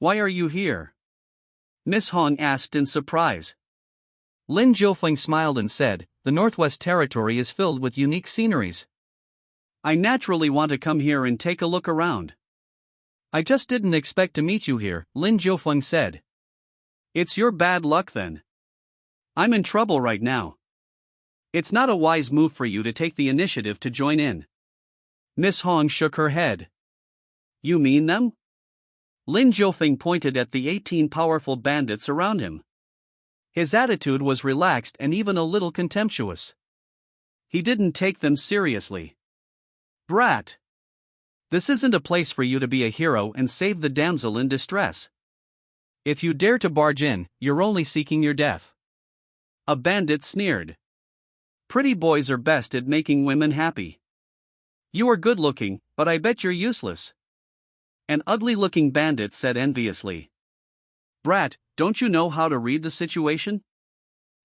Why are you here? Miss Hong asked in surprise. Lin Jiufeng smiled and said, the Northwest Territory is filled with unique sceneries. I naturally want to come here and take a look around. I just didn't expect to meet you here, Lin Jiufeng said. It's your bad luck then. I'm in trouble right now. It's not a wise move for you to take the initiative to join in. Miss Hong shook her head. You mean them? Lin Jiufeng pointed at the 18 powerful bandits around him. His attitude was relaxed and even a little contemptuous. He didn't take them seriously. Brat! This isn't a place for you to be a hero and save the damsel in distress. If you dare to barge in, you're only seeking your death. A bandit sneered. Pretty boys are best at making women happy. You are good looking, but I bet you're useless. An ugly-looking bandit said enviously. Brat, don't you know how to read the situation?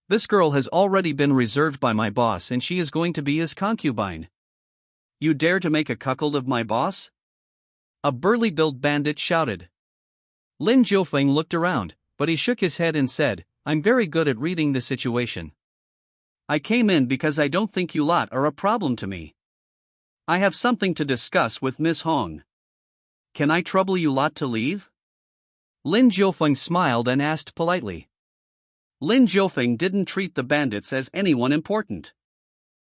This girl has already been reserved by my boss and she is going to be his concubine. You dare to make a cuckold of my boss? A burly-built bandit shouted. Lin Jiufeng looked around, but he shook his head and said, I'm very good at reading the situation. I came in because I don't think you lot are a problem to me. I have something to discuss with Miss Hong. Can I trouble you lot to leave? Lin Jiufeng smiled and asked politely. Lin Jiufeng didn't treat the bandits as anyone important.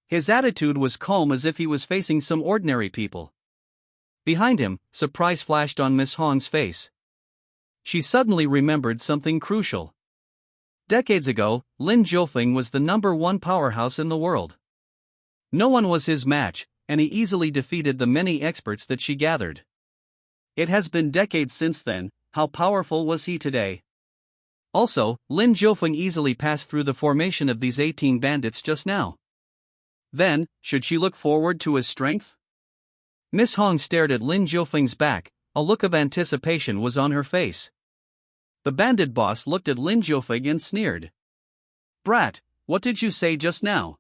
His attitude was calm as if he was facing some ordinary people. Behind him, surprise flashed on Miss Hong's face. She suddenly remembered something crucial. Decades ago, Lin Jiufeng was the #1 powerhouse in the world. No one was his match, and he easily defeated the many experts that she gathered. It has been decades since then. How powerful was he today? Also, Lin Jiufeng easily passed through the formation of these 18 bandits just now. Then, should she look forward to his strength? Miss Hong stared at Lin Jiufeng's back. A look of anticipation was on her face. The bandit boss looked at Lin Jiufeng and sneered. Brat, what did you say just now?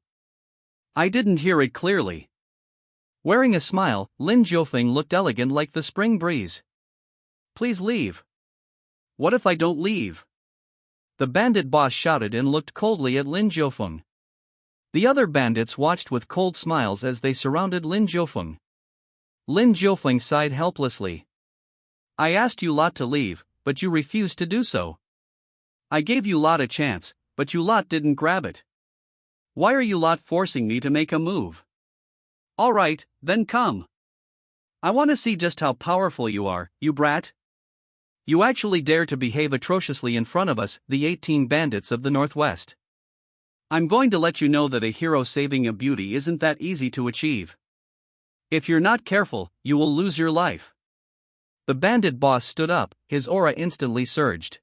I didn't hear it clearly. Wearing a smile, Lin Jiufeng looked elegant like the spring breeze. Please leave. What if I don't leave? The bandit boss shouted and looked coldly at Lin Jiufeng. The other bandits watched with cold smiles as they surrounded Lin Jiufeng. Lin Jiufeng sighed helplessly. I asked you lot to leave, but you refused to do so. I gave you lot a chance, but you lot didn't grab it. Why are you lot forcing me to make a move? Alright, then come. I want to see just how powerful you are, you brat. You actually dare to behave atrociously in front of us, the 18 bandits of the Northwest. I'm going to let you know that a hero saving a beauty isn't that easy to achieve. If you're not careful, you will lose your life. The bandit boss stood up, his aura instantly surged.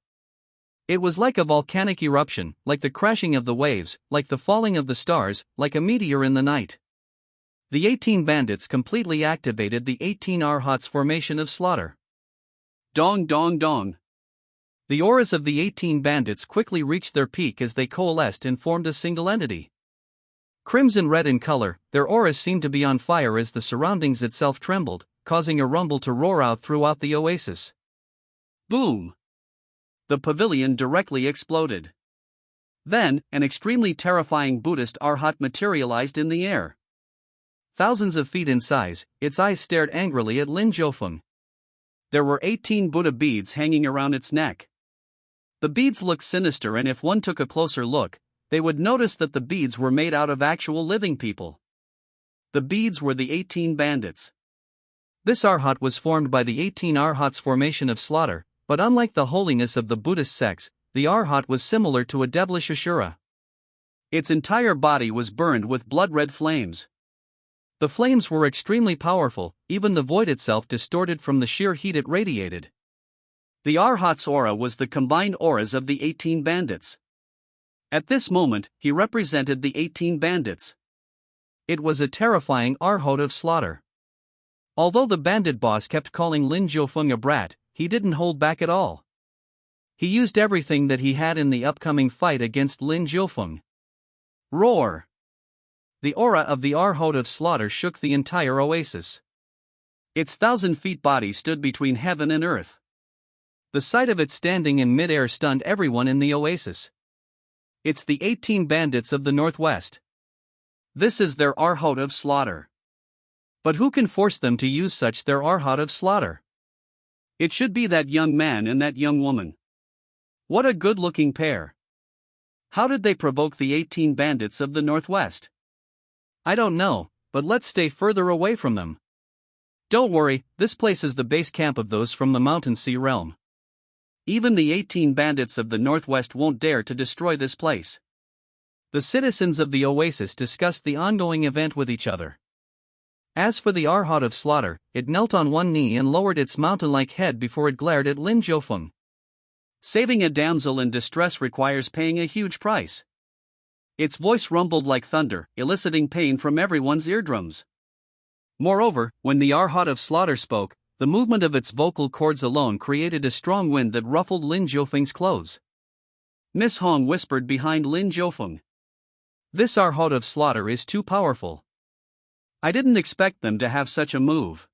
It was like a volcanic eruption, like the crashing of the waves, like the falling of the stars, like a meteor in the night. The 18 bandits completely activated the 18 Arhats formation of slaughter. Dong dong dong. The auras of the 18 bandits quickly reached their peak as they coalesced and formed a single entity. Crimson red in color, their auras seemed to be on fire as the surroundings itself trembled, causing a rumble to roar out throughout the oasis. Boom! The pavilion directly exploded. Then, an extremely terrifying Buddhist Arhat materialized in the air. Thousands of feet in size, its eyes stared angrily at Lin Jiufeng. There were 18 Buddha beads hanging around its neck. The beads looked sinister, and if one took a closer look, they would notice that the beads were made out of actual living people. The beads were the 18 bandits. This Arhat was formed by the 18 Arhats formation of slaughter, but unlike the holiness of the Buddhist sects, the Arhat was similar to a devilish Ashura. Its entire body was burned with blood-red flames. The flames were extremely powerful, even the void itself distorted from the sheer heat it radiated. The Arhat's aura was the combined auras of the 18 bandits. At this moment, he represented the 18 bandits. It was a terrifying Arhat of slaughter. Although the bandit boss kept calling Lin Jiufeng a brat, he didn't hold back at all. He used everything that he had in the upcoming fight against Lin Jiufeng. Roar! The aura of the Arhat of slaughter shook the entire oasis. Its 1,000-feet body stood between heaven and earth. The sight of it standing in mid-air stunned everyone in the oasis. It's the 18 bandits of the Northwest. This is their Arhat of slaughter. But who can force them to use such their Arhat of slaughter? It should be that young man and that young woman. What a good-looking pair. How did they provoke the 18 bandits of the Northwest? I don't know, but let's stay further away from them. Don't worry, this place is the base camp of those from the Mountain Sea realm. Even the 18 bandits of the Northwest won't dare to destroy this place. The citizens of the oasis discussed the ongoing event with each other. As for the Arhat of slaughter, it knelt on one knee and lowered its mountain-like head before it glared at Lin Jiufeng. Saving a damsel in distress requires paying a huge price. Its voice rumbled like thunder, eliciting pain from everyone's eardrums. Moreover, when the Arhat of slaughter spoke, the movement of its vocal cords alone created a strong wind that ruffled Lin Jiufeng's clothes. Miss Hong whispered behind Lin Jiufeng. This Arhat of slaughter is too powerful. I didn't expect them to have such a move.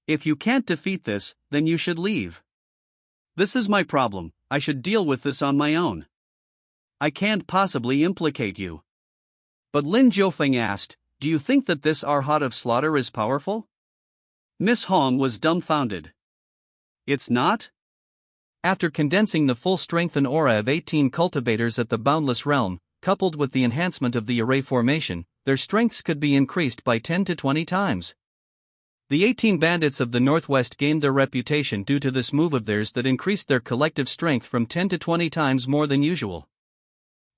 If you can't defeat this, then you should leave. This is my problem, I should deal with this on my own. I can't possibly implicate you. But Lin Jiufeng asked, "Do you think that this Arhat of Slaughter is powerful?" Miss Hong was dumbfounded. "It's not?" After condensing the full strength and aura of 18 cultivators at the Boundless Realm, coupled with the enhancement of the array formation, their strengths could be increased by 10 to 20 times. The 18 bandits of the Northwest gained their reputation due to this move of theirs that increased their collective strength from 10 to 20 times more than usual.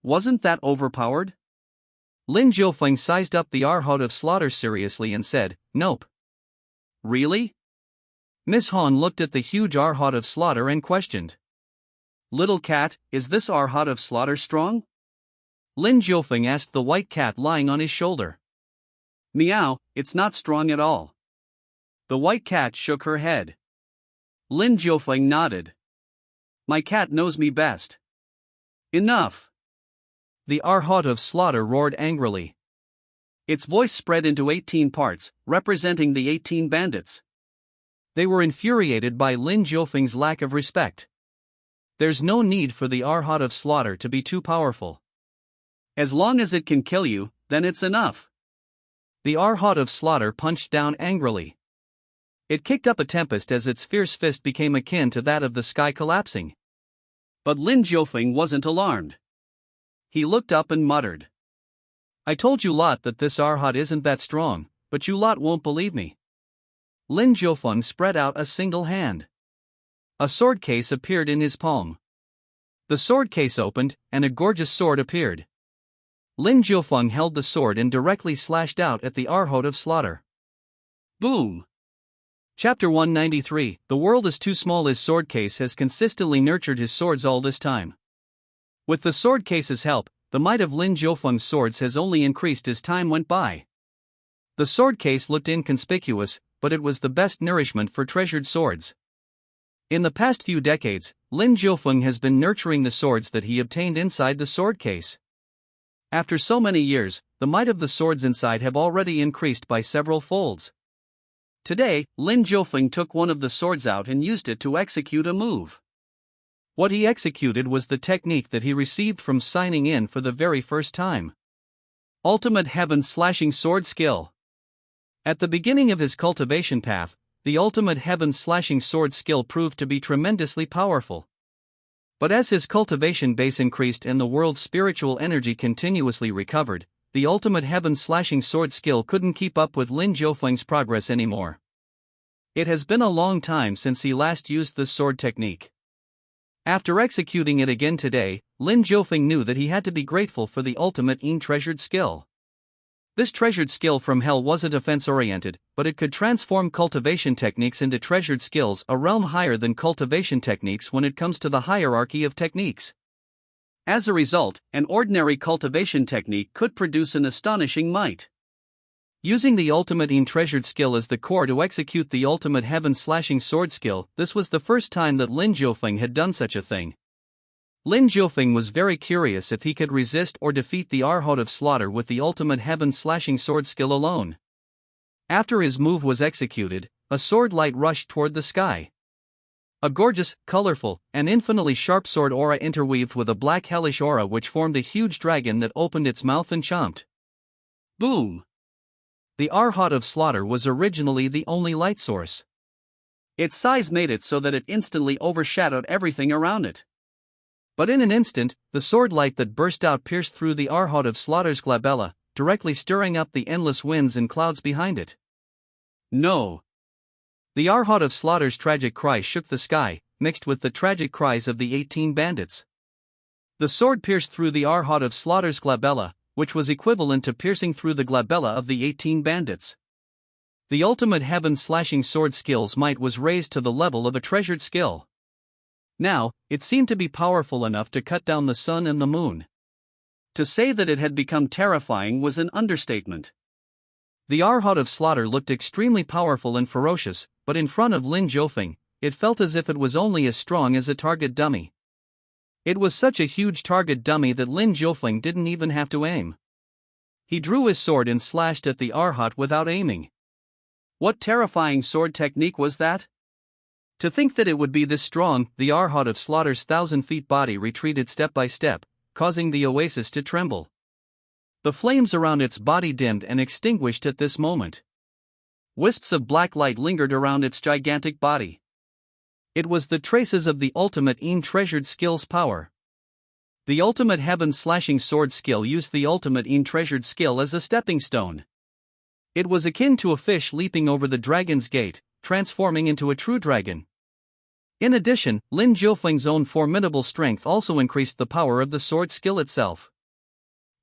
Wasn't that overpowered? Lin Jiufeng sized up the Arhat of Slaughter seriously and said, "Nope." "Really?" Miss Han looked at the huge Arhat of Slaughter and questioned. "Little cat, is this Arhat of Slaughter strong?" Lin Jiufeng asked the white cat lying on his shoulder. "Meow, it's not strong at all." The white cat shook her head. Lin Jiufeng nodded. "My cat knows me best." "Enough!" The Arhat of Slaughter roared angrily. Its voice spread into 18 parts, representing the 18 bandits. They were infuriated by Lin Jiufeng's lack of respect. There's no need for the Arhat of Slaughter to be too powerful. As long as it can kill you, then it's enough. The Arhat of Slaughter punched down angrily. It kicked up a tempest as its fierce fist became akin to that of the sky collapsing. But Lin Jiufeng wasn't alarmed. He looked up and muttered, "I told you lot that this Arhat isn't that strong, but you lot won't believe me." Lin Jiufeng spread out a single hand. A sword case appeared in his palm. The sword case opened, and a gorgeous sword appeared. Lin Jiufeng held the sword and directly slashed out at the Arhat of Slaughter. Boom! Chapter 193, The World is Too Small. His sword case has consistently nurtured his swords all this time. With the sword case's help, the might of Lin Jiufeng's swords has only increased as time went by. The sword case looked inconspicuous, but it was the best nourishment for treasured swords. In the past few decades, Lin Jiufeng has been nurturing the swords that he obtained inside the sword case. After so many years, the might of the swords inside have already increased by several folds. Today, Lin Jiufeng took one of the swords out and used it to execute a move. What he executed was the technique that he received from signing in for the very first time. Ultimate Heaven Slashing Sword Skill. At the beginning of his cultivation path, the Ultimate Heaven Slashing Sword skill proved to be tremendously powerful. But as his cultivation base increased and the world's spiritual energy continuously recovered, the Ultimate Heaven Slashing Sword skill couldn't keep up with Lin Jiufeng's progress anymore. It has been a long time since he last used this sword technique. After executing it again today, Lin Jiufeng knew that he had to be grateful for the ultimate treasured skill. This treasured skill from hell wasn't offense-oriented, but it could transform cultivation techniques into treasured skills, a realm higher than cultivation techniques when it comes to the hierarchy of techniques. As a result, an ordinary cultivation technique could produce an astonishing might. Using the ultimate treasured skill as the core to execute the ultimate heaven slashing sword skill, this was the first time that Lin Jiufeng had done such a thing. Lin Jiufeng was very curious if he could resist or defeat the Arhat of Slaughter with the ultimate heaven slashing sword skill alone. After his move was executed, a sword light rushed toward the sky. A gorgeous, colorful, and infinitely sharp sword aura interweaved with a black hellish aura which formed a huge dragon that opened its mouth and chomped. Boom! The Arhat of Slaughter was originally the only light source. Its size made it so that it instantly overshadowed everything around it. But in an instant, the sword light that burst out pierced through the Arhat of Slaughter's glabella, directly stirring up the endless winds and clouds behind it. No! The Arhat of Slaughter's tragic cry shook the sky, mixed with the tragic cries of the 18 bandits. The sword pierced through the Arhat of Slaughter's glabella, which was equivalent to piercing through the glabella of the 18 bandits. The ultimate heaven slashing sword skill's might was raised to the level of a treasured skill. Now, it seemed to be powerful enough to cut down the sun and the moon. To say that it had become terrifying was an understatement. The Arhat of Slaughter looked extremely powerful and ferocious, but in front of Lin Jiufeng, it felt as if it was only as strong as a target dummy. It was such a huge target dummy that Lin Jiufeng didn't even have to aim. He drew his sword and slashed at the Arhat without aiming. What terrifying sword technique was that? To think that it would be this strong, the Arhat of Slaughter's 1,000 feet body retreated step by step, causing the oasis to tremble. The flames around its body dimmed and extinguished at this moment. Wisps of black light lingered around its gigantic body. It was the traces of the ultimate treasured skill's power. The ultimate heaven-slashing sword skill used the ultimate treasured skill as a stepping stone. It was akin to a fish leaping over the dragon's gate, transforming into a true dragon. In addition, Lin Jiufeng's own formidable strength also increased the power of the sword skill itself.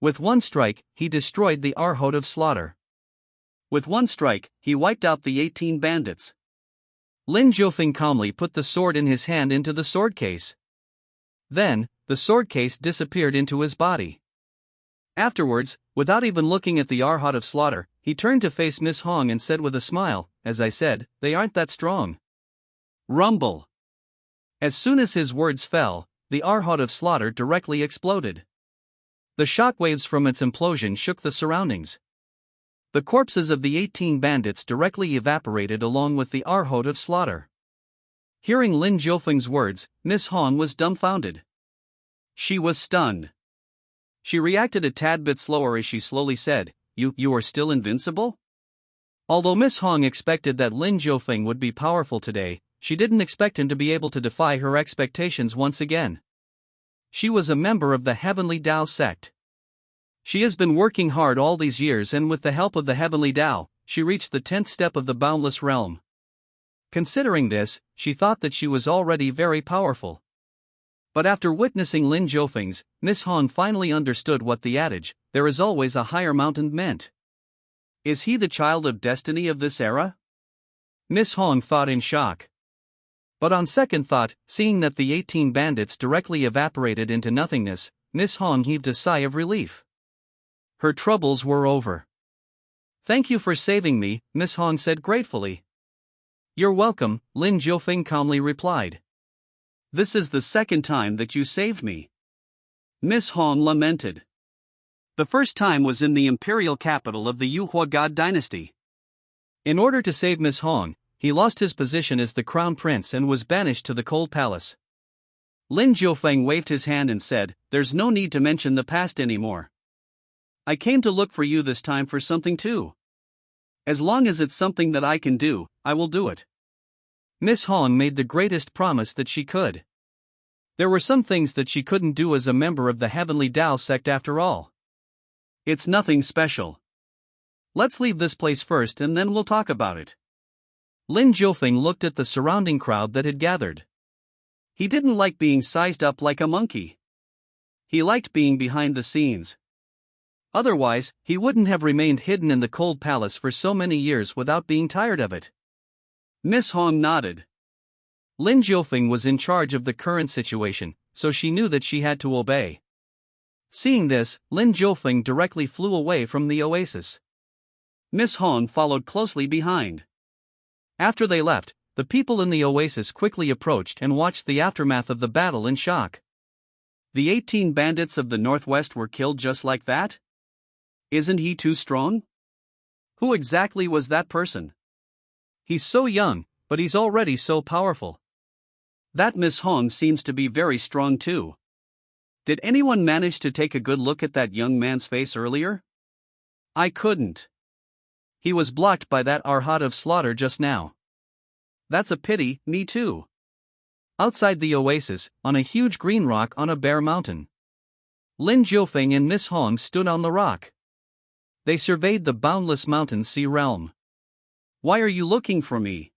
With one strike, he destroyed the Arhot of Slaughter. With one strike, he wiped out the 18 bandits. Lin Jiufeng calmly put the sword in his hand into the sword case. Then, the sword case disappeared into his body. Afterwards, without even looking at the Arhot of Slaughter, he turned to face Miss Hong and said with a smile, "As I said, they aren't that strong." Rumble. As soon as his words fell, the Arhot of Slaughter directly exploded. The shockwaves from its implosion shook the surroundings. The corpses of the 18 bandits directly evaporated along with the Arhot of Slaughter. Hearing Lin Jiufeng's words, Miss Hong was dumbfounded. She was stunned. She reacted a tad bit slower as she slowly said, You are still invincible?" Although Miss Hong expected that Lin Jiufeng would be powerful today, she didn't expect him to be able to defy her expectations once again. She was a member of the Heavenly Tao sect. She has been working hard all these years, and with the help of the Heavenly Tao, she reached the 10th step of the Boundless Realm. Considering this, she thought that she was already very powerful. But after witnessing Lin Jiufeng's, Miss Hong finally understood what the adage, "There is always a higher mountain," meant. Is he the child of destiny of this era? Miss Hong thought in shock. But on second thought, seeing that the 18 bandits directly evaporated into nothingness, Miss Hong heaved a sigh of relief. Her troubles were over. "Thank you for saving me," Miss Hong said gratefully. "You're welcome," Lin Jiufeng calmly replied. "This is the second time that you saved me." Miss Hong lamented. The first time was in the imperial capital of the Xuanhuang God Dynasty. In order to save Miss Hong, he lost his position as the crown prince and was banished to the cold palace. Lin Jiufeng waved his hand and said, "There's no need to mention the past anymore. I came to look for you this time for something too. As long as it's something that I can do, I will do it." Miss Hong made the greatest promise that she could. There were some things that she couldn't do as a member of the Heavenly Tao sect after all. It's nothing special. Let's leave this place first and then we'll talk about it. Lin Jiufeng looked at the surrounding crowd that had gathered. He didn't like being sized up like a monkey. He liked being behind the scenes. Otherwise, he wouldn't have remained hidden in the cold palace for so many years without being tired of it. Miss Hong nodded. Lin Jiufeng was in charge of the current situation, so she knew that she had to obey. Seeing this, Lin Jiufeng directly flew away from the oasis. Miss Hong followed closely behind. After they left, the people in the oasis quickly approached and watched the aftermath of the battle in shock. The 18 bandits of the northwest were killed just like that? Isn't he too strong? Who exactly was that person? He's so young, but he's already so powerful. That Miss Hong seems to be very strong too. Did anyone manage to take a good look at that young man's face earlier? I couldn't. He was blocked by that Arhot of Slaughter just now. That's a pity, me too. Outside the oasis, on a huge green rock on a bare mountain, Lin Jiufeng and Miss Hong stood on the rock. They surveyed the boundless mountain sea realm. "Why are you looking for me?"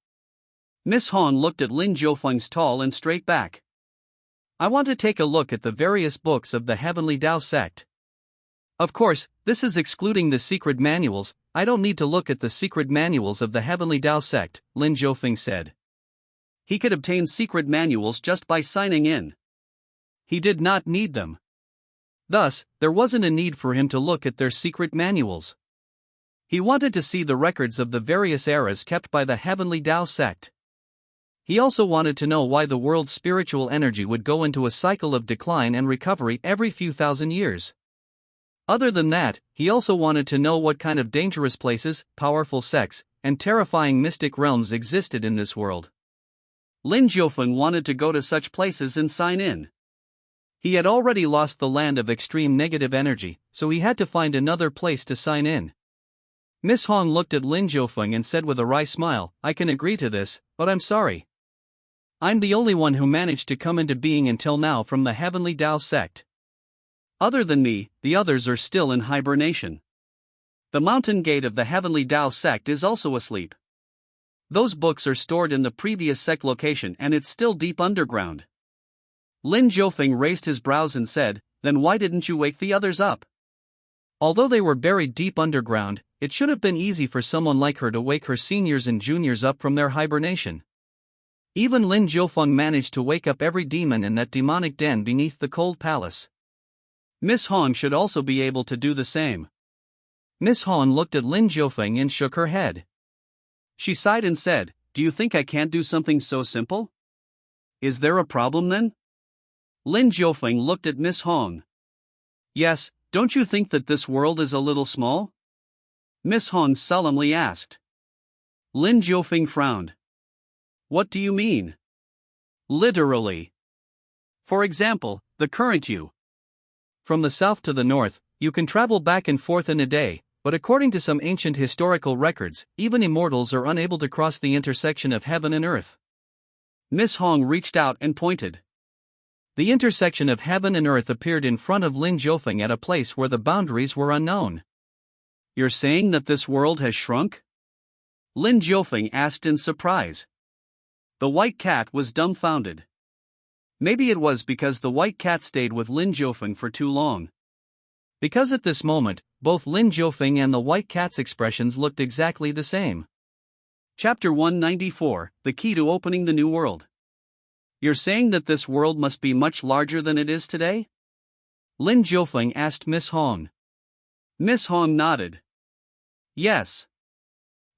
Miss Hong looked at Lin Jiufeng's tall and straight back. "I want to take a look at the various books of the Heavenly Tao sect." Of course, this is excluding the secret manuals. "I don't need to look at the secret manuals of the Heavenly Tao sect," Lin Jiufeng said. He could obtain secret manuals just by signing in. He did not need them. Thus, there wasn't a need for him to look at their secret manuals. He wanted to see the records of the various eras kept by the Heavenly Tao sect. He also wanted to know why the world's spiritual energy would go into a cycle of decline and recovery every few thousand years. Other than that, he also wanted to know what kind of dangerous places, powerful sects, and terrifying mystic realms existed in this world. Lin Jiufeng wanted to go to such places and sign in. He had already lost the land of extreme negative energy, so he had to find another place to sign in. Miss Hong looked at Lin Jiufeng and said with a wry smile, "I can agree to this, but I'm sorry. I'm the only one who managed to come into being until now from the Heavenly Tao sect. Other than me, the others are still in hibernation. The mountain gate of the Heavenly Tao sect is also asleep. Those books are stored in the previous sect location and it's still deep underground." Lin Jiufeng raised his brows and said, "Then why didn't you wake the others up?" Although they were buried deep underground, it should have been easy for someone like her to wake her seniors and juniors up from their hibernation. Even Lin Jiufeng managed to wake up every demon in that demonic den beneath the cold palace. Miss Hong should also be able to do the same. Miss Hong looked at Lin Jiufeng and shook her head. She sighed and said, "Do you think I can't do something so simple? Is there a problem then?" Lin Jiufeng looked at Miss Hong. "Yes, don't you think that this world is a little small?" Miss Hong solemnly asked. Lin Jiufeng frowned. "What do you mean?" "Literally. For example, the current you. From the south to the north, you can travel back and forth in a day, but according to some ancient historical records, even immortals are unable to cross the intersection of heaven and earth." Miss Hong reached out and pointed. The intersection of heaven and earth appeared in front of Lin Jiufeng at a place where the boundaries were unknown. "You're saying that this world has shrunk?" Lin Jiufeng asked in surprise. The white cat was dumbfounded. Maybe it was because the white cat stayed with Lin Jiufeng for too long. Because at this moment, both Lin Jiufeng and the white cat's expressions looked exactly the same. Chapter 194, The Key to Opening the New World. "You're saying that this world must be much larger than it is today?" Lin Jiufeng asked Miss Hong. Miss Hong nodded. "Yes.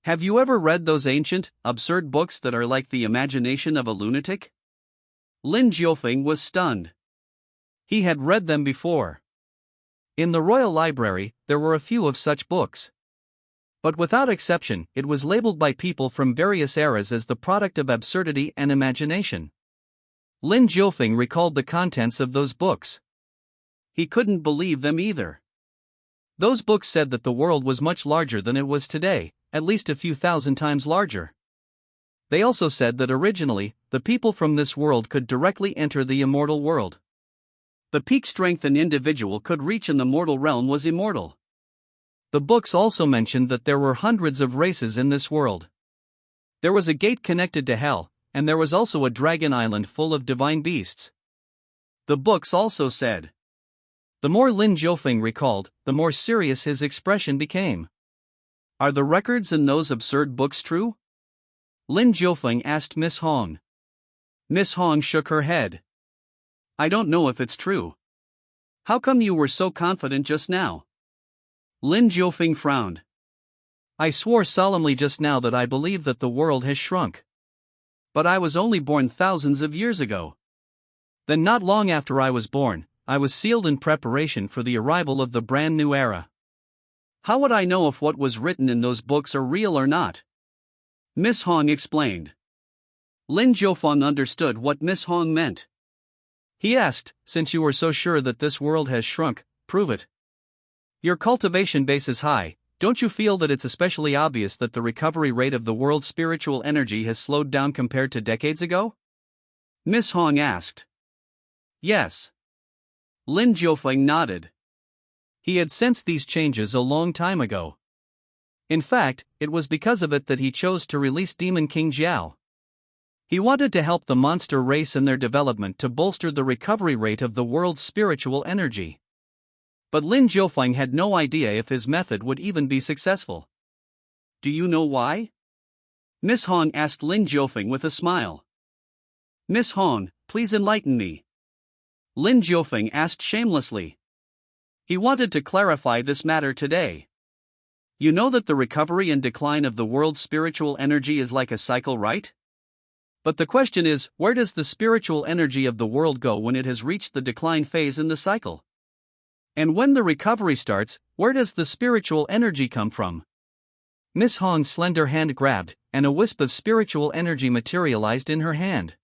Have you ever read those ancient, absurd books that are like the imagination of a lunatic?" Lin Jiufeng was stunned. He had read them before. In the royal library, there were a few of such books. But without exception, it was labeled by people from various eras as the product of absurdity and imagination. Lin Jiufeng recalled the contents of those books. He couldn't believe them either. Those books said that the world was much larger than it was today, at least a few thousand times larger. They also said that originally, the people from this world could directly enter the immortal world. The peak strength an individual could reach in the mortal realm was immortal. The books also mentioned that there were hundreds of races in this world. There was a gate connected to hell, and there was also a dragon island full of divine beasts. The books also said. The more Lin Jiufeng recalled, the more serious his expression became. "Are the records in those absurd books true?" Lin Jiufeng asked Miss Hong. Miss Hong shook her head. "I don't know if it's true." "How come you were so confident just now?" Lin Jiufeng frowned. "I swore solemnly just now that I believe that the world has shrunk. But I was only born thousands of years ago. Then not long after I was born, I was sealed in preparation for the arrival of the brand new era. How would I know if what was written in those books are real or not?" Miss Hong explained. Lin Jiufeng understood what Miss Hong meant. He asked, "Since you are so sure that this world has shrunk, prove it. Your cultivation base is high. Don't you feel that it's especially obvious that the recovery rate of the world's spiritual energy has slowed down compared to decades ago?" Miss Hong asked. "Yes." Lin Jiufeng nodded. He had sensed these changes a long time ago. In fact, it was because of it that he chose to release Demon King Jiao. He wanted to help the monster race in their development to bolster the recovery rate of the world's spiritual energy. But Lin Jiufeng had no idea if his method would even be successful. "Do you know why?" Miss Hong asked Lin Jiufeng with a smile. "Miss Hong, please enlighten me." Lin Jiufeng asked shamelessly. He wanted to clarify this matter today. "You know that the recovery and decline of the world's spiritual energy is like a cycle, right? But the question is, where does the spiritual energy of the world go when it has reached the decline phase in the cycle? And when the recovery starts, where does the spiritual energy come from?" Miss Hong's slender hand grabbed, and a wisp of spiritual energy materialized in her hand.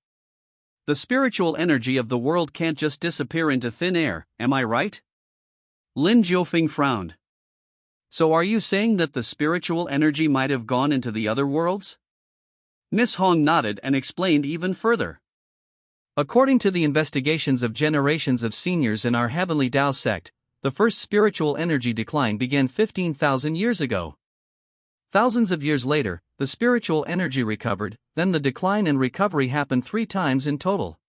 The spiritual energy of the world can't just disappear into thin air, am I right? Lin Jiufeng frowned. So are you saying that the spiritual energy might have gone into the other worlds? Miss Hong nodded and explained even further. According to the investigations of generations of seniors in our Heavenly Tao sect, the first spiritual energy decline began 15,000 years ago. Thousands of years later, the spiritual energy recovered, then the decline and recovery happened 3 times in total.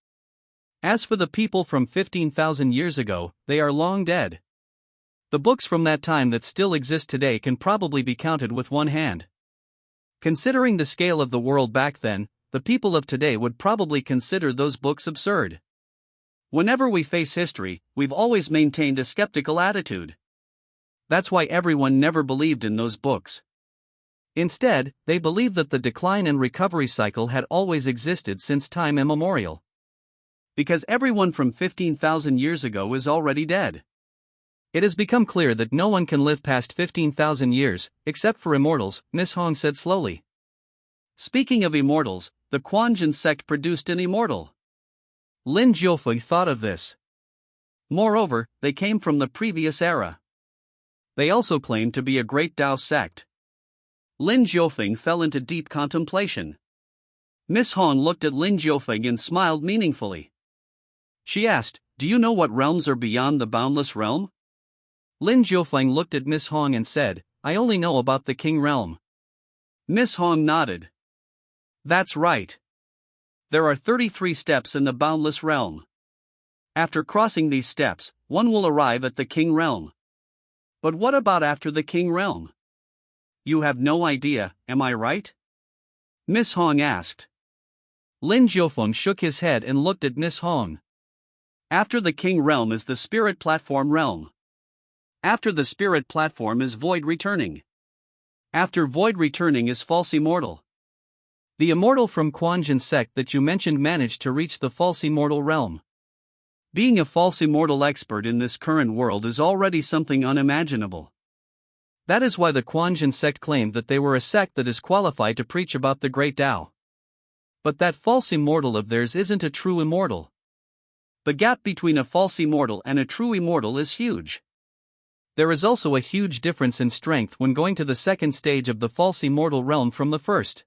As for the people from 15,000 years ago, they are long dead. The books from that time that still exist today can probably be counted with one hand. Considering the scale of the world back then, the people of today would probably consider those books absurd. Whenever we face history, we've always maintained a skeptical attitude. That's why everyone never believed in those books. Instead, they believed that the decline and recovery cycle had always existed since time immemorial. Because everyone from 15,000 years ago is already dead. It has become clear that no one can live past 15,000 years, except for immortals, Miss Hong said slowly. Speaking of immortals, the Xuanhuang sect produced an immortal. Lin Jiufeng thought of this. Moreover, they came from the previous era. They also claimed to be a great Tao sect. Lin Jiufeng fell into deep contemplation. Miss Hong looked at Lin Jiufeng and smiled meaningfully. She asked, "Do you know what realms are beyond the boundless realm?" Lin Jiufeng looked at Miss Hong and said, "I only know about the King realm." Miss Hong nodded. That's right. There are 33 steps in the boundless realm. After crossing these steps, one will arrive at the King realm. But what about after the King realm? You have no idea, am I right? Miss Hong asked. Lin Jiufeng shook his head and looked at Miss Hong. After the King realm is the Spirit Platform realm. After the Spirit Platform is Void Returning. After Void Returning is False Immortal. The immortal from Xuanhuang sect that you mentioned managed to reach the false immortal realm. Being a false immortal expert in this current world is already something unimaginable. That is why the Xuanhuang sect claimed that they were a sect that is qualified to preach about the Great Tao. But that false immortal of theirs isn't a true immortal. The gap between a false immortal and a true immortal is huge. There is also a huge difference in strength when going to the second stage of the false immortal realm from the first.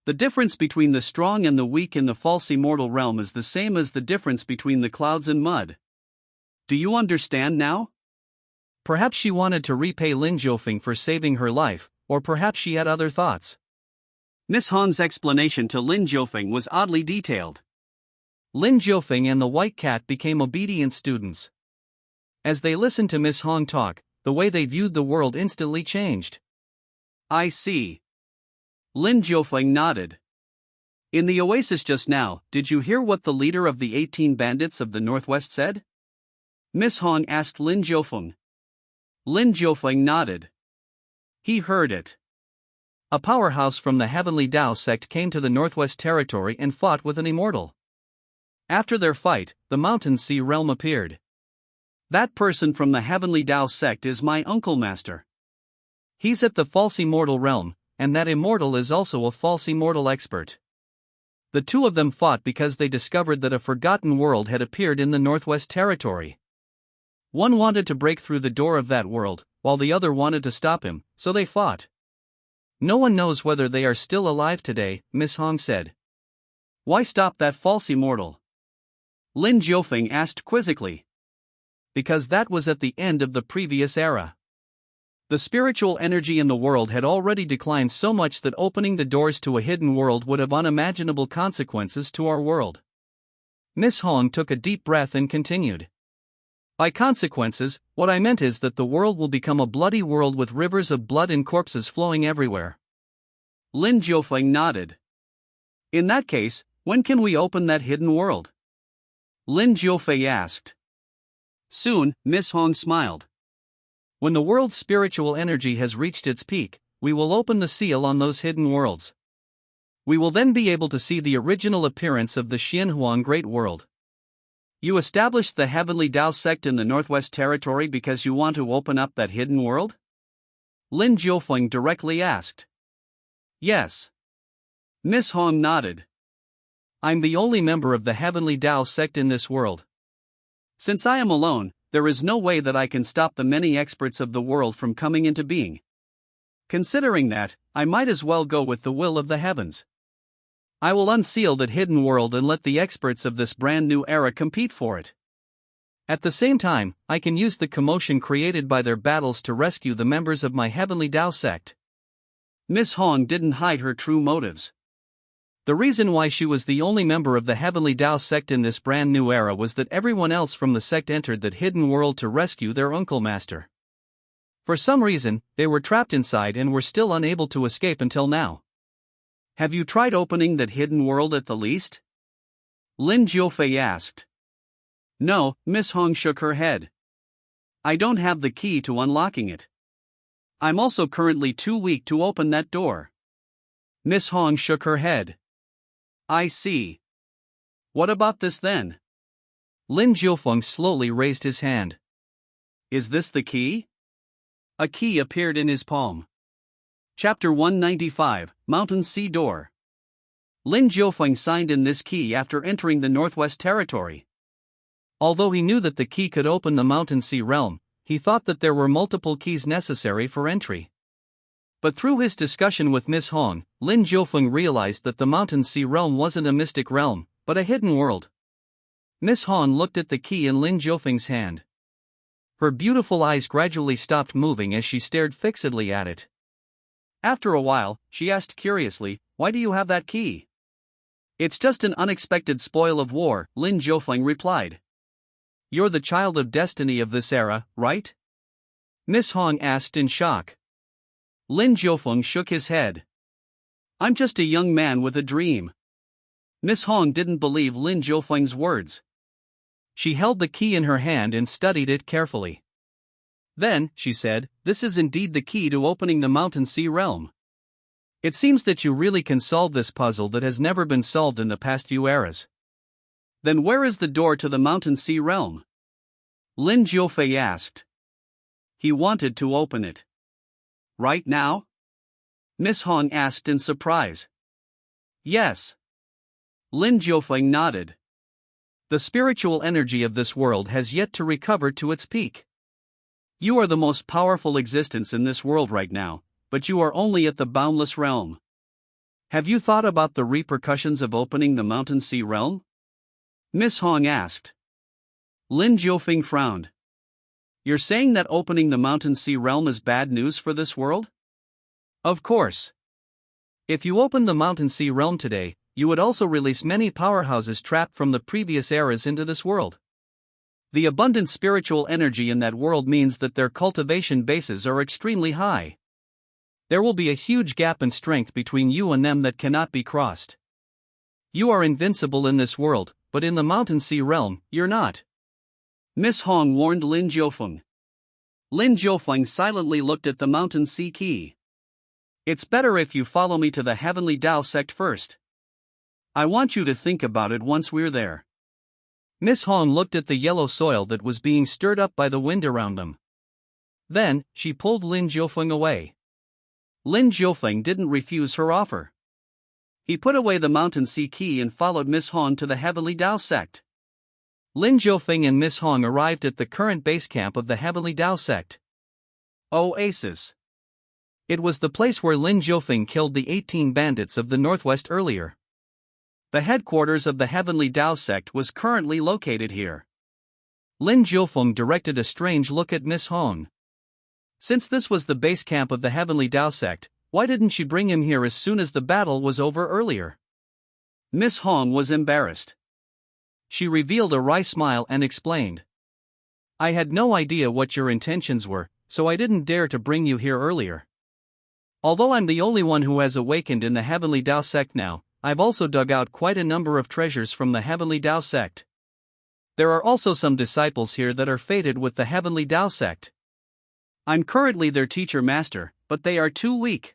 The difference between the strong and the weak in the false immortal realm is the same as the difference between the clouds and mud. Do you understand now? Perhaps she wanted to repay Lin Jiufeng for saving her life, or perhaps she had other thoughts. Miss Hong's explanation to Lin Jiufeng was oddly detailed. Lin Jiufeng and the White Cat became obedient students. As they listened to Miss Hong talk, the way they viewed the world instantly changed. I see. Lin Jiufeng nodded. In the oasis just now, did you hear what the leader of the 18 bandits of the Northwest said? Miss Hong asked Lin Jiufeng. Lin Jiufeng nodded. He heard it. A powerhouse from the Heavenly Tao sect came to the Northwest Territory and fought with an immortal. After their fight, the Mountain Sea realm appeared. That person from the Heavenly Tao sect is my uncle master. He's at the false immortal realm, and that immortal is also a false immortal expert. The two of them fought because they discovered that a forgotten world had appeared in the Northwest Territory. One wanted to break through the door of that world, while the other wanted to stop him, so they fought. No one knows whether they are still alive today, Miss Hong said. Why stop that false immortal? Lin Jiufeng asked quizzically. Because that was at the end of the previous era. The spiritual energy in the world had already declined so much that opening the doors to a hidden world would have unimaginable consequences to our world. Miss Hong took a deep breath and continued. By consequences, what I meant is that the world will become a bloody world with rivers of blood and corpses flowing everywhere. Lin Jiufeng nodded. In that case, when can we open that hidden world? Lin Jiufeng asked. Soon, Miss Hong smiled. When the world's spiritual energy has reached its peak, we will open the seal on those hidden worlds. We will then be able to see the original appearance of the Xuanhuang Great World. You established the Heavenly Tao sect in the Northwest Territory because you want to open up that hidden world? Lin Jiufeng directly asked. Yes. Miss Hong nodded. I'm the only member of the Heavenly Tao sect in this world. Since I am alone, there is no way that I can stop the many experts of the world from coming into being. Considering that, I might as well go with the will of the heavens. I will unseal that hidden world and let the experts of this brand new era compete for it. At the same time, I can use the commotion created by their battles to rescue the members of my Heavenly Tao sect. Miss Hong didn't hide her true motives. The reason why she was the only member of the Heavenly Tao sect in this brand new era was that everyone else from the sect entered that hidden world to rescue their uncle master. For some reason, they were trapped inside and were still unable to escape until now. Have you tried opening that hidden world at the least? Lin Jiufeng asked. No, Miss Hong shook her head. I don't have the key to unlocking it. I'm also currently too weak to open that door. Miss Hong shook her head. I see. What about this then? Lin Jiufeng slowly raised his hand. Is this the key? A key appeared in his palm. Chapter 195, Mountain Sea Door. Lin Jiufeng signed in this key after entering the Northwest Territory. Although he knew that the key could open the Mountain Sea realm, he thought that there were multiple keys necessary for entry. But through his discussion with Miss Hong, Lin Jiufeng realized that the Mountain Sea realm wasn't a mystic realm, but a hidden world. Miss Hong looked at the key in Lin Jiufeng's hand. Her beautiful eyes gradually stopped moving as she stared fixedly at it. After a while, she asked curiously, "Why do you have that key?" "It's just an unexpected spoil of war," Lin Jiufeng replied. "You're the child of destiny of this era, right?" Miss Hong asked in shock. Lin Jiufeng shook his head. "I'm just a young man with a dream." Miss Hong didn't believe Lin Jiufeng's words. She held the key in her hand and studied it carefully. Then, she said, "This is indeed the key to opening the Mountain Sea realm. It seems that you really can solve this puzzle that has never been solved in the past few eras. Then where is the door to the Mountain Sea realm?" Lin Jiufeng asked. He wanted to open it. Right now? Miss Hong asked in surprise. Yes. Lin Jiufeng nodded. The spiritual energy of this world has yet to recover to its peak. You are the most powerful existence in this world right now, but you are only at the boundless realm. Have you thought about the repercussions of opening the Mountain Sea realm? Miss Hong asked. Lin Jiufeng frowned. You're saying that opening the Mountain Sea realm is bad news for this world? Of course. If you open the Mountain Sea realm today, you would also release many powerhouses trapped from the previous eras into this world. The abundant spiritual energy in that world means that their cultivation bases are extremely high. There will be a huge gap in strength between you and them that cannot be crossed. You are invincible in this world, but in the Mountain Sea realm, you're not. Miss Hong warned Lin Jiufeng. Lin Jiufeng silently looked at the Mountain Sea key. It's better if you follow me to the Heavenly Tao sect first. I want you to think about it once we're there. Miss Hong looked at the yellow soil that was being stirred up by the wind around them. Then, she pulled Lin Jiufeng away. Lin Jiufeng didn't refuse her offer. He put away the Mountain Sea key and followed Miss Hong to the Heavenly Tao sect. Lin Jiufeng and Miss Hong arrived at the current base camp of the Heavenly Tao sect. Oasis. It was the place where Lin Jiufeng killed the 18 bandits of the Northwest earlier. The headquarters of the Heavenly Tao sect was currently located here. Lin Jiufeng directed a strange look at Miss Hong. Since this was the base camp of the Heavenly Tao sect, why didn't she bring him here as soon as the battle was over earlier? Miss Hong was embarrassed. She revealed a wry smile and explained. I had no idea what your intentions were, so I didn't dare to bring you here earlier. Although I'm the only one who has awakened in the Heavenly Tao sect now, I've also dug out quite a number of treasures from the Heavenly Tao sect. There are also some disciples here that are fated with the Heavenly Tao sect. I'm currently their teacher master, but they are too weak.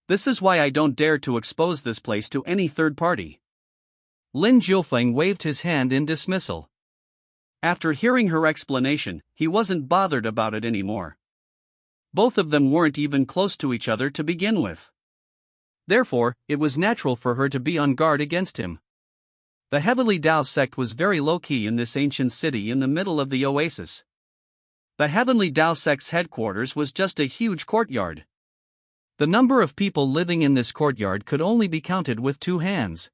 This is why I don't dare to expose this place to any third party. Lin Jiufeng waved his hand in dismissal. After hearing her explanation, he wasn't bothered about it anymore. Both of them weren't even close to each other to begin with. Therefore, it was natural for her to be on guard against him. The Heavenly Tao sect was very low-key in this ancient city in the middle of the oasis. The Heavenly Tao sect's headquarters was just a huge courtyard. The number of people living in this courtyard could only be counted with 2 hands.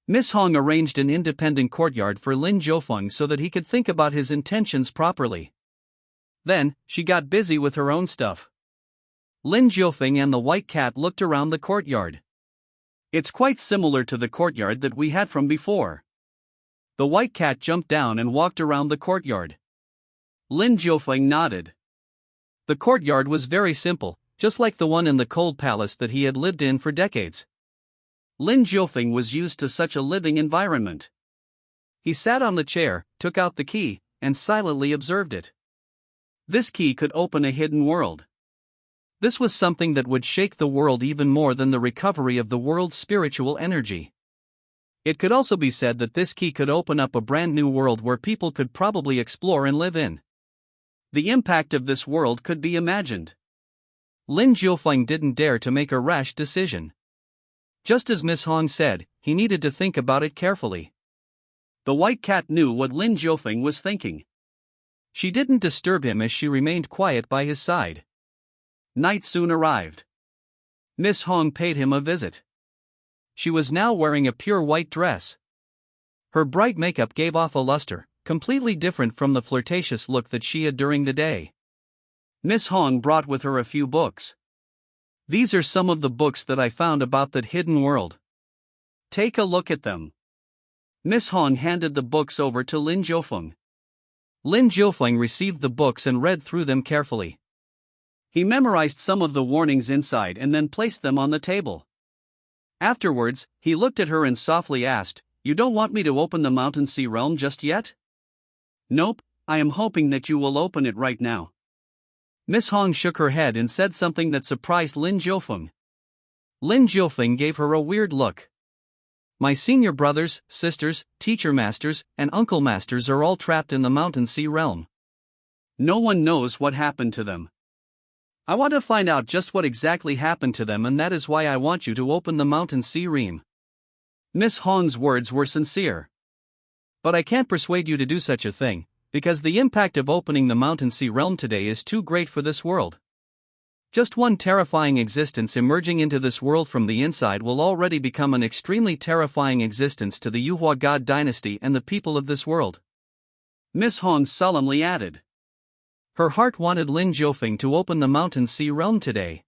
Miss Hong arranged an independent courtyard for Lin Jiufeng so that he could think about his intentions properly. Then, she got busy with her own stuff. Lin Jiufeng and the white cat looked around the courtyard. It's quite similar to the courtyard that we had from before. The white cat jumped down and walked around the courtyard. Lin Jiufeng nodded. The courtyard was very simple, just like the one in the cold palace that he had lived in for decades. Lin Jiufeng was used to such a living environment. He sat on the chair, took out the key, and silently observed it. This key could open a hidden world. This was something that would shake the world even more than the recovery of the world's spiritual energy. It could also be said that this key could open up a brand new world where people could probably explore and live in. The impact of this world could be imagined. Lin Jiufeng didn't dare to make a rash decision. Just as Miss Hong said, he needed to think about it carefully. The white cat knew what Lin Jiufeng was thinking. She didn't disturb him as she remained quiet by his side. Night soon arrived. Miss Hong paid him a visit. She was now wearing a pure white dress. Her bright makeup gave off a luster, completely different from the flirtatious look that she had during the day. Miss Hong brought with her a few books. These are some of the books that I found about that hidden world. Take a look at them. Miss Hong handed the books over to Lin Jiufeng. Lin Jiufeng received the books and read through them carefully. He memorized some of the warnings inside and then placed them on the table. Afterwards, he looked at her and softly asked, "You don't want me to open the Mountain Sea realm just yet?" "Nope, I am hoping that you will open it right now." Miss Hong shook her head and said something that surprised Lin Jiufeng. Lin Jiufeng gave her a weird look. "My senior brothers, sisters, teacher masters, and uncle masters are all trapped in the Mountain Sea realm. No one knows what happened to them. I want to find out just what exactly happened to them, and that is why I want you to open the Mountain Sea realm." Miss Hong's words were sincere. "But I can't persuade you to do such a thing, because the impact of opening the Mountain Sea realm today is too great for this world. Just one terrifying existence emerging into this world from the inside will already become an extremely terrifying existence to the Unrivalled God Dynasty and the people of this world," Miss Hong solemnly added. Her heart wanted Lin Jiufeng to open the Mountain Sea realm today.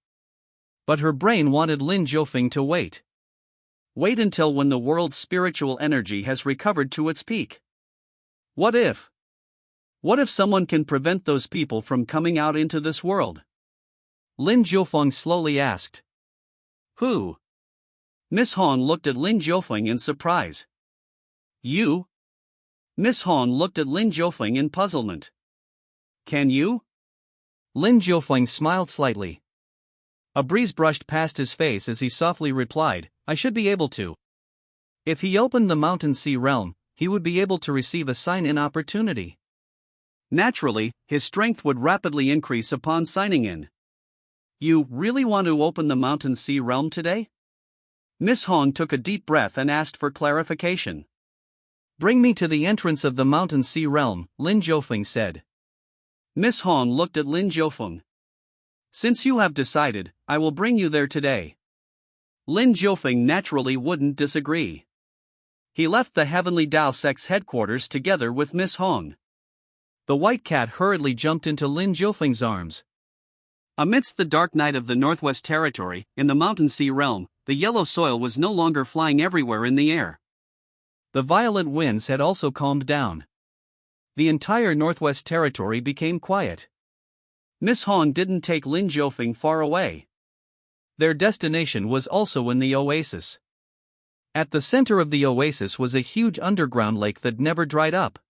But her brain wanted Lin Jiufeng to wait. Wait until when the world's spiritual energy has recovered to its peak. What if someone can prevent those people from coming out into this world? Lin Jiufeng slowly asked. Who? Miss Hong looked at Lin Jiufeng in surprise. You? Miss Hong looked at Lin Jiufeng in puzzlement. Can you? Lin Jiufeng smiled slightly. A breeze brushed past his face as he softly replied, I should be able to. If he opened the Mountain Sea realm, he would be able to receive a sign-in opportunity. Naturally, his strength would rapidly increase upon signing in. You really want to open the Mountain Sea realm today? Miss Hong took a deep breath and asked for clarification. Bring me to the entrance of the Mountain Sea realm, Lin Jiufeng said. Miss Hong looked at Lin Jiufeng. Since you have decided, I will bring you there today. Lin Jiufeng naturally wouldn't disagree. He left the Heavenly Tao sect's headquarters together with Miss Hong. The white cat hurriedly jumped into Lin Jiufeng's arms. Amidst the dark night of the Northwest Territory, in the Mountain Sea realm, the yellow soil was no longer flying everywhere in the air. The violent winds had also calmed down. The entire Northwest Territory became quiet. Miss Hong didn't take Lin Jiufeng far away. Their destination was also in the oasis. At the center of the oasis was a huge underground lake that never dried up.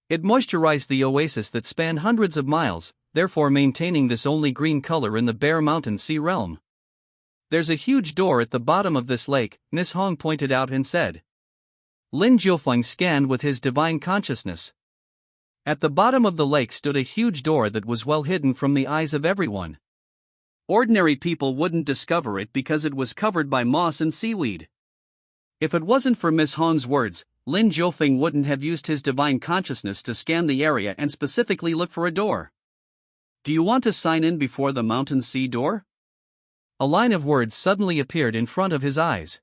It moisturized the oasis that spanned hundreds of miles, therefore maintaining this only green color in the bare Mountain Sea realm. There's a huge door at the bottom of this lake, Miss Hong pointed out and said. Lin Jiufeng scanned with his divine consciousness. At the bottom of the lake stood a huge door that was well hidden from the eyes of everyone. Ordinary people wouldn't discover it because it was covered by moss and seaweed. If it wasn't for Miss Hong's words, Lin Jiufeng wouldn't have used his divine consciousness to scan the area and specifically look for a door. Do you want to sign in before the mountain sea door? A line of words suddenly appeared in front of his eyes.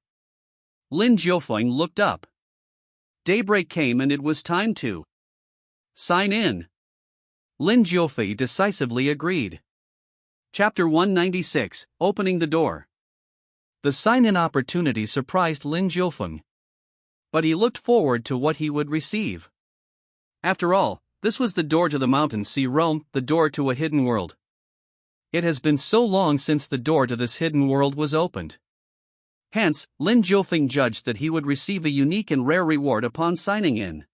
Lin Jiufeng looked up. Daybreak came and it was time to sign in. Lin Jiufeng decisively agreed. Chapter 196, Opening the Door. The sign-in opportunity surprised Lin Jiufeng. But he looked forward to what he would receive. After all, this was the door to the mountain sea realm, the door to a hidden world. It has been so long since the door to this hidden world was opened. Hence, Lin Jiufeng judged that he would receive a unique and rare reward upon signing in.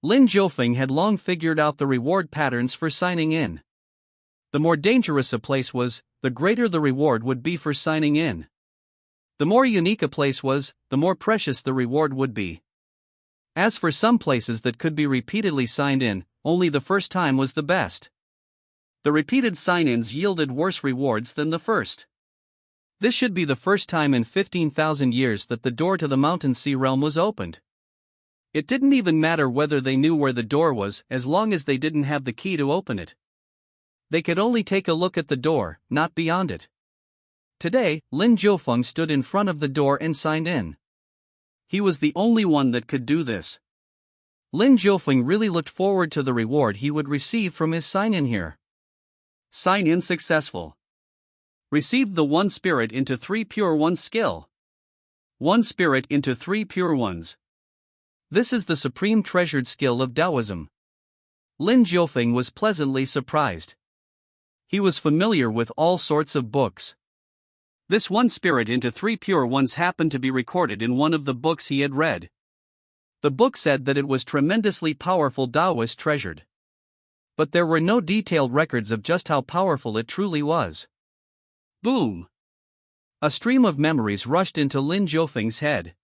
Lin Jiufeng had long figured out the reward patterns for signing in. The more dangerous a place was, the greater the reward would be for signing in. The more unique a place was, the more precious the reward would be. As for some places that could be repeatedly signed in, only the first time was the best. The repeated sign-ins yielded worse rewards than the first. This should be the first time in 15,000 years that the door to the mountain sea realm was opened. It didn't even matter whether they knew where the door was, as long as they didn't have the key to open it. They could only take a look at the door, not beyond it. Today, Lin Jiufeng stood in front of the door and signed in. He was the only one that could do this. Lin Jiufeng really looked forward to the reward he would receive from his sign-in here. Sign-in successful. Received the One Spirit into 3 Pure Ones skill. One Spirit into 3 Pure Ones. This is the supreme treasured skill of Taoism. Lin Jiufeng was pleasantly surprised. He was familiar with all sorts of books. This One Spirit into 3 Pure Ones happened to be recorded in one of the books he had read. The book said that it was tremendously powerful Taoist treasured. But there were no detailed records of just how powerful it truly was. Boom! A stream of memories rushed into Lin Jiufeng's head.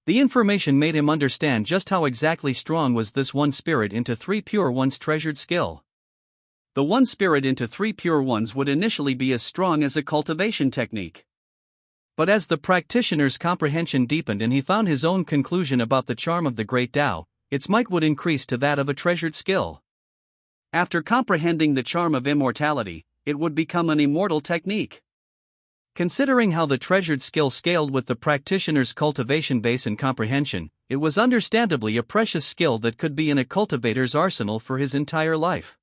The information made him understand just how exactly strong was this One Spirit into 3 Pure Ones treasured skill. The One Spirit into 3 Pure Ones would initially be as strong as a cultivation technique. But as the practitioner's comprehension deepened and he found his own conclusion about the charm of the Great Tao, its might would increase to that of a treasured skill. After comprehending the charm of immortality, it would become an immortal technique. Considering how the treasured skill scaled with the practitioner's cultivation base and comprehension, it was understandably a precious skill that could be in a cultivator's arsenal for his entire life.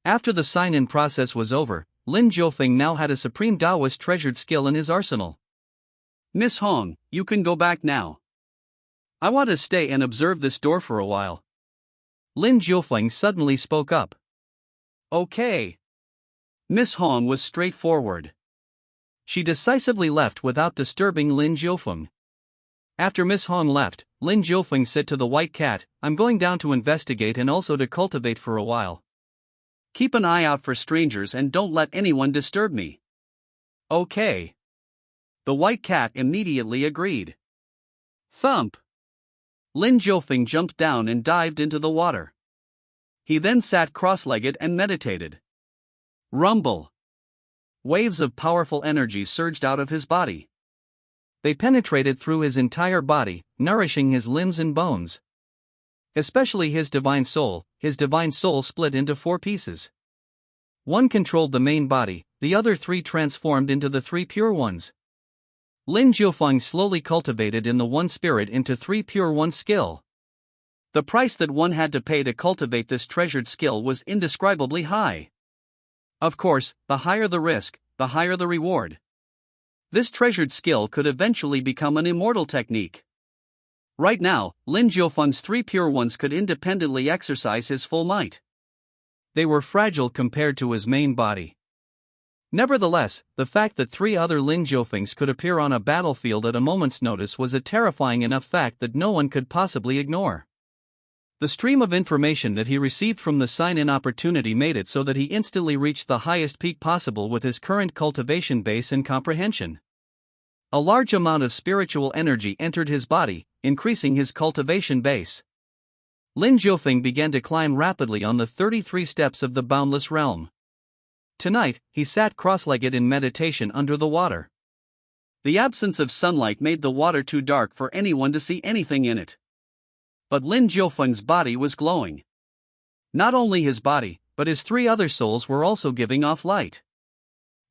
After the sign-in process was over, Lin Jiufeng now had a supreme Taoist treasured skill in his arsenal. Miss Hong, you can go back now. I want to stay and observe this door for a while. Lin Jiufeng suddenly spoke up. Okay. Miss Hong was straightforward. She decisively left without disturbing Lin Jiufeng. After Miss Hong left, Lin Jiufeng said to the white cat, I'm going down to investigate and also to cultivate for a while. Keep an eye out for strangers and don't let anyone disturb me. Okay. The white cat immediately agreed. Thump! Lin Jiufeng jumped down and dived into the water. He then sat cross-legged and meditated. Rumble! Waves of powerful energy surged out of his body. They penetrated through his entire body, nourishing his limbs and bones. Especially his divine soul split into 4 pieces. One controlled the main body, the other 3 transformed into the 3 pure ones. Lin Jiufeng slowly cultivated in the One Spirit into 3 Pure Ones skill. The price that one had to pay to cultivate this treasured skill was indescribably high. Of course, the higher the risk, the higher the reward. This treasured skill could eventually become an immortal technique. Right now, Lin Jiufeng's 3 Pure Ones could independently exercise his full might. They were fragile compared to his main body. Nevertheless, the fact that 3 other Lin Jiufengs could appear on a battlefield at a moment's notice was a terrifying enough fact that no one could possibly ignore. The stream of information that he received from the sign-in opportunity made it so that he instantly reached the highest peak possible with his current cultivation base and comprehension. A large amount of spiritual energy entered his body, increasing his cultivation base. Lin Jiufeng began to climb rapidly on the 33 steps of the boundless realm. Tonight, he sat cross-legged in meditation under the water. The absence of sunlight made the water too dark for anyone to see anything in it. But Lin Jiufeng's body was glowing. Not only his body, but his 3 other souls were also giving off light.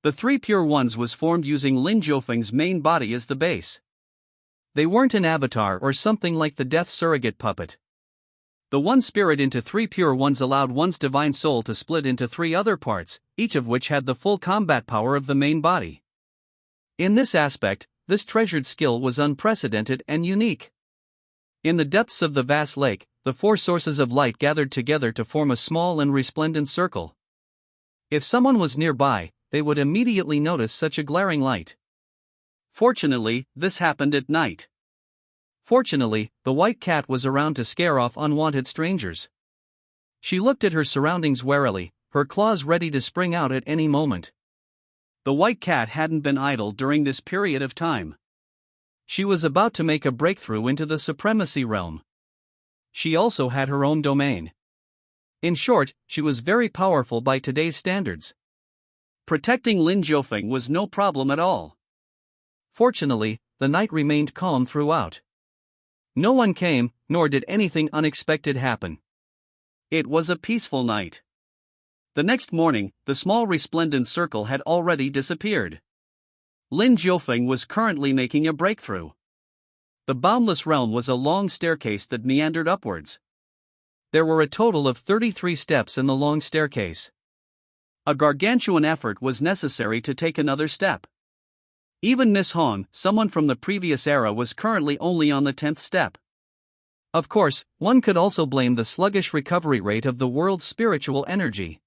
The 3 pure ones was formed using Lin Jiufeng's main body as the base. They weren't an avatar or something like the death surrogate puppet. The one spirit into 3 pure ones allowed one's divine soul to split into 3 other parts, each of which had the full combat power of the main body. In this aspect, this treasured skill was unprecedented and unique. In the depths of the vast lake, the 4 sources of light gathered together to form a small and resplendent circle. If someone was nearby, they would immediately notice such a glaring light. Fortunately, this happened at night. Fortunately, the white cat was around to scare off unwanted strangers. She looked at her surroundings warily, her claws ready to spring out at any moment. The white cat hadn't been idle during this period of time. She was about to make a breakthrough into the supremacy realm. She also had her own domain. In short, she was very powerful by today's standards. Protecting Lin Jiufeng was no problem at all. Fortunately, the night remained calm throughout. No one came, nor did anything unexpected happen. It was a peaceful night. The next morning, the small resplendent circle had already disappeared. Lin Jiufeng was currently making a breakthrough. The boundless realm was a long staircase that meandered upwards. There were a total of 33 steps in the long staircase. A gargantuan effort was necessary to take another step. Even Miss Hong, someone from the previous era, was currently only on the 10th step. Of course, one could also blame the sluggish recovery rate of the world's spiritual energy.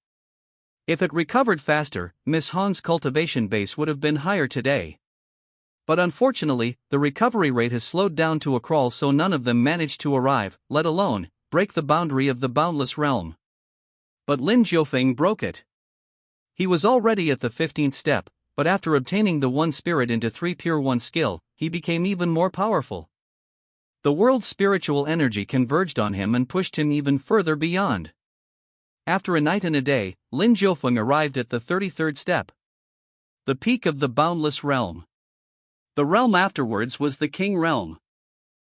If it recovered faster, Miss Hong's cultivation base would have been higher today. But unfortunately, the recovery rate has slowed down to a crawl, so none of them managed to arrive, let alone break the boundary of the boundless realm. But Lin Jiufeng broke it. He was already at the 15th step, but after obtaining the one spirit into 3 pure one skill, he became even more powerful. The world's spiritual energy converged on him and pushed him even further beyond. After a night and a day, Lin Jiufeng arrived at the 33rd step. The peak of the boundless realm. The realm afterwards was the King realm.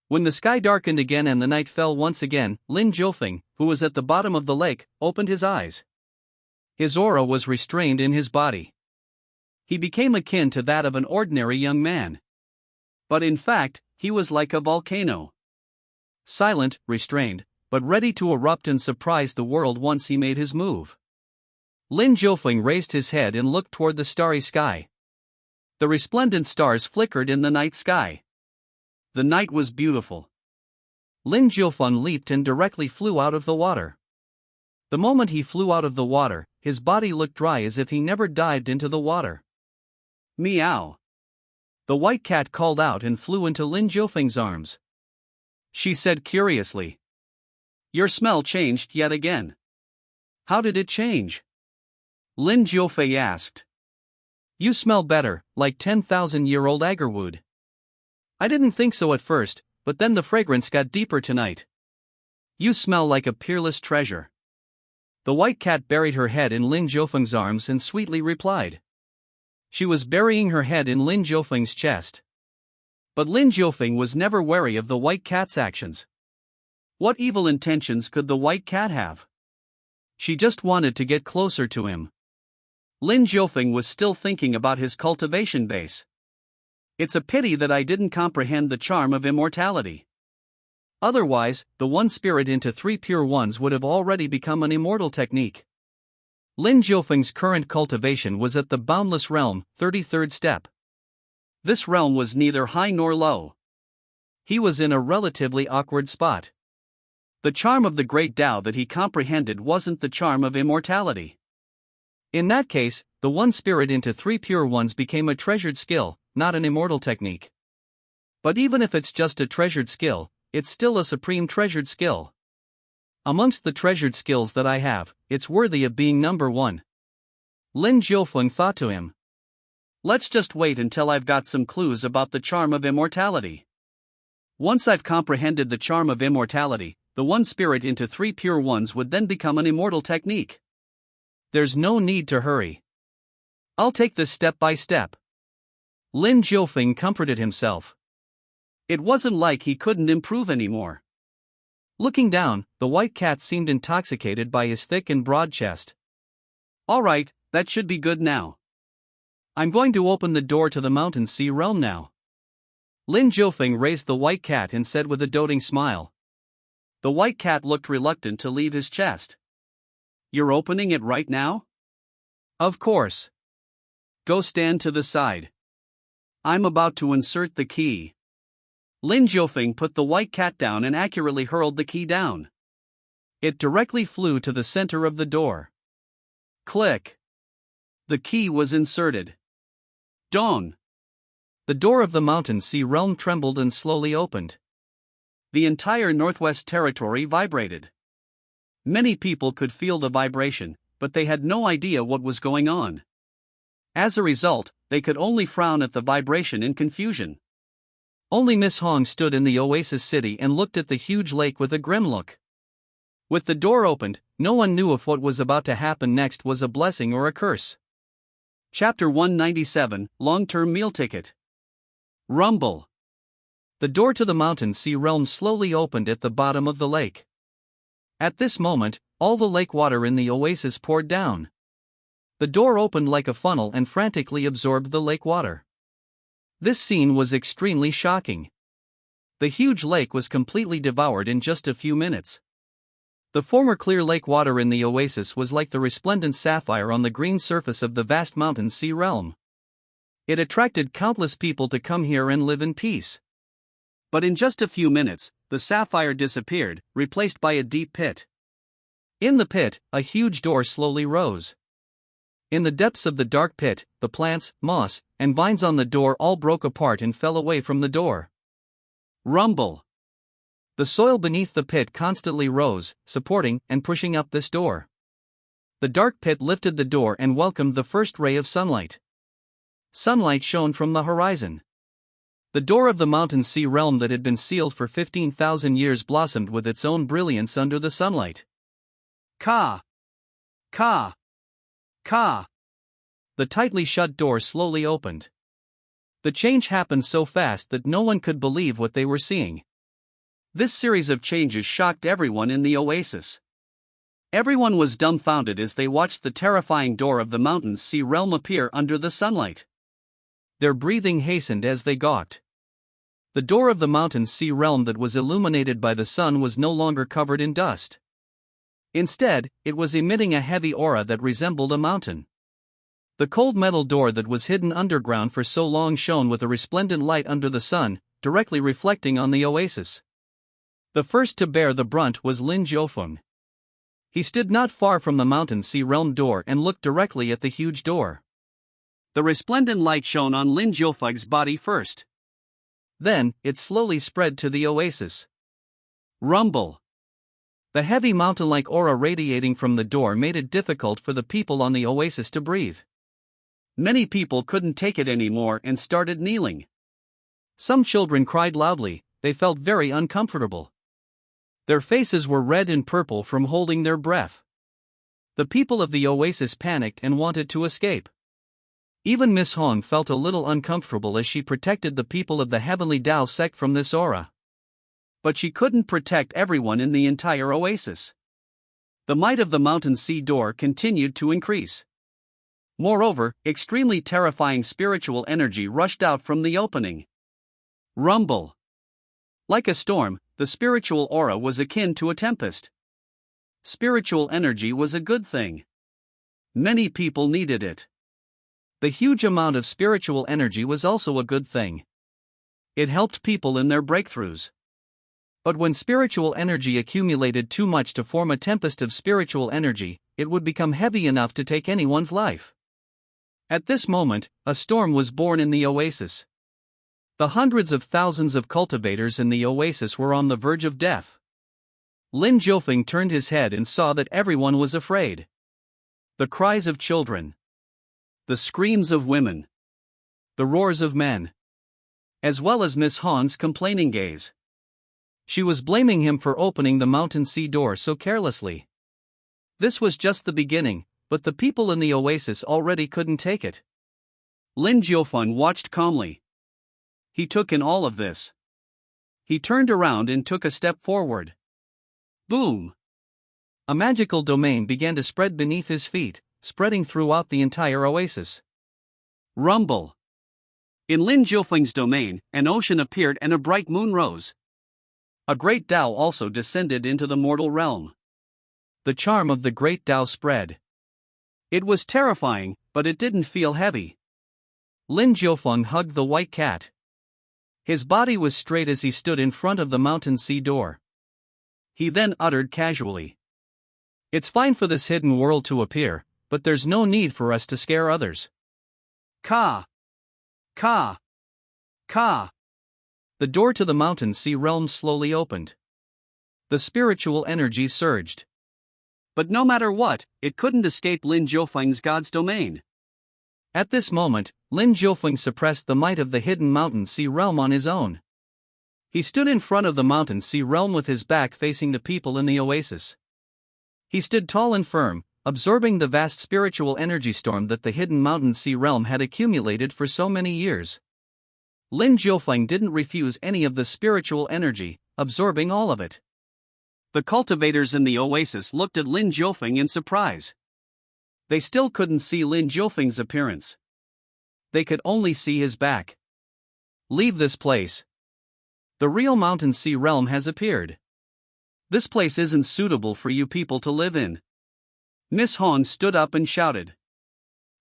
When the sky darkened again and the night fell once again, Lin Jiufeng, who was at the bottom of the lake, opened his eyes. His aura was restrained in his body. He became akin to that of an ordinary young man. But in fact, he was like a volcano. Silent, restrained, but ready to erupt and surprise the world once he made his move. Lin Jiufeng raised his head and looked toward the starry sky. The resplendent stars flickered in the night sky. The night was beautiful. Lin Jiufeng leaped and directly flew out of the water. The moment he flew out of the water, his body looked dry as if he never dived into the water. Meow. The white cat called out and flew into Lin Jiufeng's arms. She said curiously, "Your smell changed yet again." "How did it change?" Lin Jiufeng asked. "You smell better, like 10,000-year-old agarwood." "I didn't think so at first, but then the fragrance got deeper tonight." "You smell like a peerless treasure." The white cat buried her head in Lin Jiufeng's arms and sweetly replied. She was burying her head in Lin Jiufeng's chest. But Lin Jiufeng was never wary of the white cat's actions. What evil intentions could the white cat have? She just wanted to get closer to him. Lin Jiufeng was still thinking about his cultivation base. It's a pity that I didn't comprehend the charm of immortality. Otherwise, the one spirit into 3 pure ones would have already become an immortal technique. Lin Jiufeng's current cultivation was at the boundless realm, 33rd step. This realm was neither high nor low. He was in a relatively awkward spot. The charm of the great Tao that he comprehended wasn't the charm of immortality. In that case, the one spirit into 3 pure ones became a treasured skill, not an immortal technique. But even if it's just a treasured skill, it's still a supreme treasured skill. Amongst the treasured skills that I have, it's worthy of being number 1. Lin Jiufeng thought to him. Let's just wait until I've got some clues about the charm of immortality. Once I've comprehended the charm of immortality, the one spirit into 3 pure ones would then become an immortal technique. There's no need to hurry. I'll take this step by step. Lin Jiufeng comforted himself. It wasn't like he couldn't improve anymore. Looking down, the white cat seemed intoxicated by his thick and broad chest. All right, that should be good now. I'm going to open the door to the Mountain Sea realm now. Lin Jiufeng raised the white cat and said with a doting smile. The white cat looked reluctant to leave his chest. You're opening it right now? Of course. Go stand to the side. I'm about to insert the key. Lin Jiufeng put the white cat down and accurately hurled the key down. It directly flew to the center of the door. Click. The key was inserted. Dawn. The door of the Mountain Sea realm trembled and slowly opened. The entire Northwest Territory vibrated. Many people could feel the vibration, but they had no idea what was going on. As a result, they could only frown at the vibration in confusion. Only Miss Hong stood in the Oasis City and looked at the huge lake with a grim look. With the door opened, no one knew if what was about to happen next was a blessing or a curse. Chapter 197, Long-Term Meal Ticket. Rumble. The door to the Mountain Sea realm slowly opened at the bottom of the lake. At this moment, all the lake water in the oasis poured down. The door opened like a funnel and frantically absorbed the lake water. This scene was extremely shocking. The huge lake was completely devoured in just a few minutes. The former clear lake water in the oasis was like the resplendent sapphire on the green surface of the vast Mountain Sea realm. It attracted countless people to come here and live in peace. But in just a few minutes, the sapphire disappeared, replaced by a deep pit. In the pit, a huge door slowly rose. In the depths of the dark pit, the plants, moss, and vines on the door all broke apart and fell away from the door. Rumble. The soil beneath the pit constantly rose, supporting and pushing up this door. The dark pit lifted the door and welcomed the first ray of sunlight. Sunlight shone from the horizon. The door of the Mountain Sea realm that had been sealed for 15,000 years blossomed with its own brilliance under the sunlight. Ka! Ka! Ka! The tightly shut door slowly opened. The change happened so fast that no one could believe what they were seeing. This series of changes shocked everyone in the oasis. Everyone was dumbfounded as they watched the terrifying door of the Mountain Sea realm appear under the sunlight. Their breathing hastened as they gawked. The door of the Mountain Sea realm that was illuminated by the sun was no longer covered in dust. Instead, it was emitting a heavy aura that resembled a mountain. The cold metal door that was hidden underground for so long shone with a resplendent light under the sun, directly reflecting on the oasis. The first to bear the brunt was Lin Jiufeng. He stood not far from the Mountain Sea realm door and looked directly at the huge door. The resplendent light shone on Lin Jiufeng's body first. Then, it slowly spread to the oasis. Rumble. The heavy mountain-like aura radiating from the door made it difficult for the people on the oasis to breathe. Many people couldn't take it anymore and started kneeling. Some children cried loudly, they felt very uncomfortable. Their faces were red and purple from holding their breath. The people of the oasis panicked and wanted to escape. Even Miss Hong felt a little uncomfortable as she protected the people of the Heavenly Tao sect from this aura. But she couldn't protect everyone in the entire oasis. The might of the Mountain Sea door continued to increase. Moreover, extremely terrifying spiritual energy rushed out from the opening. Rumble. Like a storm, the spiritual aura was akin to a tempest. Spiritual energy was a good thing. Many people needed it. The huge amount of spiritual energy was also a good thing. It helped people in their breakthroughs. But when spiritual energy accumulated too much to form a tempest of spiritual energy, it would become heavy enough to take anyone's life. At this moment, a storm was born in the oasis. The hundreds of thousands of cultivators in the oasis were on the verge of death. Lin Jiufeng turned his head and saw that everyone was afraid. The cries of children. The screams of women. The roars of men. As well as Miss Hong's complaining gaze. She was blaming him for opening the Mountain Sea door so carelessly. This was just the beginning, but the people in the oasis already couldn't take it. Lin Jiufeng watched calmly. He took in all of this. He turned around and took a step forward. Boom! A magical domain began to spread beneath his feet, spreading throughout the entire oasis. Rumble! In Lin Jiufeng's domain, an ocean appeared and a bright moon rose. A great Tao also descended into the mortal realm. The charm of the great Tao spread. It was terrifying, but it didn't feel heavy. Lin Jiufeng hugged the white cat. His body was straight as he stood in front of the mountain sea door. He then uttered casually, "It's fine for this hidden world to appear, but there's no need for us to scare others." Ka! Ka! Ka! The door to the mountain sea realm slowly opened. The spiritual energy surged. But no matter what, it couldn't escape Lin Jiufeng's God's domain. At this moment, Lin Jiufeng suppressed the might of the hidden mountain sea realm on his own. He stood in front of the mountain sea realm with his back facing the people in the oasis. He stood tall and firm, absorbing the vast spiritual energy storm that the hidden mountain sea realm had accumulated for so many years. Lin Jiufeng didn't refuse any of the spiritual energy, absorbing all of it. The cultivators in the oasis looked at Lin Jiufeng in surprise. They still couldn't see Lin Jiufeng's appearance. They could only see his back. "Leave this place. The real mountain sea realm has appeared. This place isn't suitable for you people to live in." Miss Hong stood up and shouted.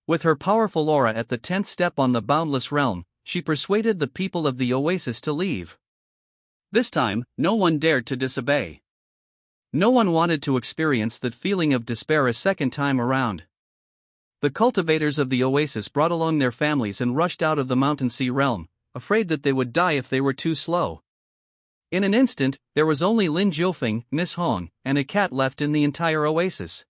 With her powerful aura at the 10th step on the boundless realm, she persuaded the people of the oasis to leave. This time, no one dared to disobey. No one wanted to experience that feeling of despair a second time around. The cultivators of the oasis brought along their families and rushed out of the mountain sea realm, afraid that they would die if they were too slow. In an instant, there was only Lin Jiufeng, Miss Hong, and a cat left in the entire oasis.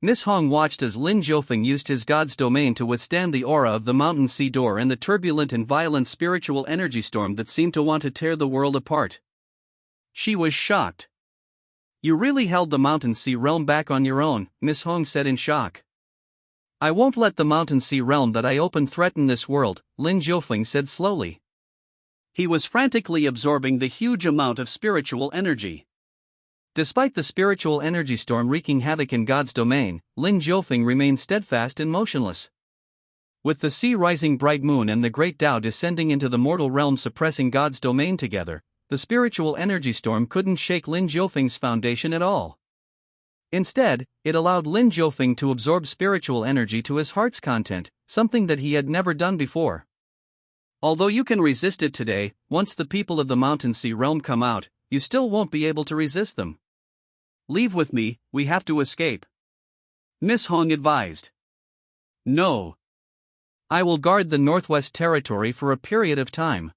Miss Hong watched as Lin Jiufeng used his God's domain to withstand the aura of the mountain sea door and the turbulent and violent spiritual energy storm that seemed to want to tear the world apart. She was shocked. "You really held the mountain sea realm back on your own," Miss Hong said in shock. "I won't let the mountain sea realm that I opened threaten this world," Lin Jiufeng said slowly. He was frantically absorbing the huge amount of spiritual energy. Despite the spiritual energy storm wreaking havoc in God's domain, Lin Jiufeng remained steadfast and motionless. With the sea rising bright moon and the great Tao descending into the mortal realm suppressing God's domain together, the spiritual energy storm couldn't shake Lin Jiufeng's foundation at all. Instead, it allowed Lin Jiufeng to absorb spiritual energy to his heart's content, something that he had never done before. Although you can resist it today, once the people of the mountain sea realm come out, you still won't be able to resist them. "Leave with me, we have to escape," Miss Hong advised. "No. I will guard the Northwest Territory for a period of time.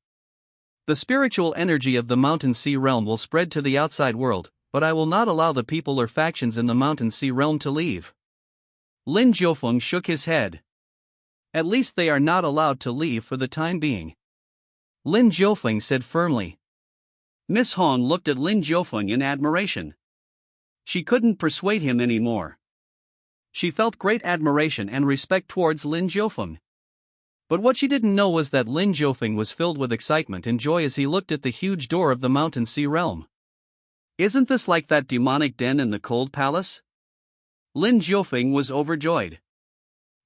The spiritual energy of the mountain sea realm will spread to the outside world, but I will not allow the people or factions in the mountain sea realm to leave." Lin Jiufeng shook his head. "At least they are not allowed to leave for the time being," Lin Jiufeng said firmly. Miss Hong looked at Lin Jiufeng in admiration. She couldn't persuade him anymore. She felt great admiration and respect towards Lin Jiufeng. But what she didn't know was that Lin Jiufeng was filled with excitement and joy as he looked at the huge door of the mountain sea realm. "Isn't this like that demonic den in the cold palace?" Lin Jiufeng was overjoyed.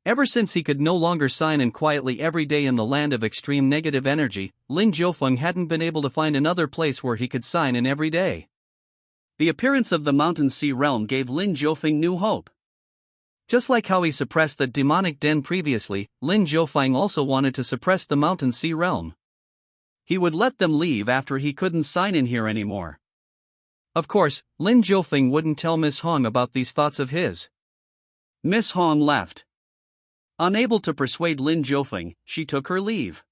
Ever since he could no longer sign in quietly every day in the land of extreme negative energy, Lin Jiufeng hadn't been able to find another place where he could sign in every day. The appearance of the mountain sea realm gave Lin Jiufeng new hope. Just like how he suppressed the demonic den previously, Lin Jiufeng also wanted to suppress the mountain sea realm. He would let them leave after he couldn't sign in here anymore. Of course, Lin Jiufeng wouldn't tell Miss Hong about these thoughts of his. Miss Hong left. Unable to persuade Lin Jiufeng, she took her leave.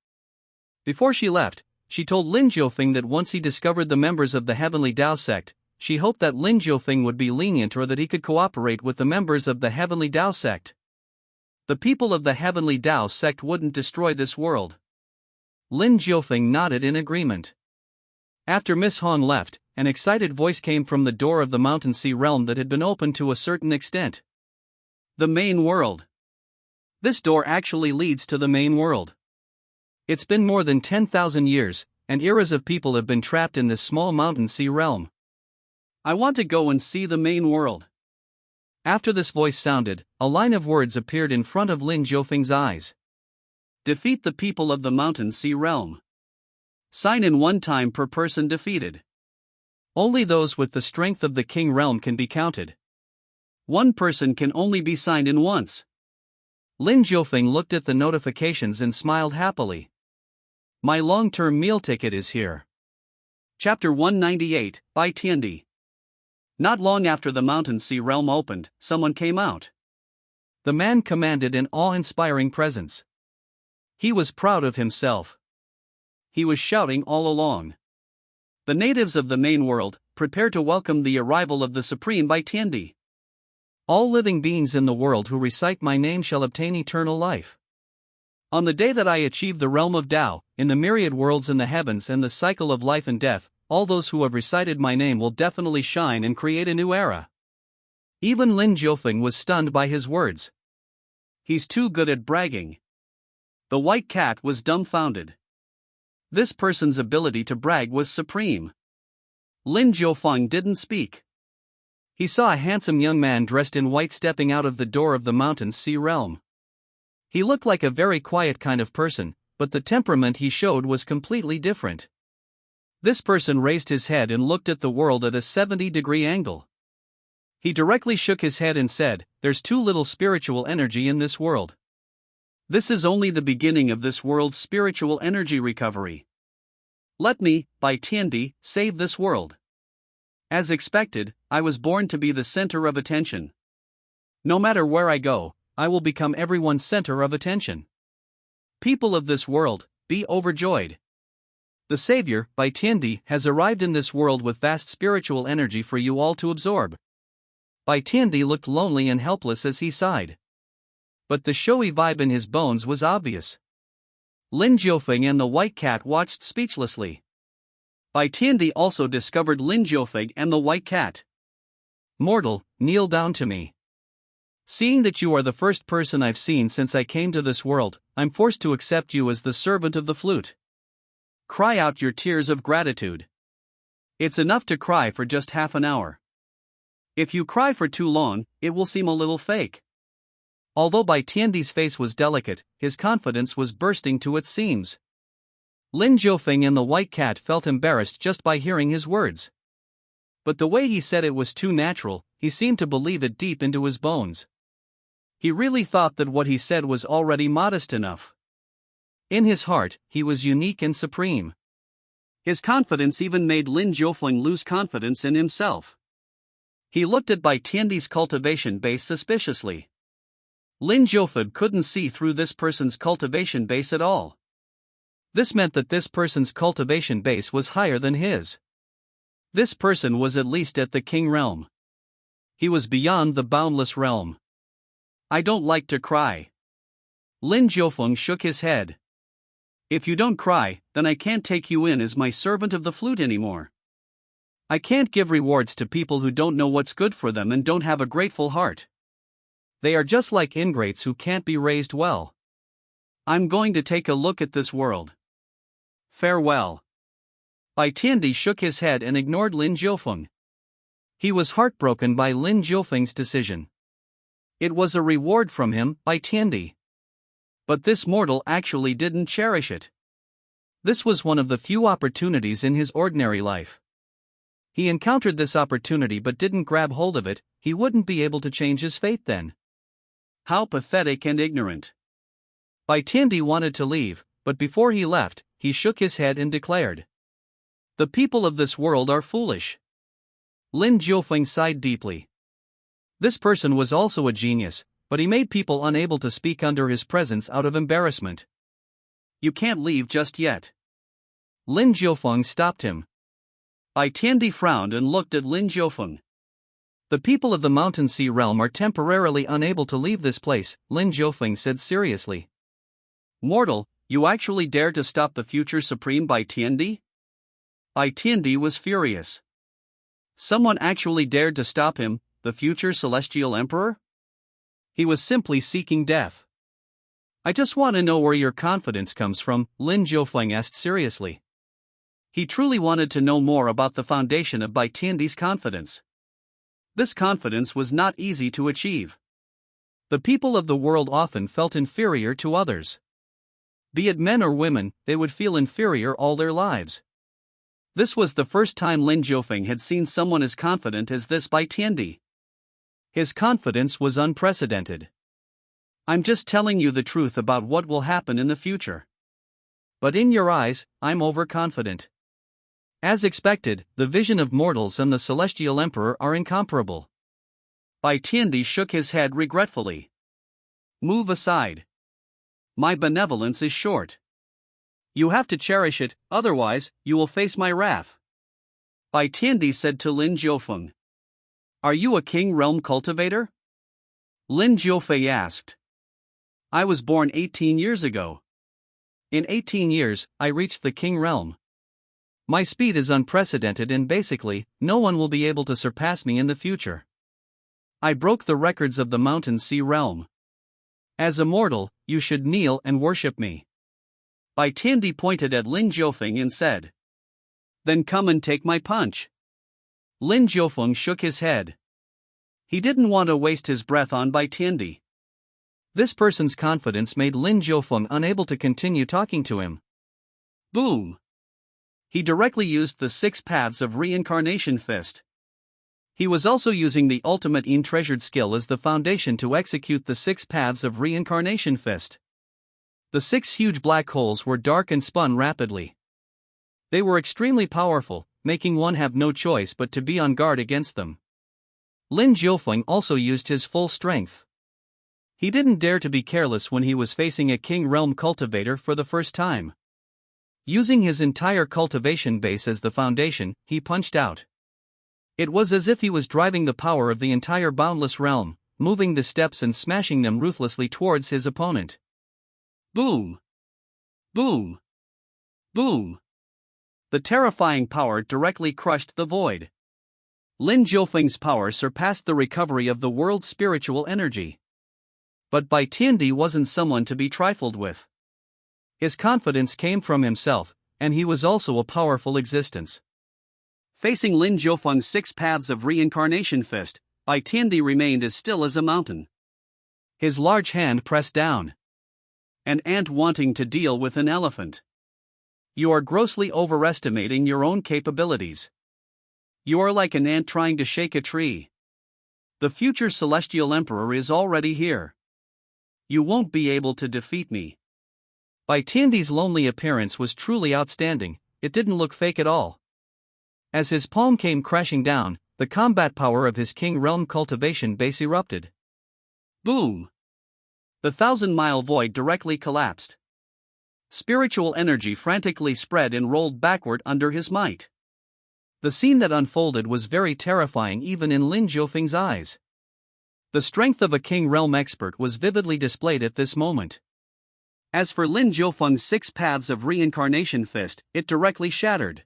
Before she left, she told Lin Jiufeng that once he discovered the members of the Heavenly Tao sect, she hoped that Lin Jiufeng would be lenient or that he could cooperate with the members of the Heavenly Tao sect. The people of the Heavenly Tao sect wouldn't destroy this world. Lin Jiufeng nodded in agreement. After Miss Hong left, an excited voice came from the door of the mountain sea realm that had been opened to a certain extent. "The main world. This door actually leads to the main world. It's been more than 10,000 years, and eras of people have been trapped in this small mountain sea realm. I want to go and see the main world. After this voice sounded, a line of words appeared in front of Lin Jiufeng's eyes. Defeat the people of the mountain sea realm. Sign in 1 time per person defeated. Only those with the strength of the king realm can be counted. 1 person can only be signed in once. Lin Jiufeng looked at the notifications and smiled happily. My long-term meal ticket is here. Chapter 198, by Tiandi. Not long after the mountain sea realm opened, someone came out. The man commanded an awe-inspiring presence. He was proud of himself. He was shouting all along. The natives of the main world, prepare to welcome the arrival of the Supreme by Tiandi. All living beings in the world who recite my name shall obtain eternal life. On the day that I achieve the realm of Tao, in the myriad worlds in the heavens and the cycle of life and death, all those who have recited my name will definitely shine and create a new era. Even Lin Jiufeng was stunned by his words. He's too good at bragging. The white cat was dumbfounded. This person's ability to brag was supreme. Lin Jiufeng didn't speak. He saw a handsome young man dressed in white stepping out of the door of the mountain sea realm. He looked like a very quiet kind of person, but the temperament he showed was completely different. This person raised his head and looked at the world at a 70-degree angle. He directly shook his head and said, "There's too little spiritual energy in this world. This is only the beginning of this world's spiritual energy recovery. Let me, by Tiandi, save this world. As expected, I was born to be the center of attention. No matter where I go, I will become everyone's center of attention. People of this world, be overjoyed. The Savior, by Tiandi, has arrived in this world with vast spiritual energy for you all to absorb." Bai Tiandi looked lonely and helpless as he sighed. But the showy vibe in his bones was obvious. Lin Jiufeng and the white cat watched speechlessly. Bai Tiandi also discovered Lin Jiufeng and the white cat. "Mortal, kneel down to me. Seeing that you are the first person I've seen since I came to this world, I'm forced to accept you as the servant of the flute. Cry out your tears of gratitude. It's enough to cry for just half an hour. If you cry for too long, it will seem a little fake." Although Bai Tiandi's face was delicate, his confidence was bursting to its seams. Lin Jiufeng and the white cat felt embarrassed just by hearing his words. But the way he said it was too natural, he seemed to believe it deep into his bones. He really thought that what he said was already modest enough. In his heart, he was unique and supreme. His confidence even made Lin Jiufeng lose confidence in himself. He looked at Bai Tiandi's cultivation base suspiciously. Lin Jiufeng couldn't see through this person's cultivation base at all. This meant that this person's cultivation base was higher than his. This person was at least at the king realm. He was beyond the boundless realm. "I don't like to cry." Lin Jiufeng shook his head. "If you don't cry, then I can't take you in as my servant of the flute anymore. I can't give rewards to people who don't know what's good for them and don't have a grateful heart. They are just like ingrates who can't be raised well. I'm going to take a look at this world. Farewell." Bai Tiandi shook his head and ignored Lin Jiufeng. He was heartbroken by Lin Jiufeng's decision. It was a reward from him, Bai Tiandi. But this mortal actually didn't cherish it. This was one of the few opportunities in his ordinary life. He encountered this opportunity but didn't grab hold of it. He wouldn't be able to change his fate then. How pathetic and ignorant. Bai Tiandi wanted to leave, but before he left, he shook his head and declared, "The people of this world are foolish." Lin Jiufeng sighed deeply. This person was also a genius, but he made people unable to speak under his presence out of embarrassment. "You can't leave just yet." Lin Jiufeng stopped him. Bai Tiandi frowned and looked at Lin Jiufeng. "The people of the mountain sea realm are temporarily unable to leave this place," Lin Jiufeng said seriously. "Mortal, you actually dare to stop the future supreme Bai Tiandi?" Bai Tiandi was furious. Someone actually dared to stop him, the future celestial emperor? He was simply seeking death. I just want to know where your confidence comes from, Lin Jiufeng asked seriously. He truly wanted to know more about the foundation of Bai Tiandi's confidence. This confidence was not easy to achieve. The people of the world often felt inferior to others. Be it men or women, they would feel inferior all their lives. This was the first time Lin Jiufeng had seen someone as confident as this Bai Tiandi. His confidence was unprecedented. I'm just telling you the truth about what will happen in the future. But in your eyes, I'm overconfident. As expected, the vision of mortals and the celestial emperor are incomparable. Bai Tiandi shook his head regretfully. Move aside. My benevolence is short. You have to cherish it, otherwise, you will face my wrath. Bai Tiandi said to Lin Jiufeng. Are you a king realm cultivator? Lin Jiufeng asked. I was born 18 years ago. In 18 years, I reached the king realm. My speed is unprecedented and basically, no one will be able to surpass me in the future. I broke the records of the mountain sea realm. As a mortal, you should kneel and worship me. Bai Tiandi pointed at Lin Jiufeng and said. Then come and take my punch. Lin Jiufeng shook his head. He didn't want to waste his breath on Bai Tiandi. This person's confidence made Lin Jiufeng unable to continue talking to him. Boom! He directly used the 6 paths of reincarnation fist. He was also using the ultimate treasured skill as the foundation to execute the 6 paths of reincarnation fist. The 6 huge black holes were dark and spun rapidly. They were extremely powerful, making one have no choice but to be on guard against them. Lin Jiufeng also used his full strength. He didn't dare to be careless when he was facing a king realm cultivator for the first time. Using his entire cultivation base as the foundation, he punched out. It was as if he was driving the power of the entire boundless realm, moving the steps and smashing them ruthlessly towards his opponent. Boom! Boom! Boom! The terrifying power directly crushed the void. Lin Jiufeng's power surpassed the recovery of the world's spiritual energy. But Bai Tiandi wasn't someone to be trifled with. His confidence came from himself, and he was also a powerful existence. Facing Lin Jiufeng's 6 paths of reincarnation fist, Bai Tiandi remained as still as a mountain. His large hand pressed down. An ant wanting to deal with an elephant. You are grossly overestimating your own capabilities. You are like an ant trying to shake a tree. The future celestial emperor is already here. You won't be able to defeat me. Bai Tiandi's lonely appearance was truly outstanding, it didn't look fake at all. As his palm came crashing down, the combat power of his king realm cultivation base erupted. Boom! The 1,000-mile void directly collapsed. Spiritual energy frantically spread and rolled backward under his might. The scene that unfolded was very terrifying even in Lin Jiufeng's eyes. The strength of a king realm expert was vividly displayed at this moment. As for Lin Jiufeng's 6 paths of reincarnation fist, it directly shattered.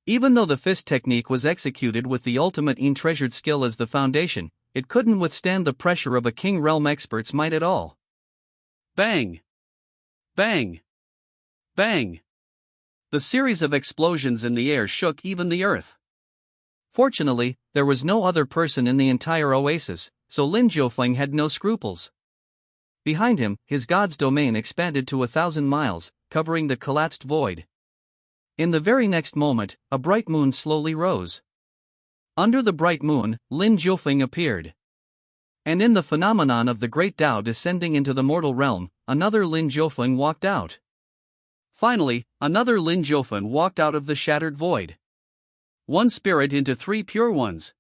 Even though the fist technique was executed with the ultimate treasured skill as the foundation, it couldn't withstand the pressure of a king realm expert's might at all. Bang! Bang! Bang! The series of explosions in the air shook even the earth. Fortunately, there was no other person in the entire oasis, so Lin Jiufeng had no scruples. Behind him, his god's domain expanded to 1,000 miles, covering the collapsed void. In the very next moment, a bright moon slowly rose. Under the bright moon, Lin Jiufeng appeared. And in the phenomenon of the great Tao descending into the mortal realm, another Lin Jiufeng walked out. Finally, another Lin Jiufeng walked out of the shattered void. One spirit into 3 pure ones.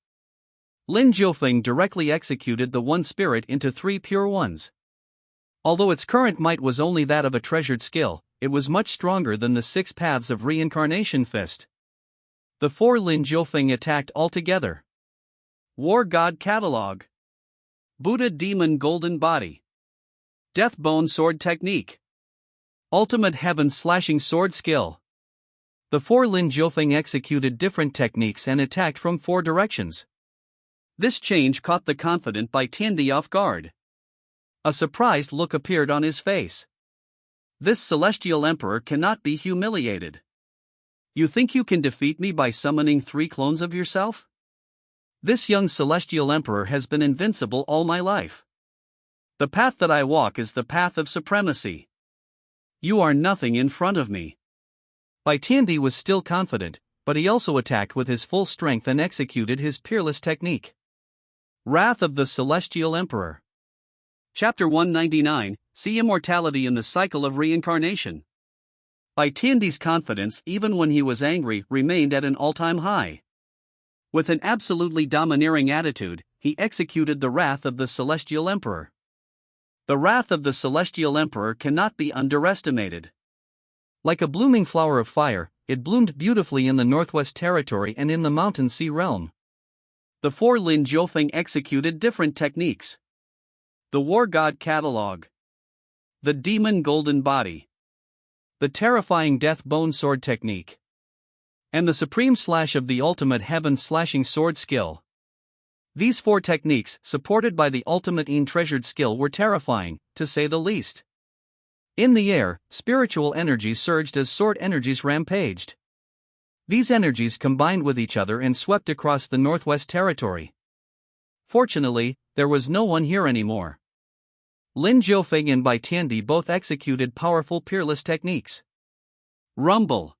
Lin Jiufeng directly executed the one spirit into 3 pure ones. Although its current might was only that of a treasured skill, it was much stronger than the 6 paths of reincarnation fist. The 4 Lin Jiufeng attacked altogether. War God Catalog. Buddha Demon Golden Body. Death Bone Sword Technique. Ultimate Heaven Slashing Sword Skill. The 4 Lin Jiufeng executed different techniques and attacked from 4 directions. This change caught the confident Bai Tiandi off guard. A surprised look appeared on his face. This celestial emperor cannot be humiliated. You think you can defeat me by summoning 3 clones of yourself? This young celestial emperor has been invincible all my life. The path that I walk is the path of supremacy. You are nothing in front of me. Bai Tiandi was still confident, but he also attacked with his full strength and executed his peerless technique. Wrath of the Celestial Emperor. Chapter 199, See Immortality in the Cycle of Reincarnation. Bai Tiandi's confidence, even when he was angry, remained at an all-time high. With an absolutely domineering attitude, he executed the wrath of the Celestial Emperor. The wrath of the Celestial Emperor cannot be underestimated. Like a blooming flower of fire, it bloomed beautifully in the Northwest Territory and in the Mountain Sea realm. The 4 Lin Jiufeng executed different techniques. The War God Catalogue. The Demon Golden Body. The terrifying Death Bone Sword Technique. And the Supreme Slash of the Ultimate Heaven Slashing Sword Skill. These 4 techniques, supported by the ultimate treasured skill, were terrifying, to say the least. In the air, spiritual energy surged as sword energies rampaged. These energies combined with each other and swept across the Northwest Territory. Fortunately, there was no one here anymore. Lin Jiufeng and Bai Tiandi both executed powerful peerless techniques. Rumble.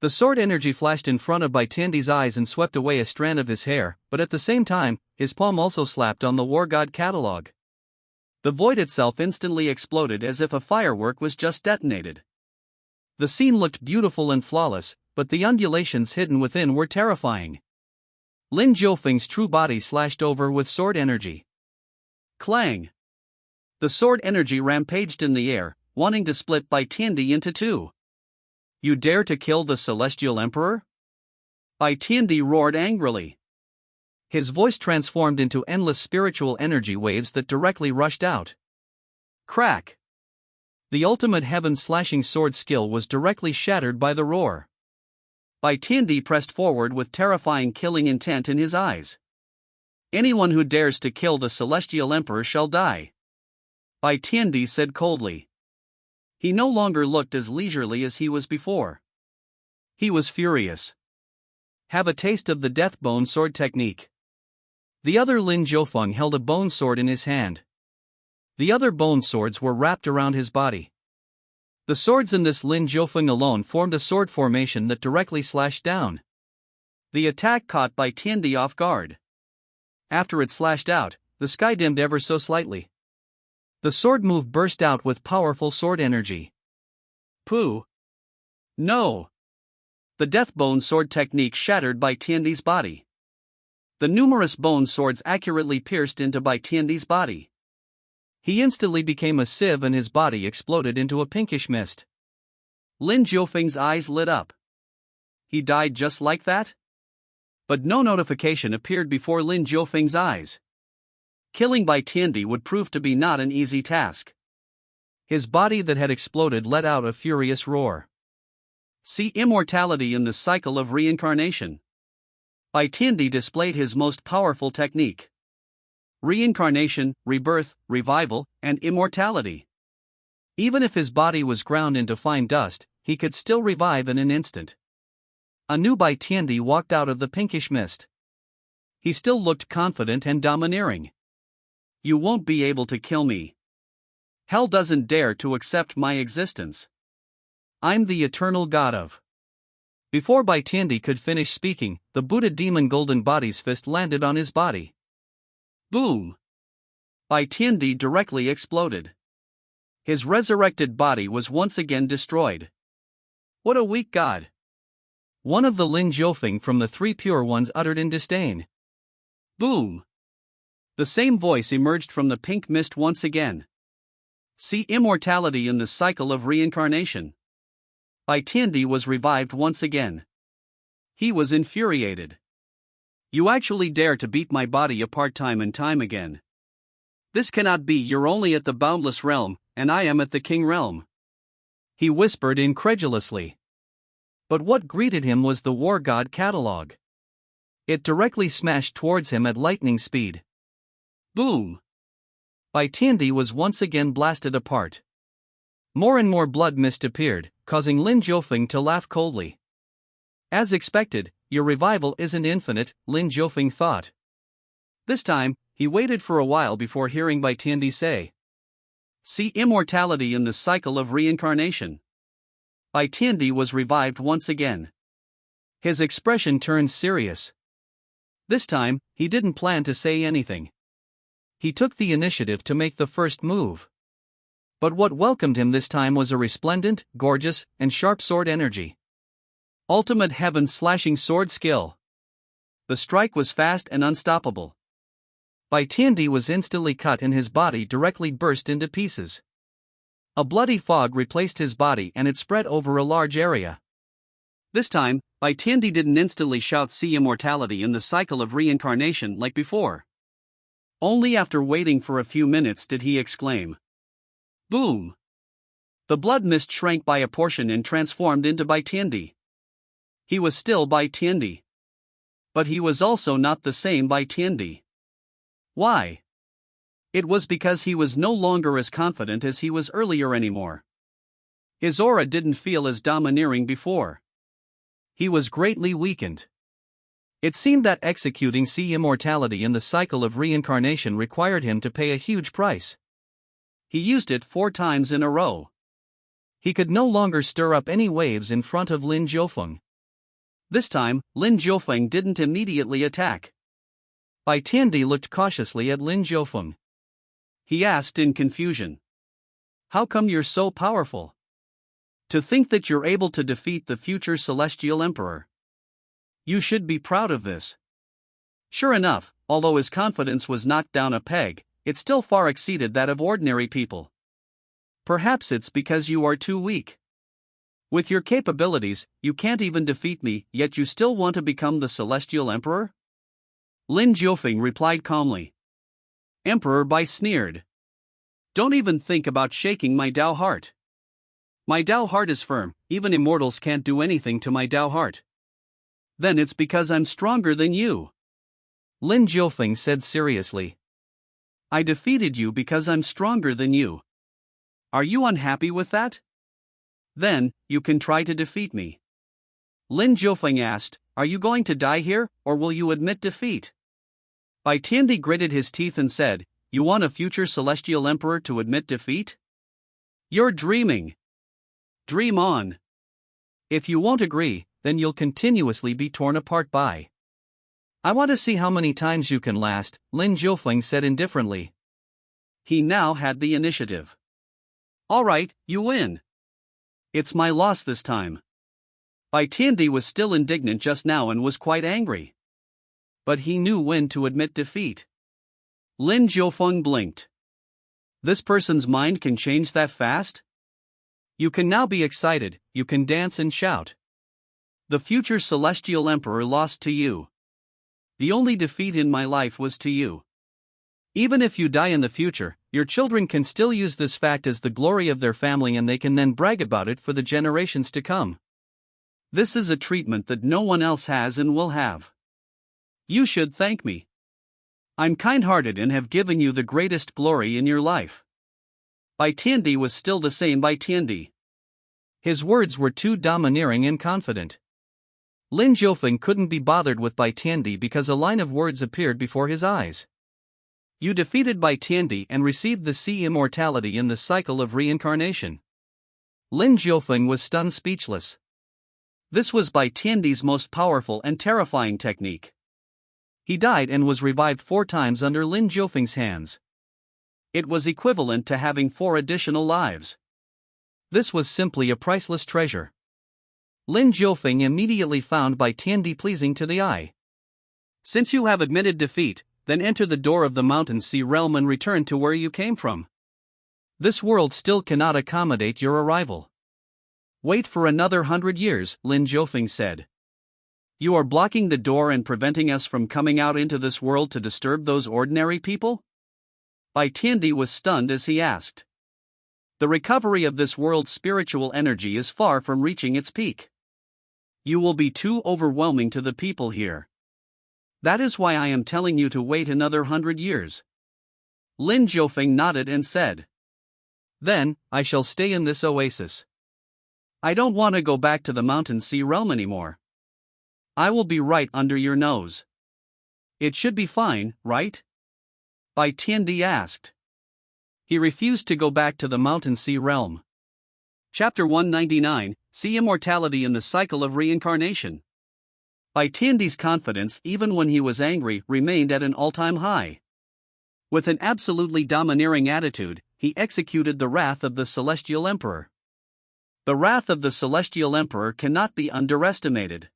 The sword energy flashed in front of Bai Tiandi's eyes and swept away a strand of his hair, but at the same time, his palm also slapped on the War God Catalogue. The void itself instantly exploded as if a firework was just detonated. The scene looked beautiful and flawless, but the undulations hidden within were terrifying. Lin Jiufeng's true body slashed over with sword energy. Clang! The sword energy rampaged in the air, wanting to split Bai Tiandi into 2. You dare to kill the Celestial Emperor? Bai Tiandi roared angrily. His voice transformed into endless spiritual energy waves that directly rushed out. Crack! The ultimate heaven slashing sword skill was directly shattered by the roar. Bai Tiandi pressed forward with terrifying killing intent in his eyes. Anyone who dares to kill the Celestial Emperor shall die. Bai Tiandi said coldly. He no longer looked as leisurely as he was before. He was furious. Have a taste of the Death Bone Sword Technique. The other Lin Jiufeng held a bone sword in his hand. The other bone swords were wrapped around his body. The swords in this Lin Jiufeng alone formed a sword formation that directly slashed down. The attack caught Bai Tiandi off guard. After it slashed out, the sky dimmed ever so slightly. The sword move burst out with powerful sword energy. Pooh! No! The Death Bone Sword Technique shattered Bai Tiandi's body. The numerous bone swords accurately pierced into Bai Tiandi's body. He instantly became a sieve and his body exploded into a pinkish mist. Lin Jiufeng's eyes lit up. He died just like that? But no notification appeared before Lin Jiufeng's eyes. Killing Bai Tiandi would prove to be not an easy task. His body that had exploded let out a furious roar. See Immortality in the Cycle of Reincarnation. Bai Tiandi displayed his most powerful technique. Reincarnation, rebirth, revival, and immortality. Even if his body was ground into fine dust, he could still revive in an instant. A new Bai Tiandi walked out of the pinkish mist. He still looked confident and domineering. You won't be able to kill me. Hell doesn't dare to accept my existence. I'm the eternal god of. Before Bai Tiandi could finish speaking, the Buddha demon golden body's fist landed on his body. Boom! Bai Tiandi directly exploded. His resurrected body was once again destroyed. What a weak god! One of the Lin Jiufeng from the 3 pure ones uttered in disdain. Boom! The same voice emerged from the pink mist once again. See Immortality in the Cycle of Reincarnation. Bai Tiandi was revived once again. He was infuriated. You actually dare to beat my body apart time and time again. This cannot be. You're only at the boundless realm, and I am at the king realm. He whispered incredulously. But what greeted him was the War God Catalogue. It directly smashed towards him at lightning speed. Boom! Bai Tiandi was once again blasted apart. More and more blood mist appeared, causing Lin Jiufeng to laugh coldly. As expected, your revival isn't infinite, Lin Jiufeng thought. This time, he waited for a while before hearing Bai Tiandi say, "See immortality in the cycle of reincarnation." Bai Tiandi was revived once again. His expression turned serious. This time, he didn't plan to say anything. He took the initiative to make the first move. But what welcomed him this time was a resplendent, gorgeous, and sharp sword energy. Ultimate heaven-slashing sword skill. The strike was fast and unstoppable. Bai Tiandi was instantly cut and his body directly burst into pieces. A bloody fog replaced his body and it spread over a large area. This time, Bai Tiandi didn't instantly shout "See immortality in the cycle of reincarnation" like before. Only after waiting for a few minutes did he exclaim, "Boom!" The blood mist shrank by a portion and transformed into Bai Tiandi. He was still Bai Tiandi. But he was also not the same Bai Tiandi. Why? It was because he was no longer as confident as he was earlier anymore. His aura didn't feel as domineering before. He was greatly weakened. It seemed that executing See immortality in the cycle of reincarnation required him to pay a huge price. He used it 4 times in a row. He could no longer stir up any waves in front of Lin Jiufeng. This time, Lin Jiufeng didn't immediately attack. Bai Tiandi looked cautiously at Lin Jiufeng. He asked in confusion, "How come you're so powerful? To think that you're able to defeat the future celestial emperor. You should be proud of this." Sure enough, although his confidence was knocked down a peg, it still far exceeded that of ordinary people. "Perhaps it's because you are too weak. With your capabilities, you can't even defeat me, yet you still want to become the celestial emperor?" Lin Jiufeng replied calmly. Emperor Bai sneered. "Don't even think about shaking my Dao heart. My Dao heart is firm, even immortals can't do anything to my Dao heart." "Then it's because I'm stronger than you," Lin Jiufeng said seriously. "I defeated you because I'm stronger than you. Are you unhappy with that? Then, you can try to defeat me." Lin Jiufeng asked, "Are you going to die here, or will you admit defeat?" Bai Tiandi gritted his teeth and said, "You want a future celestial emperor to admit defeat? You're dreaming. Dream on. If you won't agree, then you'll continuously be torn apart by." "I want to see how many times you can last," Lin Jiufeng said indifferently. He now had the initiative. "All right, you win. It's my loss this time." Bai Tiandi was still indignant just now and was quite angry. But he knew when to admit defeat. Lin Jiufeng blinked. This person's mind can change that fast? You can now be excited, you can dance and shout. The future celestial emperor lost to you. The only defeat in my life was to you. Even if you die in the future, your children can still use this fact as the glory of their family and they can then brag about it for the generations to come. This is a treatment that no one else has and will have. You should thank me. I'm kind-hearted and have given you the greatest glory in your life." Bai Tiandi was still the same Bai Tiandi. His words were too domineering and confident. Lin Jiufeng couldn't be bothered with Bai Tiandi because a line of words appeared before his eyes. "You defeated Bai Tiandi and received the See immortality in the cycle of reincarnation." Lin Jiufeng was stunned speechless. This was Bai Tiandi's most powerful and terrifying technique. He died and was revived 4 times under Lin Jiufeng's hands. It was equivalent to having 4 additional lives. This was simply a priceless treasure. Lin Jiufeng immediately found Bai Tiandi pleasing to the eye. "Since you have admitted defeat, then enter the door of the Mountain Sea realm and return to where you came from. This world still cannot accommodate your arrival. Wait for another 100 years, Lin Jiufeng said. You are blocking the door and preventing us from coming out into this world to disturb those ordinary people?" Bai Tiandi was stunned as he asked. "The recovery of this world's spiritual energy is far from reaching its peak. You will be too overwhelming to the people here. That is why I am telling you to wait another 100 years. Lin Jiufeng nodded and said. Then, I shall stay in this oasis. I don't want to go back to the mountain sea realm anymore. I will be right under your nose. It should be fine, right? Bai Tiandi asked. He refused to go back to the mountain sea realm. Chapter 199, See Immortality in the Cycle of Reincarnation. Bai Tiandi's confidence, even when he was angry, remained at an all-time high. With an absolutely domineering attitude, he executed the wrath of the Celestial Emperor. The wrath of the Celestial Emperor cannot be underestimated.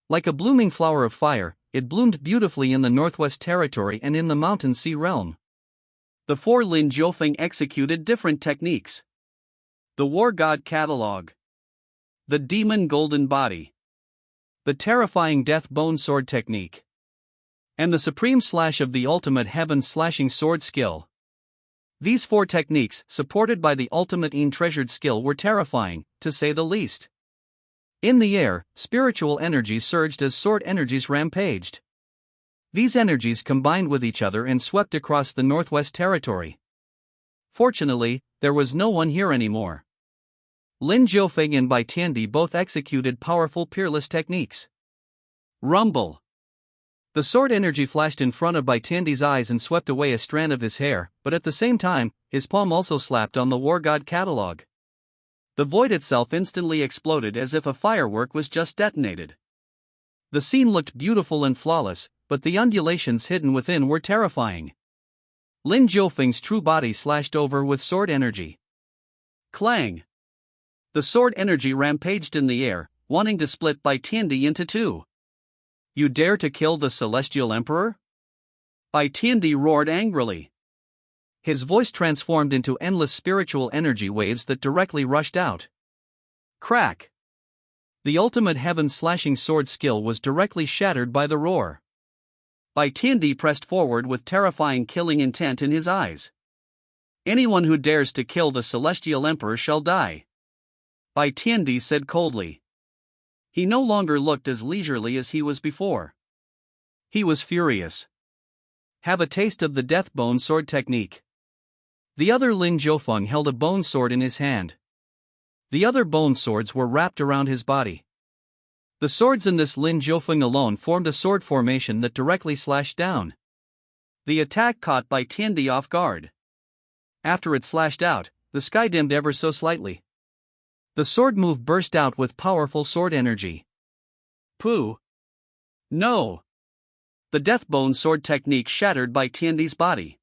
Like a blooming flower of fire, it bloomed beautifully in the Northwest Territory and in the Mountain Sea realm. The four Lin Jiufeng executed different techniques. The War God Catalog. The Demon Golden Body. The terrifying Death Bone Sword Technique. And the Supreme Slash of the Ultimate Heaven Slashing Sword Skill. These four techniques, supported by the Ultimate Treasured Skill, were terrifying, to say the least. In the air, spiritual energy surged as sword energies rampaged. These energies combined with each other and swept across the Northwest Territory. Fortunately, there was no one here anymore. Lin Jiufeng and Bai Tiandi both executed powerful peerless techniques. Rumble. The sword energy flashed in front of Bai Tiandi's eyes and swept away a strand of his hair, but at the same time, his palm also slapped on the War God Catalog. The void itself instantly exploded as if a firework was just detonated. The scene looked beautiful and flawless, but the undulations hidden within were terrifying. Lin Jiufeng's true body slashed over with sword energy. Clang! The sword energy rampaged in the air, wanting to split Bai Tiandi into two. You dare to kill the Celestial Emperor? Bai Tiandi roared angrily. His voice transformed into endless spiritual energy waves that directly rushed out. Crack! The Ultimate Heaven Slashing Sword Skill was directly shattered by the roar. Bai Tiandi pressed forward with terrifying killing intent in his eyes. Anyone who dares to kill the Celestial Emperor shall die. Bai Tiandi said coldly. He no longer looked as leisurely as he was before. He was furious. Have a taste of the Death Bone Sword Technique. The other Lin Jiufeng held a bone sword in his hand. The other bone swords were wrapped around his body. The swords in this Lin Jiufeng alone formed a sword formation that directly slashed down. The attack caught Bai Tiandi off guard. After it slashed out, the sky dimmed ever so slightly. The sword move burst out with powerful sword energy. Pooh! No! The Death Bone Sword Technique shattered Bai Tiandi's body.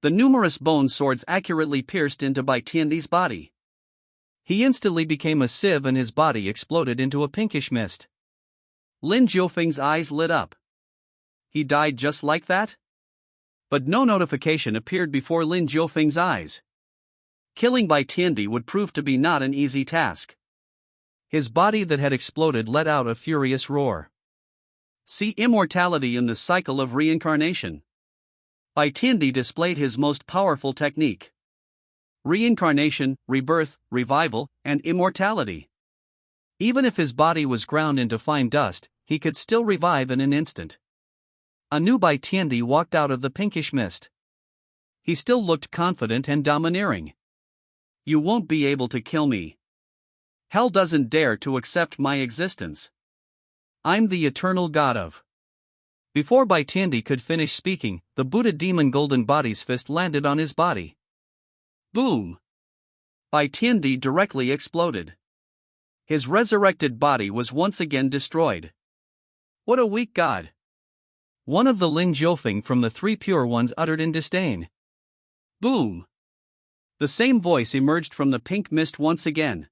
The numerous bone swords accurately pierced into Bai Tiandi's body. He instantly became a sieve and his body exploded into a pinkish mist. Lin Jiufeng's eyes lit up. He died just like that? But no notification appeared before Lin Jiufeng's eyes. Killing Bai Tiandi would prove to be not an easy task. His body that had exploded let out a furious roar. See Immortality in the Cycle of Reincarnation. Bai Tiandi displayed his most powerful technique. Reincarnation, rebirth, revival, and immortality. Even if his body was ground into fine dust, he could still revive in an instant. A new Bai Tiandi walked out of the pinkish mist. He still looked confident and domineering. You won't be able to kill me. Hell doesn't dare to accept my existence. I'm the eternal god of. Before Bai Tiandi could finish speaking, the Buddha demon golden body's fist landed on his body. Boom! Bai Tiandi directly exploded. His resurrected body was once again destroyed. What a weak god! One of the Lin Jiufeng from the three pure ones uttered in disdain. Boom! The same voice emerged from the pink mist once again.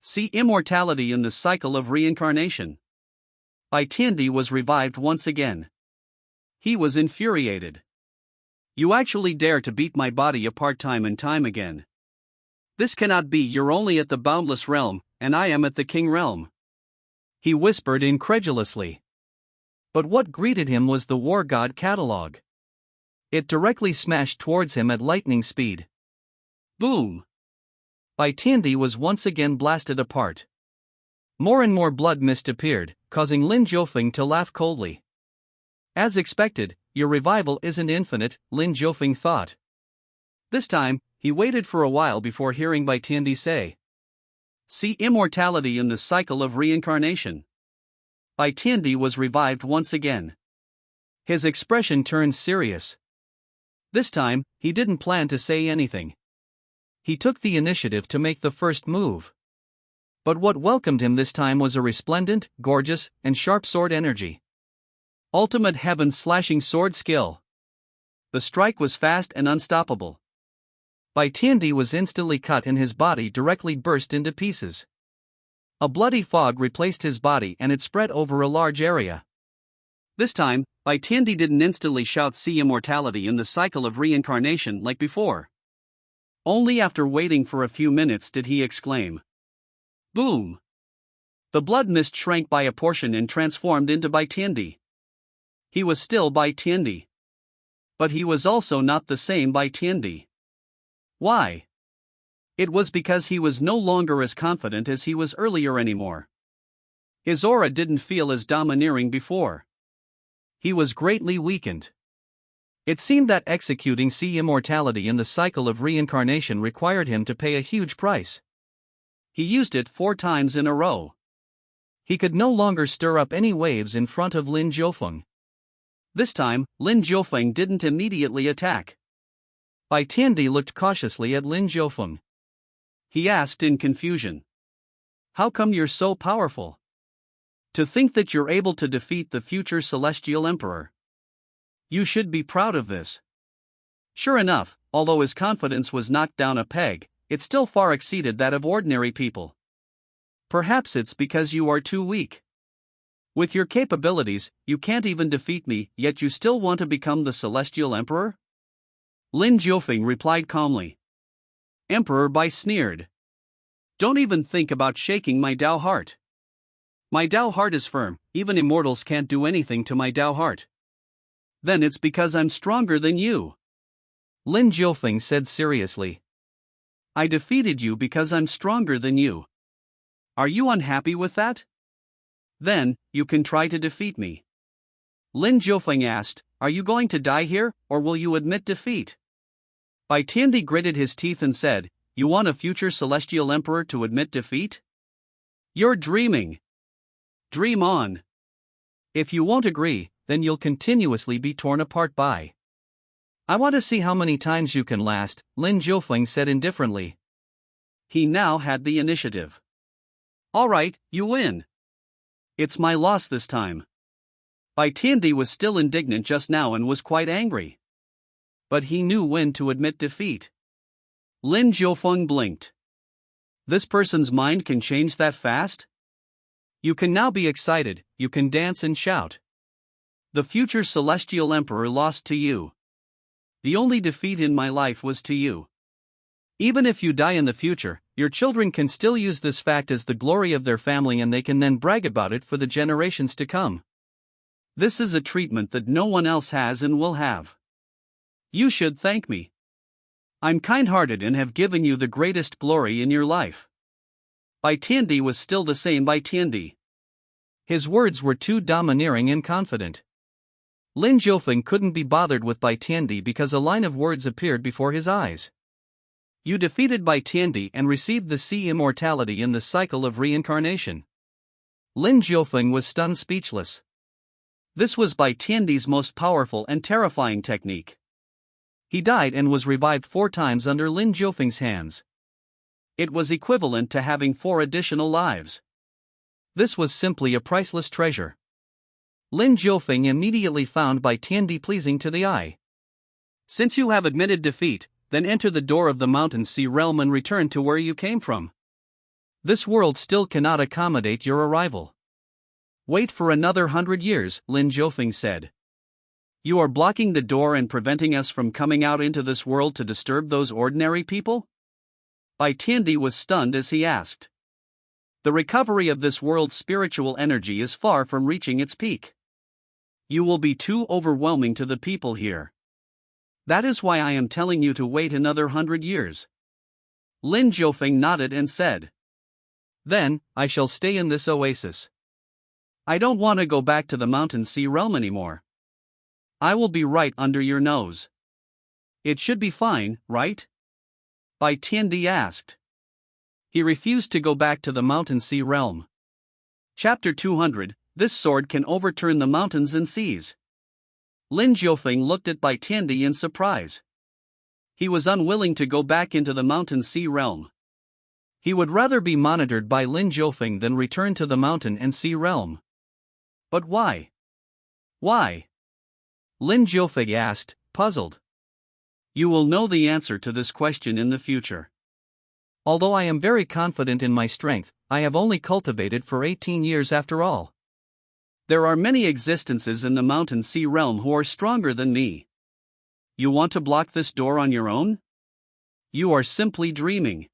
See Immortality in the Cycle of Reincarnation. Bai Tiandi was revived once again. He was infuriated. You actually dare to beat my body apart time and time again. This cannot be. You're only at the boundless realm, and I am at the king realm. He whispered incredulously. But what greeted him was the War God Catalog. It directly smashed towards him at lightning speed. Boom! Bai Tiandi was once again blasted apart. More and more blood mist appeared, causing Lin Jiufeng to laugh coldly. As expected, your revival isn't infinite, Lin Jiufeng thought. This time, he waited for a while before hearing Bai Tiandi say, "See immortality in the cycle of reincarnation." Bai Tiandi was revived once again. His expression turned serious. This time, he didn't plan to say anything. He took the initiative to make the first move. But what welcomed him this time was a resplendent, gorgeous, and sharp sword energy. Ultimate heaven-slashing sword skill. The strike was fast and unstoppable. Bai Tiandi was instantly cut and his body directly burst into pieces. A bloody fog replaced his body and it spread over a large area. This time, Bai Tiandi didn't instantly shout "See immortality in the cycle of reincarnation" like before. Only after waiting for a few minutes did he exclaim, "Boom!" The blood mist shrank by a portion and transformed into Bai Tiandi. He was still Bai Tiandi. But he was also not the same Bai Tiandi. Why? It was because he was no longer as confident as he was earlier anymore. His aura didn't feel as domineering before. He was greatly weakened. It seemed that executing See immortality in the cycle of reincarnation required him to pay a huge price. He used it 4 times in a row. He could no longer stir up any waves in front of Lin Jiufeng. This time, Lin Jiufeng didn't immediately attack. Bai Tiandi looked cautiously at Lin Jiufeng. He asked in confusion, "How come you're so powerful? To think that you're able to defeat the future celestial emperor. You should be proud of this." Sure enough, although his confidence was knocked down a peg, it still far exceeded that of ordinary people. "Perhaps it's because you are too weak. With your capabilities, you can't even defeat me, yet you still want to become the celestial emperor?" Lin Jiufeng replied calmly. Emperor Bai sneered. "Don't even think about shaking my Dao heart. My Dao heart is firm, even immortals can't do anything to my Dao heart." "Then it's because I'm stronger than you," Lin Jiufeng said seriously. "I defeated you because I'm stronger than you. Are you unhappy with that? Then, you can try to defeat me." Lin Jiufeng asked, "Are you going to die here, or will you admit defeat?" Bai Tiandi gritted his teeth and said, "You want a future celestial emperor to admit defeat? You're dreaming. Dream on. If you won't agree, then you'll continuously be torn apart by." "I want to see how many times you can last," Lin Jiufeng said indifferently. He now had the initiative. "All right, you win. It's my loss this time." Bai Tiandi was still indignant just now and was quite angry. But he knew when to admit defeat. Lin Jiufeng blinked. This person's mind can change that fast? You can now be excited, you can dance and shout. The future celestial emperor lost to you. The only defeat in my life was to you. Even if you die in the future, your children can still use this fact as the glory of their family and they can then brag about it for the generations to come. This is a treatment that no one else has and will have. You should thank me. I'm kind-hearted and have given you the greatest glory in your life." Bai Tiandi was still the same Bai Tiandi. His words were too domineering and confident. Lin Jiufeng couldn't be bothered with Bai Tiandi because a line of words appeared before his eyes. "You defeated Bai Tiandi and received the See immortality in the cycle of reincarnation." Lin Jiufeng was stunned speechless. This was Bai Tiandi's most powerful and terrifying technique. He died and was revived 4 times under Lin Jiufeng's hands. It was equivalent to having 4 additional lives. This was simply a priceless treasure. Lin Jiufeng immediately found Bai Tiandi pleasing to the eye. "Since you have admitted defeat, then enter the door of the Mountain Sea realm and return to where you came from. This world still cannot accommodate your arrival. Wait for another 100 years, Lin Jiufeng said. You are blocking the door and preventing us from coming out into this world to disturb those ordinary people?" Bai Tiandi was stunned as he asked. "The recovery of this world's spiritual energy is far from reaching its peak. You will be too overwhelming to the people here. That is why I am telling you to wait another 100 years. Lin Jiufeng nodded and said. Then, I shall stay in this oasis. I don't want to go back to the Mountain Sea realm anymore. I will be right under your nose. It should be fine, right? Bai Tiandi asked. He refused to go back to the mountain sea realm. Chapter 200, This sword can overturn the mountains and seas. Lin Jiufeng looked at Bai Tiandi in surprise. He was unwilling to go back into the mountain sea realm. He would rather be monitored by Lin Jiufeng than return to the mountain and sea realm. But why? Why? Lin Jiufeng asked, puzzled. You will know the answer to this question in the future. Although I am very confident in my strength, I have only cultivated for 18 years after all. There are many existences in the mountain sea realm who are stronger than me. You want to block this door on your own? You are simply dreaming.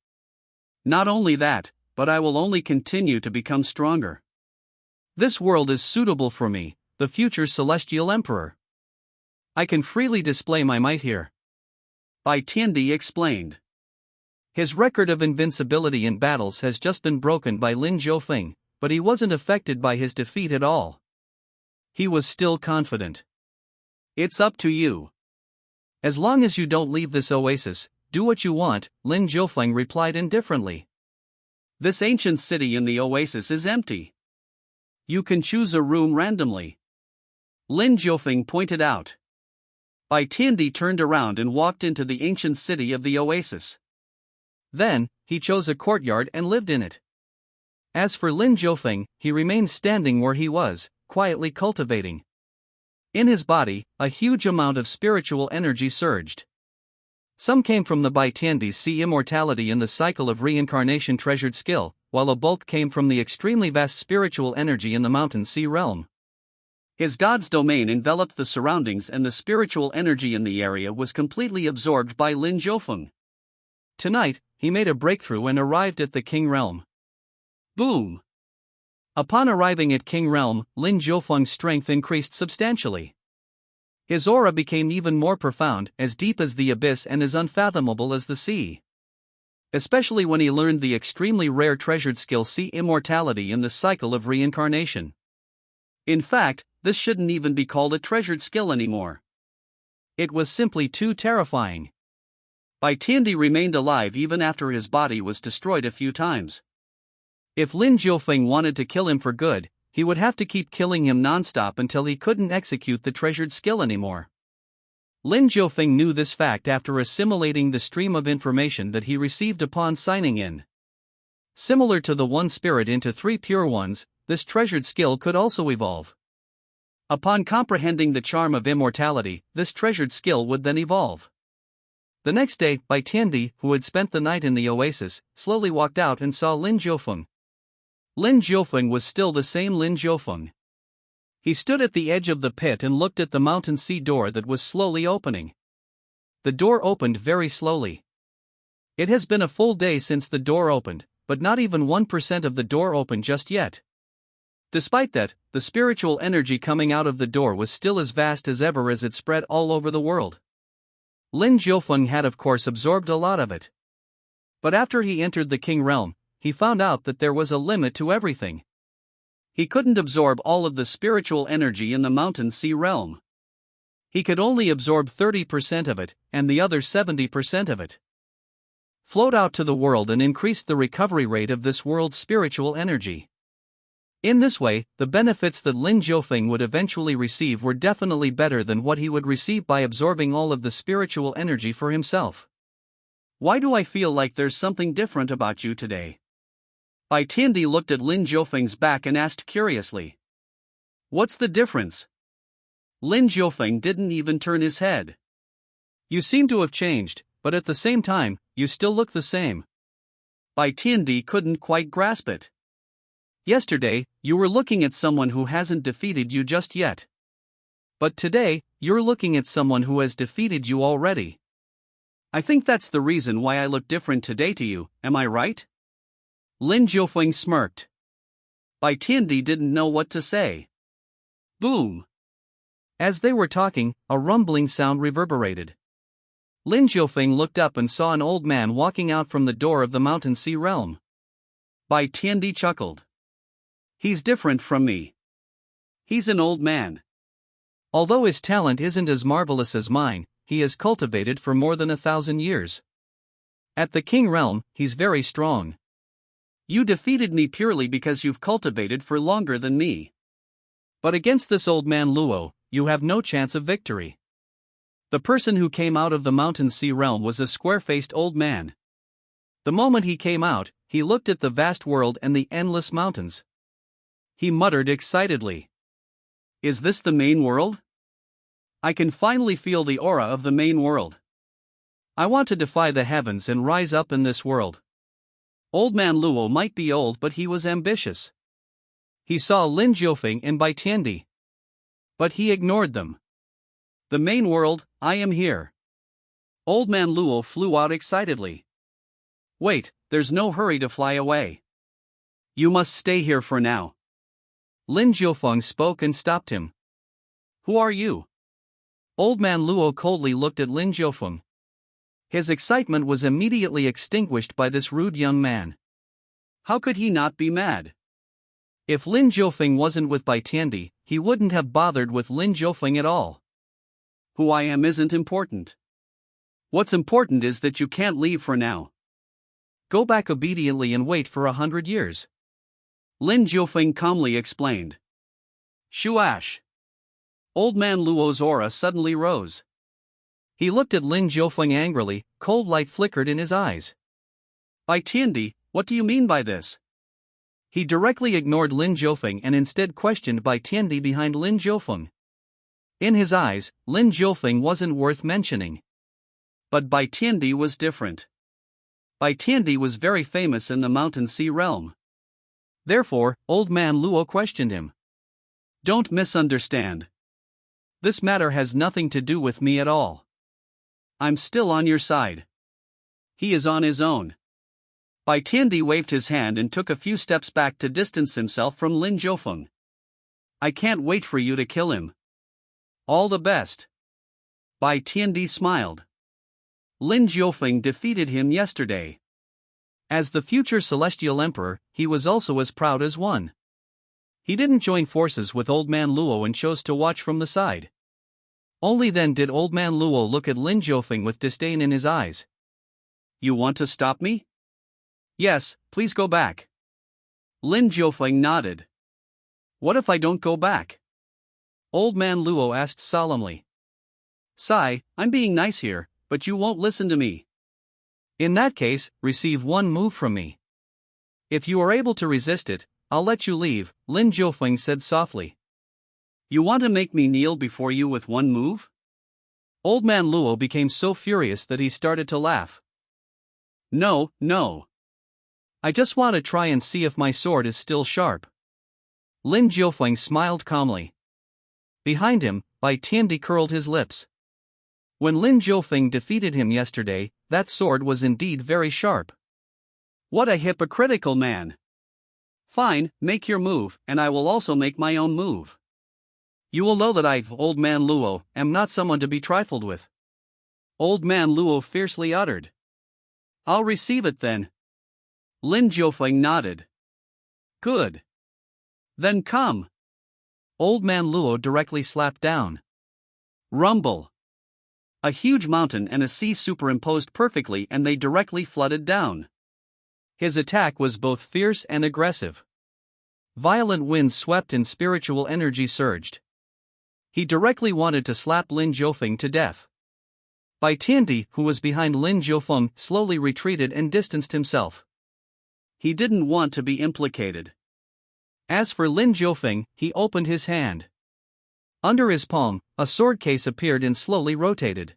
Not only that, but I will only continue to become stronger. This world is suitable for me, the future celestial emperor. I can freely display my might here. Bai Tiandi explained. His record of invincibility in battles has just been broken by Lin Jiufeng, but he wasn't affected by his defeat at all. He was still confident. It's up to you. As long as you don't leave this oasis, do what you want, Lin Jiufeng replied indifferently. This ancient city in the oasis is empty. You can choose a room randomly. Lin Jiufeng pointed out. Bai Tiandi turned around and walked into the ancient city of the oasis. Then, he chose a courtyard and lived in it. As for Lin Jiufeng, he remained standing where he was, quietly cultivating. In his body, a huge amount of spiritual energy surged. Some came from the Bai Tiandi's sea immortality in the cycle of reincarnation treasured skill, while a bulk came from the extremely vast spiritual energy in the mountain sea realm. His god's domain enveloped the surroundings and the spiritual energy in the area was completely absorbed by Lin Jiufeng. Tonight, he made a breakthrough and arrived at the King Realm. Boom! Upon arriving at King Realm, Lin Jiufeng's strength increased substantially. His aura became even more profound, as deep as the abyss and as unfathomable as the sea. Especially when he learned the extremely rare treasured skill sea immortality in the cycle of reincarnation. In fact, this shouldn't even be called a treasured skill anymore. It was simply too terrifying. Bai Tiandi remained alive even after his body was destroyed a few times. If Lin Jiufeng wanted to kill him for good, he would have to keep killing him non-stop until he couldn't execute the treasured skill anymore. Lin Jiufeng knew this fact after assimilating the stream of information that he received upon signing in. Similar to the one spirit into three pure ones, this treasured skill could also evolve. Upon comprehending the charm of immortality, this treasured skill would then evolve. The next day, Bai Tiandi, who had spent the night in the oasis, slowly walked out and saw Lin Jiufeng. Lin Jiufeng was still the same Lin Jiufeng. He stood at the edge of the pit and looked at the mountain sea door that was slowly opening. The door opened very slowly. It has been a full day since the door opened, but not even 1% of the door opened just yet. Despite that, the spiritual energy coming out of the door was still as vast as ever as it spread all over the world. Lin Jiufeng had of course absorbed a lot of it. But after he entered the King Realm, he found out that there was a limit to everything. He couldn't absorb all of the spiritual energy in the mountain sea realm. He could only absorb 30% of it, and the other 70% of it flowed out to the world and increased the recovery rate of this world's spiritual energy. In this way, the benefits that Lin Jiufeng would eventually receive were definitely better than what he would receive by absorbing all of the spiritual energy for himself. Why do I feel like there's something different about you today? Bai Tiandi looked at Lin Jiufeng's back and asked curiously. What's the difference? Lin Jiufeng didn't even turn his head. You seem to have changed, but at the same time, you still look the same. Bai Tiandi couldn't quite grasp it. Yesterday, you were looking at someone who hasn't defeated you just yet. But today, you're looking at someone who has defeated you already. I think that's the reason why I look different today to you, am I right? Lin Jiufeng smirked. Bai Tiandi didn't know what to say. Boom! As they were talking, a rumbling sound reverberated. Lin Jiufeng looked up and saw an old man walking out from the door of the mountain sea realm. Bai Tiandi chuckled. He's different from me. He's an old man. Although his talent isn't as marvelous as mine, he has cultivated for more than 1,000 years. At the king realm, he's very strong. You defeated me purely because you've cultivated for longer than me. But against this old man Luo, you have no chance of victory. The person who came out of the mountain sea realm was a square-faced old man. The moment he came out, he looked at the vast world and the endless mountains. He muttered excitedly. Is this the main world? I can finally feel the aura of the main world. I want to defy the heavens and rise up in this world. Old man Luo might be old, but he was ambitious. He saw Lin Jiufeng and Bai Tiandi. But he ignored them. The main world, I am here. Old man Luo flew out excitedly. Wait, there's no hurry to fly away. You must stay here for now. Lin Jiufeng spoke and stopped him. Who are you? Old man Luo coldly looked at Lin Jiufeng. His excitement was immediately extinguished by this rude young man. How could he not be mad? If Lin Jiufeng wasn't with Bai Tiandi, he wouldn't have bothered with Lin Jiufeng at all. Who I am isn't important. What's important is that you can't leave for now. Go back obediently and wait for 100 years. Lin Jiufeng calmly explained. Shuash. Old man Luo's aura suddenly rose. He looked at Lin Jiufeng angrily, cold light flickered in his eyes. Bai Tiandi, what do you mean by this? He directly ignored Lin Jiufeng and instead questioned Bai Tiandi behind Lin Jiufeng. In his eyes, Lin Jiufeng wasn't worth mentioning. But Bai Tiandi was different. Bai Tiandi was very famous in the mountain sea realm. Therefore, old man Luo questioned him. Don't misunderstand. This matter has nothing to do with me at all. I'm still on your side. He is on his own. Bai Tiandi waved his hand and took a few steps back to distance himself from Lin Jiufeng. I can't wait for you to kill him. All the best. Bai Tiandi smiled. Lin Jiufeng defeated him yesterday. As the future celestial emperor, he was also as proud as one. He didn't join forces with old man Luo and chose to watch from the side. Only then did old man Luo look at Lin Jiufeng with disdain in his eyes. You want to stop me? Yes, please go back. Lin Jiufeng nodded. What if I don't go back? Old man Luo asked solemnly. Sai, I'm being nice here, but you won't listen to me. In that case, receive one move from me. If you are able to resist it, I'll let you leave, Lin Jiufeng said softly. You want to make me kneel before you with one move? Old man Luo became so furious that he started to laugh. No. I just want to try and see if my sword is still sharp. Lin Jiufeng smiled calmly. Behind him, Bai Tiandi curled his lips. When Lin Jiufeng defeated him yesterday, that sword was indeed very sharp. What a hypocritical man! Fine, make your move, and I will also make my own move. You will know that I, old man Luo, am not someone to be trifled with. Old man Luo fiercely uttered. I'll receive it then. Lin Jiufeng nodded. Good. Then come. Old man Luo directly slapped down. Rumble. A huge mountain and a sea superimposed perfectly, and they directly flooded down. His attack was both fierce and aggressive. Violent winds swept and spiritual energy surged. He directly wanted to slap Lin Jiufeng to death. Bai Tiandi, who was behind Lin Jiufeng, slowly retreated and distanced himself. He didn't want to be implicated. As for Lin Jiufeng, he opened his hand. Under his palm, a sword case appeared and slowly rotated.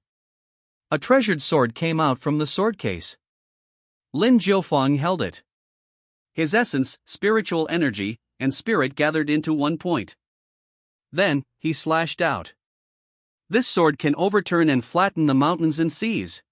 A treasured sword came out from the sword case. Lin Jiufeng held it. His essence, spiritual energy, and spirit gathered into one point. Then, he slashed out. This sword can overturn and flatten the mountains and seas.